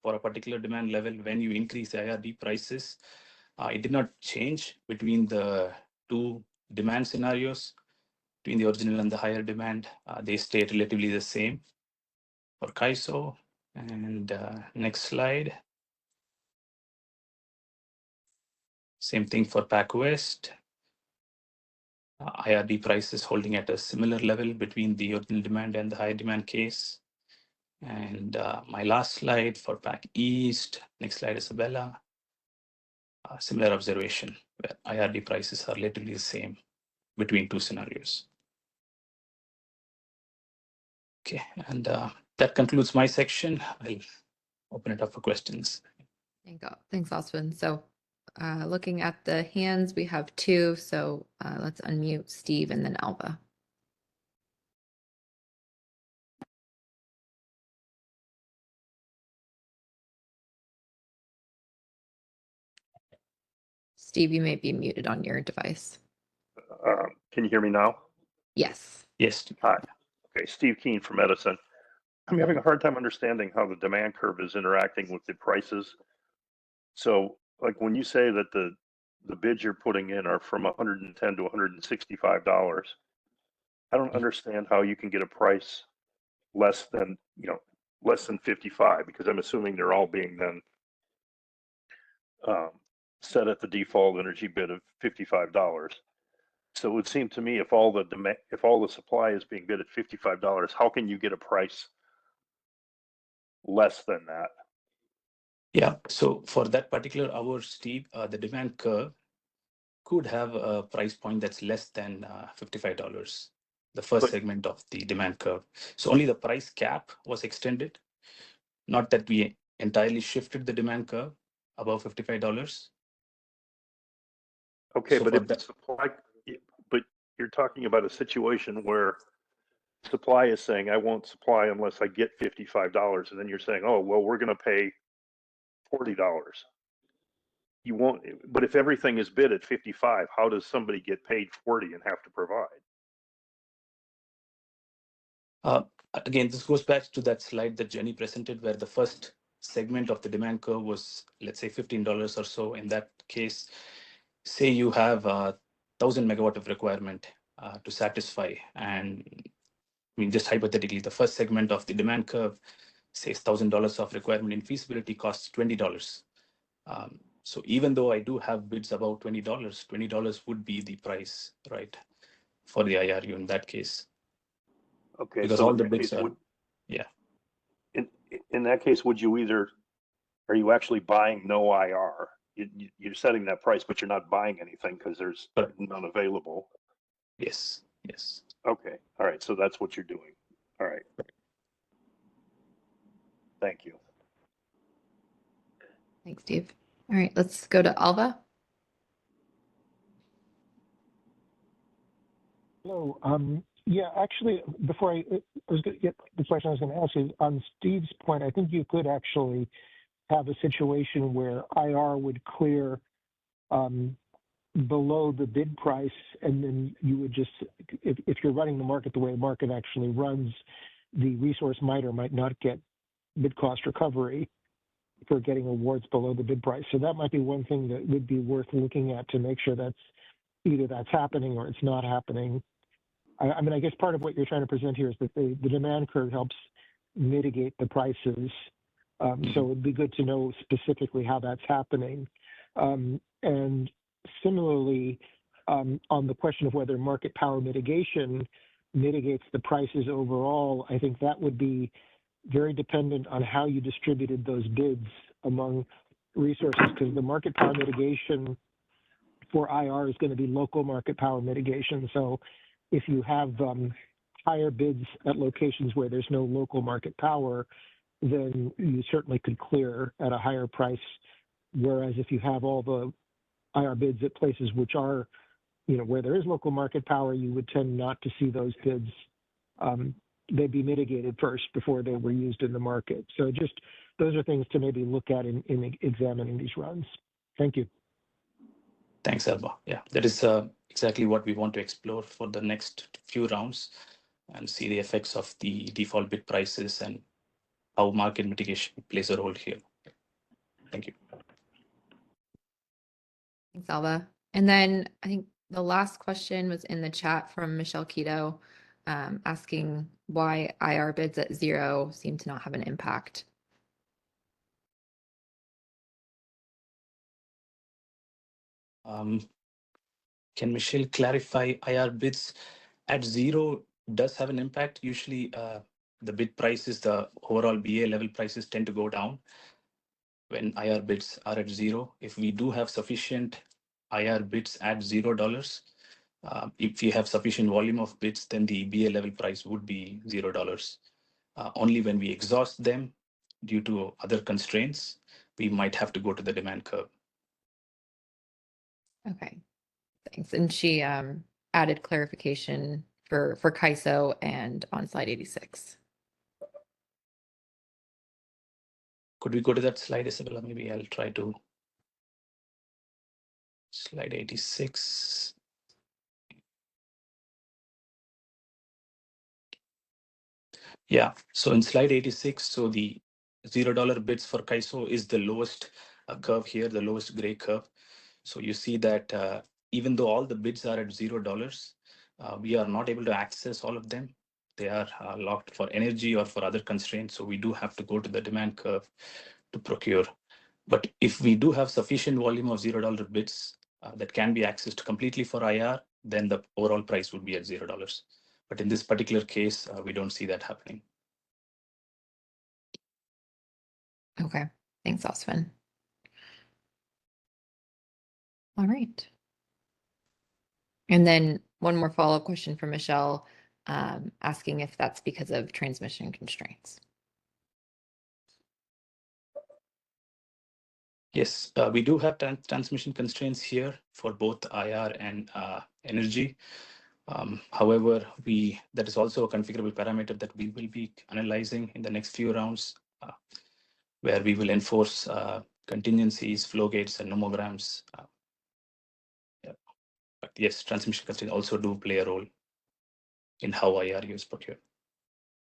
for a particular demand level, when you increase the IRD prices, it did not change between the two demand scenarios, between the original and the higher demand. They stay relatively the same for CAISO. And next slide. Same thing for Pac West. IRD prices holding at a similar level between the original demand and the higher demand case. And my last slide for Pac East. Next slide, Isabella. Similar observation where IRD prices are relatively the same between two scenarios. Okay, and that concludes my section. I'll open it up for questions. Thanks, Oswin. So looking at the hands, we have 2. So let's unmute Steve and then Alba. Steve, you may be muted on your device. Can you hear me now? Yes. Yes. Hi. Okay, Steve Keene from Edison. I'm having a hard time understanding how the demand curve is interacting with the prices. So, like when you say that the bids you're putting in are from $110 to $165, I don't understand how you can get a price less than, less than 55, because I'm assuming they're all being then set at the default energy bid of $55. So it would seem to me if all the supply is being bid at $55, how can you get a price less than that? Yeah, so for that particular hour, Steve, the demand curve could have a price point that's less than $55, the first segment of the demand curve. So only the price cap was extended, not that we entirely shifted the demand curve above $55. Okay, So but if the supply, but you're talking about a situation where supply is saying, I won't supply unless I get $55. And then you're saying, oh, well, we're going to pay $40. You won't, but if everything is bid at 55, how does somebody get paid 40 and have to provide? Again, this goes back to that slide that Jenny presented where the first segment of the demand curve was, let's say, $15 or so. In that case, say you have 1,000 megawatt of requirement to satisfy, and mean, just hypothetically, the first segment of the demand curve says $1,000 of requirement in feasibility costs $20. So even though I do have bids above $20 would be the price, right, for the IRU in that case. Okay, because so all in the that bids case, are, yeah. In that case, would you either, are you actually buying no IR? You're setting that price, but you're not buying anything because there's none available. Yes, yes. Okay, all right, so that's what you're doing. All right. Thank you. Thanks, Steve. All right, let's go to Alva. Hello. Yeah, actually, before I was going to get the question I was going to ask you, on Steve's point, I think you could actually have a situation where IR would clear below the bid price, and then you would just, if you're running the market the way the market actually runs, the resource might or might not get bid cost recovery for getting awards below the bid price. So that might be one thing that would be worth looking at to make sure that's either that's happening or it's not happening. I mean, I guess part of what you're trying to present here is that the demand curve helps mitigate the prices. So it'd be good to know specifically how that's happening. And similarly, on the question of whether market power mitigation mitigates the prices overall, I think that would be very dependent on how you distributed those bids among resources, because the market power mitigation for IR is going to be local market power mitigation. So if you have higher bids at locations where there's no local market power, then you certainly could clear at a higher price. Whereas if you have all the IR bids at places which are, where there is local market power, you would tend not to see those bids. They'd be mitigated first before they were used in the market. So just those are things to maybe look at in examining these runs. Thank you. Thanks, Alba. Yeah, that is exactly what we want to explore for the next few rounds and see the effects of the default bid prices and how market mitigation plays a role here. Thank you. Thanks, Alva. And then I think the last question was in the chat from Michelle Keto, asking why IR bids at 0 seem to not have an impact. Can Michelle clarify IR bids at 0 does have an impact? Usually the bid prices, the overall BA level prices tend to go down when IR bids are at 0. If we do have sufficient IR bids at $0, if we have sufficient volume of bids, then the BA level price would be $0. Only when we exhaust them due to other constraints, we might have to go to the demand curve. Okay, thanks. And she added clarification for CAISO and on slide 86. Could we go to that slide, Isabella? Maybe I'll try to. Slide 86. Yeah, so in slide 86, so the $0 bids for CAISO is the lowest curve here, the lowest gray curve. So you see that even though all the bids are at $0, we are not able to access all of them. They are locked for energy or for other constraints. So we do have to go to the demand curve to procure. But if we do have sufficient volume of $0 bids that can be accessed completely for IR, then the overall price would be at $0. But in this particular case, we don't see that happening. Okay, thanks, Osman. All right. And then one more follow-up question from Michelle, asking if that's because of transmission constraints. Yes, we do have transmission constraints here for both IR and energy. However, that is also a configurable parameter that we will be analyzing in the next few rounds, where we will enforce contingencies, flow gates, and nomograms. Yeah. But yes, transmission constraints also do play a role in how IRU is procured.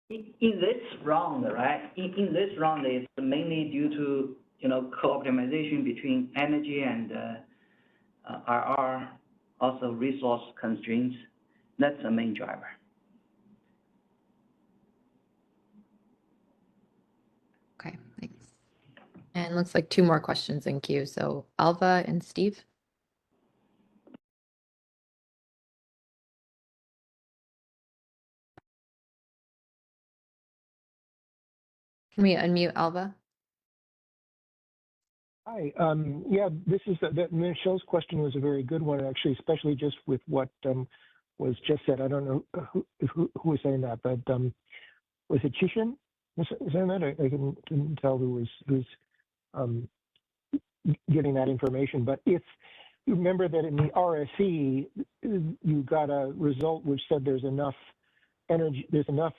In this round, right? In this round, it's mainly due to co-optimization between energy and IR, also resource constraints. That's the main driver. And looks like 2 more questions in queue. So Alva and Steve. Can we unmute Alva? Hi. Yeah, this is that Michelle's question was a very good one, actually, especially just with what was just said. I don't know who was saying that, but was it Chishin was saying that? I couldn't tell who's getting that information. But if you remember that in the RSE, you got a result which said there's enough energy, there's enough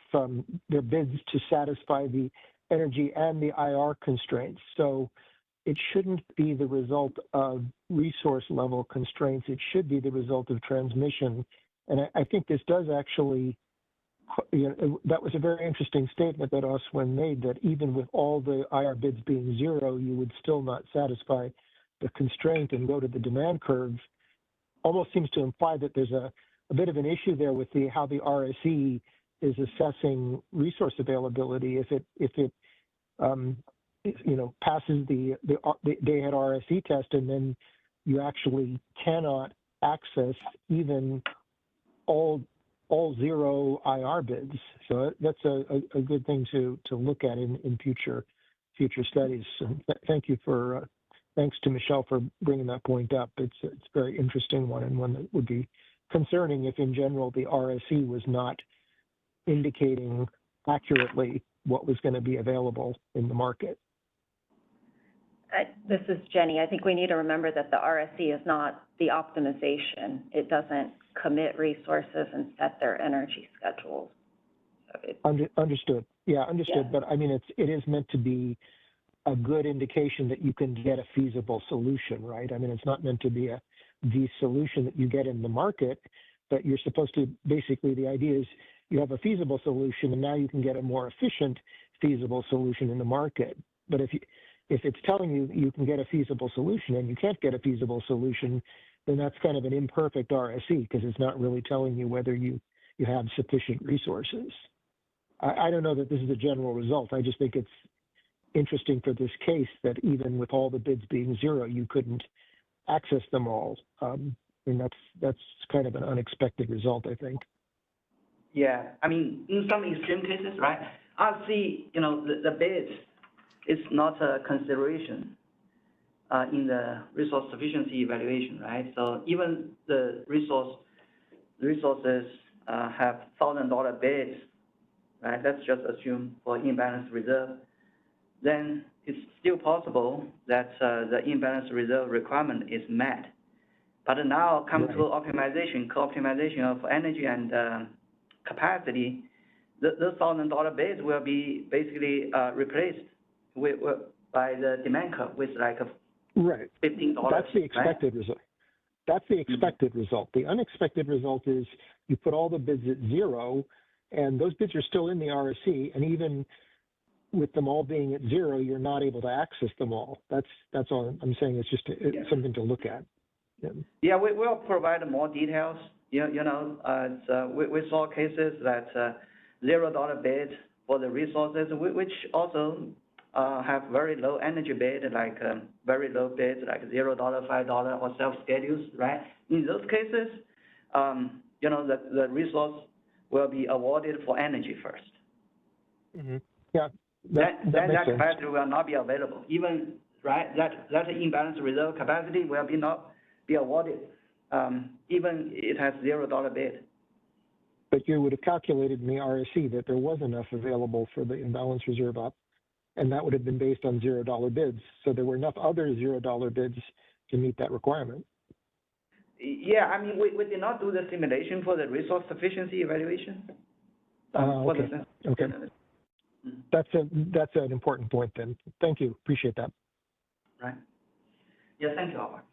their bids to satisfy the energy and the IR constraints. So it shouldn't be the result of resource level constraints. It should be the result of transmission. And I think this does actually, that was a very interesting statement that Oswin made, that even with all the IR bids being 0, you would still not satisfy the constraint and go to the demand curve. Almost seems to imply that there's a bit of an issue there with how the RSE is assessing resource availability. If it passes the day-ahead RSE test, and then you actually cannot access even all 0 IR bids. So that's a good thing to look at in future studies. And thank you for thanks to Michelle for bringing that point up. It's a very interesting one, and one that would be concerning if in general the RSE was not indicating accurately what was going to be available in the market. This is Jenny. I think we need to remember that the RSE is not the optimization. It doesn't commit resources and set their energy schedules. So Understood. Yeah, understood. Yeah. But I mean, it is meant to be a good indication that you can get a feasible solution, right? I mean, it's not meant to be the solution that you get in the market, but you're supposed to, basically the idea is you have a feasible solution and now you can get a more efficient feasible solution in the market. But if it's telling you you can get a feasible solution and you can't get a feasible solution, then that's kind of an imperfect RSE, because it's not really telling you whether you have sufficient resources. I don't know that this is a general result. I just think it's interesting for this case that even with all the bids being 0, you couldn't access them all. And that's kind of an unexpected result, I think. Yeah, I mean, in some extreme cases, right, RC, the bids is not a consideration in the resource sufficiency evaluation, right? So even the resources have $1,000 bids, right? Let's just assume for imbalanced reserve. Then it's still possible that the imbalanced reserve requirement is met. But now come to optimization, co-optimization of energy and capacity, those $1,000 bids will be basically replaced by the demand curve with like $15. That's the expected right? result. That's the expected result. The unexpected result is you put all the bids at 0, and those bids are still in the RSE, and even with them all being at 0, you're not able to access them all. That's all I'm saying. It's just something to look at. Yeah, we'll provide more details. We saw cases that $0 bid for the resources, which also have very low energy bid, like very low bids, like $0, $5, or self-schedules, right? In those cases, the resource will be awarded for energy first. Mm-hmm. Yeah. Then that capacity will not be available. Even, right, that imbalanced reserve capacity will not be awarded, even it has $0 bid. But you would have calculated in the RSE that there was enough available for the imbalance reserve up, and that would have been based on $0 bids. So there were enough other $0 bids to meet that requirement. Yeah, I mean, we did not do the simulation for the resource sufficiency evaluation. Okay. That's an important point then. Thank you. Appreciate that. Right. Yeah, thank you, Albert.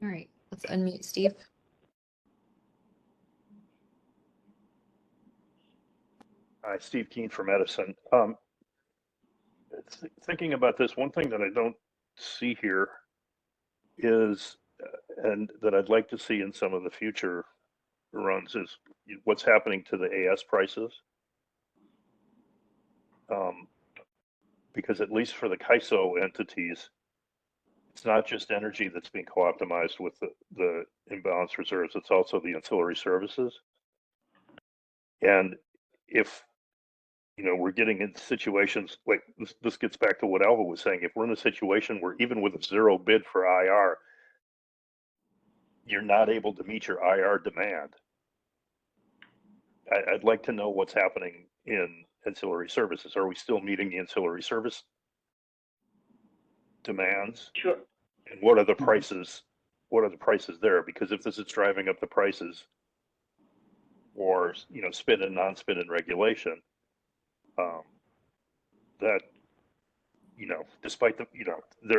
All right, let's unmute Steve. Hi, Steve Keen from Edison. Thinking about this, one thing that I don't see here is, and that I'd like to see in some of the future runs, is what's happening to the AS prices. because at least for the CAISO entities, it's not just energy that's being co-optimized with the imbalance reserves, it's also the ancillary services. And if, you know, we're getting into situations like this gets back to what Alva was saying, if we're in a situation where even with a zero bid for IR, you're not able to meet your IR demand, I'd like to know what's happening in ancillary services. Are we still meeting the ancillary service demands? Sure. And what are the prices? What are the prices there? Because if this is driving up the prices, or you know, spin and non-spin and regulation, that, you know, despite the, you know,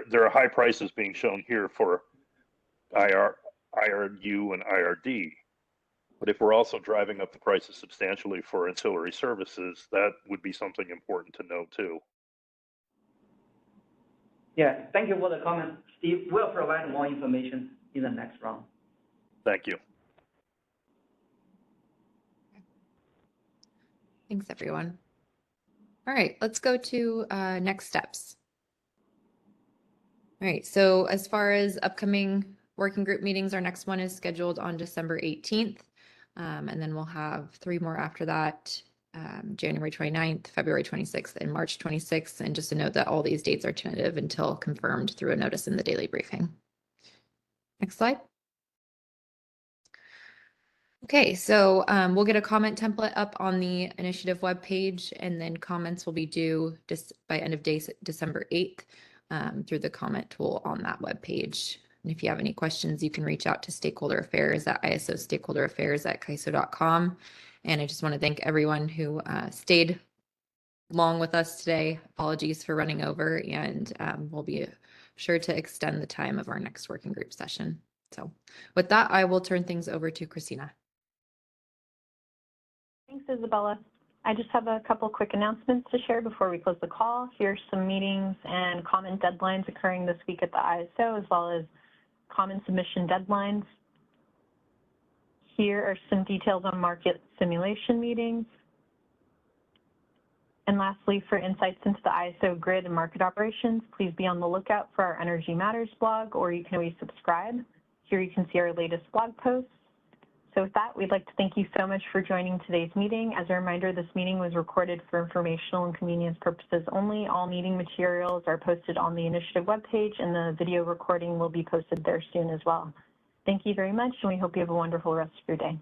there are high prices being shown here for IRU and IRD. But if we're also driving up the prices substantially for ancillary services, that would be something important to know too. Yeah, thank you for the comment, Steve. We'll provide more information in the next round. Thank you. Thanks, everyone. All right, let's go to next steps. All right, so as far as upcoming working group meetings, our next one is scheduled on December 18th. And then we'll have 3 more after that, January 29th, February 26th, and March 26th. And just to note that all these dates are tentative until confirmed through a notice in the daily briefing. Next slide. Okay, so we'll get a comment template up on the initiative webpage, and then comments will be due just by end of day December 8th through the comment tool on that webpage. And if you have any questions, you can reach out to Stakeholder Affairs at isostakeholderaffairs@CAISO.com. And I just want to thank everyone who stayed long with us today. Apologies for running over, and we'll be sure to extend the time of our next working group session. So with that, I will turn things over to Christina. Thanks, Isabella. I just have a couple quick announcements to share before we close the call. Here's some meetings and comment deadlines occurring this week at the ISO, as well as comment submission deadlines. Here are some details on market simulation meetings. And lastly, for insights into the ISO grid and market operations, please be on the lookout for our Energy Matters blog, or you can always subscribe. Here you can see our latest blog posts. So with that, we'd like to thank you so much for joining today's meeting. As a reminder, this meeting was recorded for informational and convenience purposes only. All meeting materials are posted on the initiative webpage, and the video recording will be posted there soon as well. Thank you very much, and we hope you have a wonderful rest of your day.